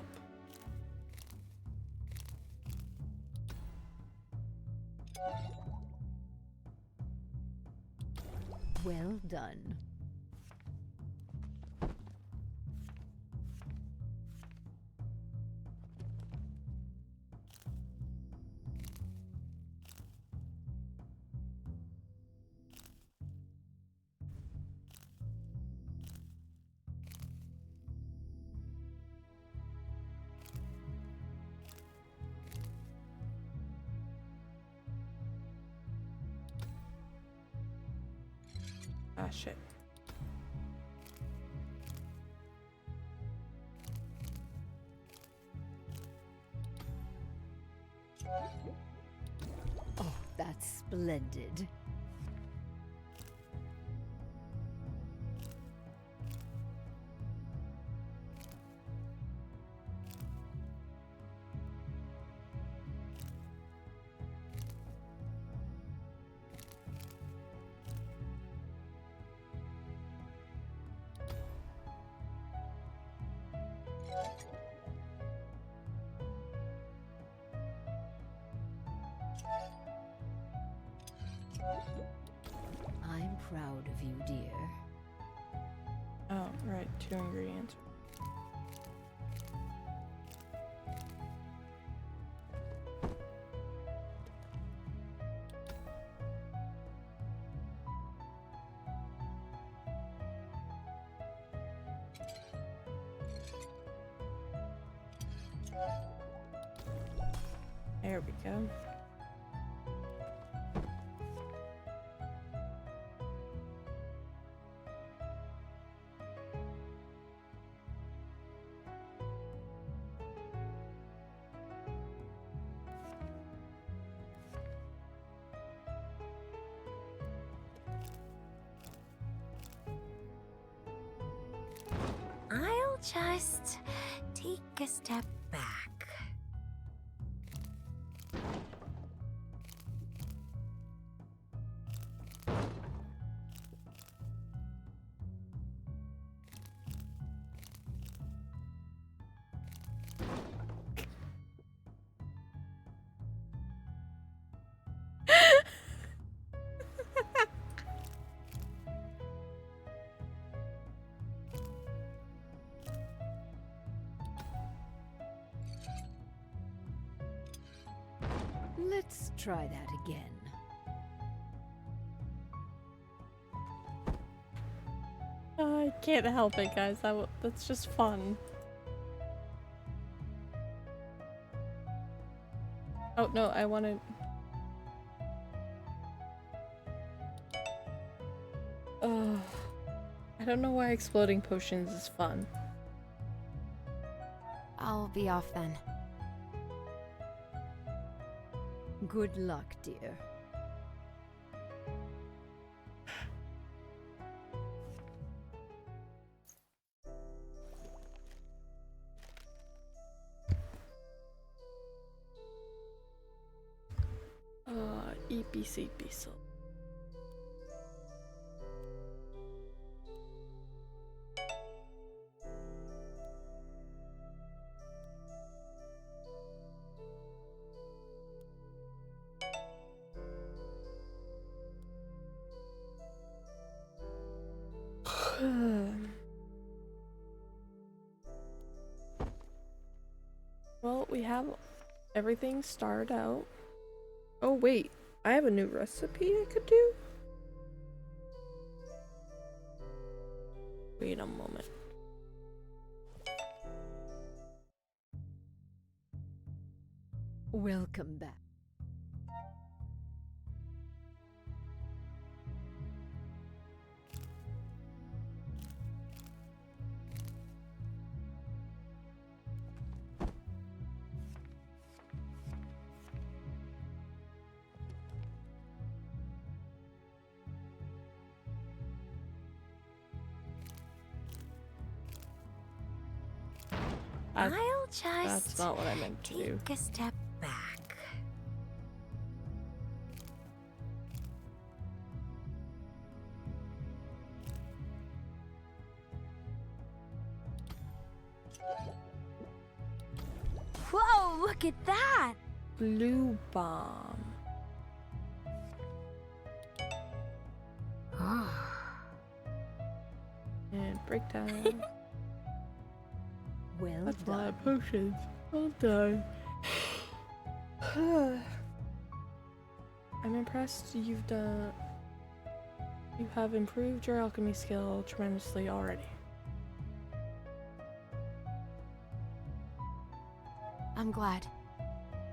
Well done. Ah, shit. Oh, that's splendid. I'm proud of you, dear. Oh, right. 2 ingredients. There we go. I'll just take a step back. Let's try that again. I can't help it, guys. That's just fun. Oh, no, I wanted... Oh, I don't know why exploding potions is fun. I'll be off then. Good luck, dear. Beasy Beasel. Well, we have everything starred out. Oh wait, I have a new recipe I could do? Wait a moment. Welcome back. I'll just That's not what I meant to do. take a step back. Whoa, look at that! Blue bomb. And breakdown. Well That's a done. lot of potions. Well done. I'm impressed you have improved your alchemy skill tremendously already. I'm glad.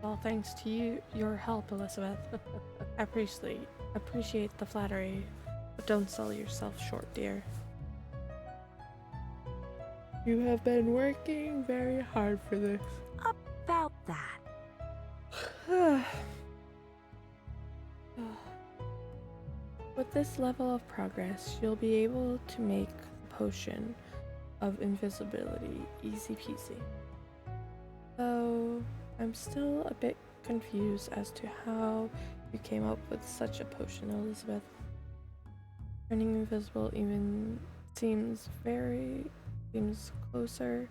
All thanks to your help, Elizabeth. I appreciate the flattery, but don't sell yourself short, dear. You have been working very hard for this. About that. With this level of progress, you'll be able to make the potion of invisibility easy peasy. Though I'm still a bit confused as to how you came up with such a potion, Elizabeth. Turning invisible even seems closer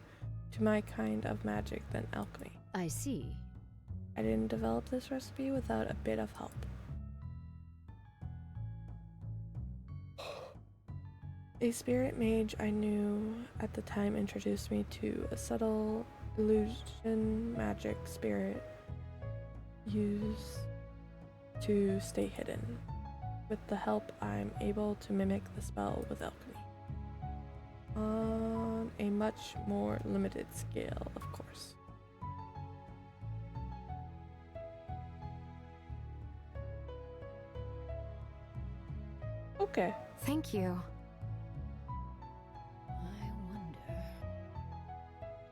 to my kind of magic than alchemy. I see. I didn't develop this recipe without a bit of help. A spirit mage I knew at the time introduced me to a subtle illusion magic spirit used to stay hidden. With the help, I'm able to mimic the spell with alchemy. On a much more limited scale, of course. Okay. Thank you. I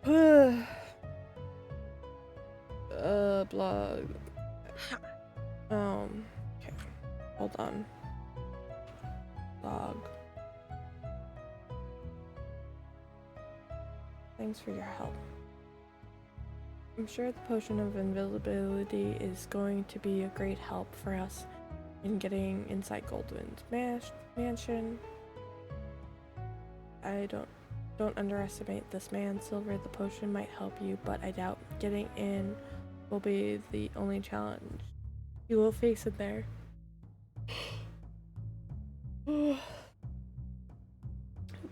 wonder. Blog. Okay. Hold on. Blog. Thanks for your help. I'm sure the potion of invisibility is going to be a great help for us in getting inside Goldwyn's mansion. I don't underestimate this man. Silver, the potion might help you, but I doubt getting in will be the only challenge you will face in there.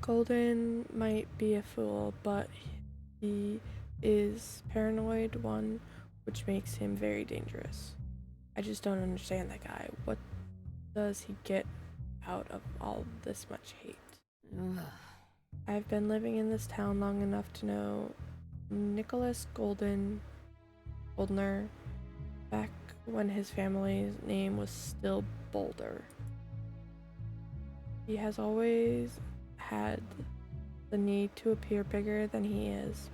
Golden might be a fool, but he is paranoid one, which makes him very dangerous. I just don't understand that guy. What does he get out of all this much hate? I've been living in this town long enough to know Nicholas Goldner back when his family's name was still Boulder. He has always had the need to appear bigger than he is.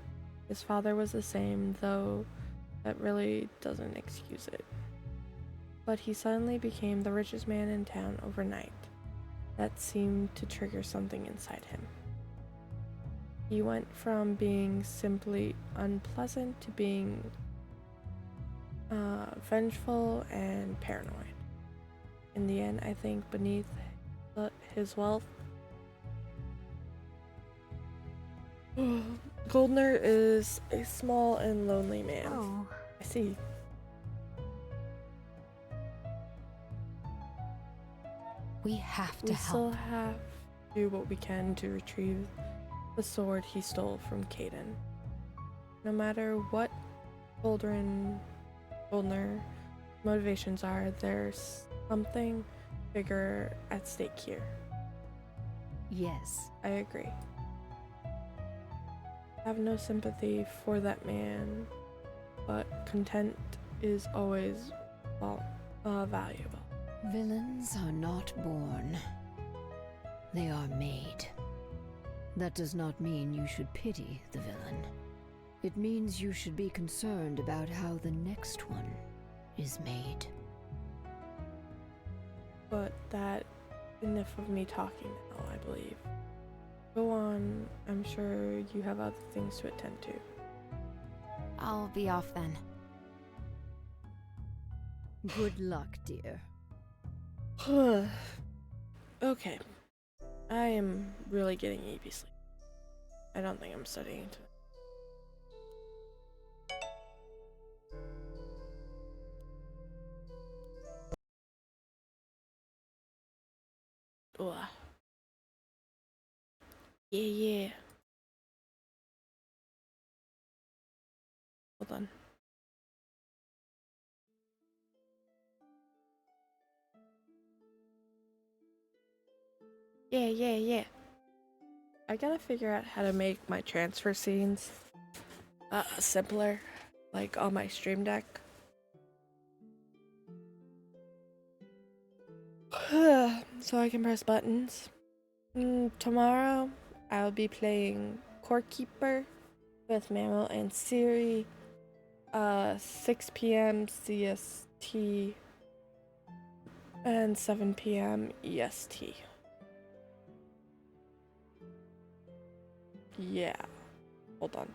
His father was the same, though that really doesn't excuse it. But he suddenly became the richest man in town overnight. That seemed to trigger something inside him. He went from being simply unpleasant to being vengeful and paranoid. in the end, I think, beneath his wealth. Goldner is a small and lonely man. Oh. I see. We have to We help. still have to do what we can to retrieve the sword he stole from Caden. No matter what Goldner motivations are, there's something bigger at stake here. Yes. I agree. I have no sympathy for that man, but content is always valuable. Villains are not born. They are made. That does not mean you should pity the villain. It means you should be concerned about how the next one is made. But that enough of me talking now, I believe. Go on, I'm sure you have other things to attend to. I'll be off then. Good luck, dear. Okay. I am really getting EB sleep. I don't think I'm studying tonight. Ugh. Yeah. Hold on. Yeah. I gotta figure out how to make my transfer scenes simpler, like on my stream deck. So I can press buttons. Tomorrow I'll be playing Core Keeper with Mammal and Siri. 6 p.m. CST and 7 p.m. EST. Yeah. Hold on.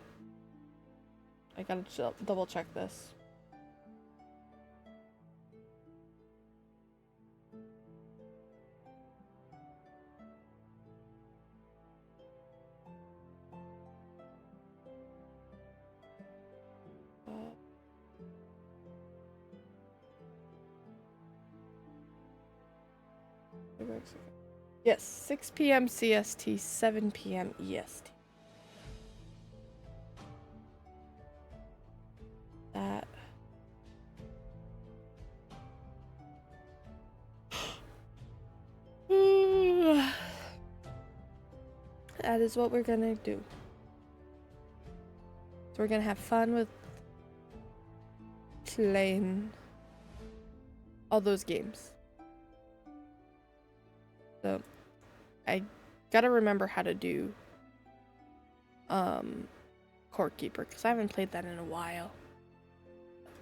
I gotta double check this. Yes, 6 p.m. CST, 7 p.m. EST. That. That is what we're gonna do. So we're gonna have fun with playing all those games. So I gotta remember how to do Core Keeper because I haven't played that in a while.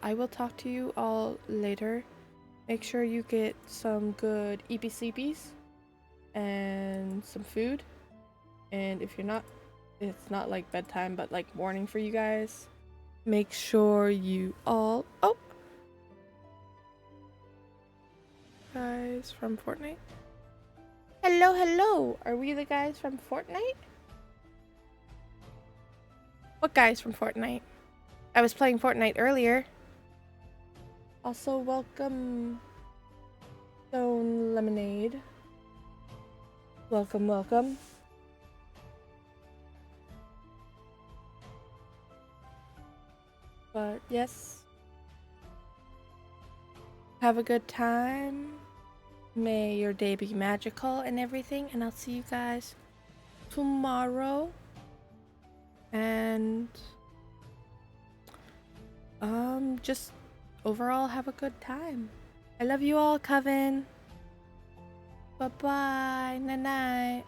I will talk to you all later. Make sure you get some good eepy sleepies and some food. And if you're not, it's not like bedtime, but like morning for you guys. Make sure you all. Oh! Guys from Fortnite? Hello! Are we the guys from Fortnite? What guys from Fortnite? I was playing Fortnite earlier. Also, welcome, Stone Lemonade. Welcome. But yes, have a good time. May your day be magical and everything, and I'll see you guys tomorrow. And just overall have a good time. I love you all, Coven. Bye-bye. Night-night.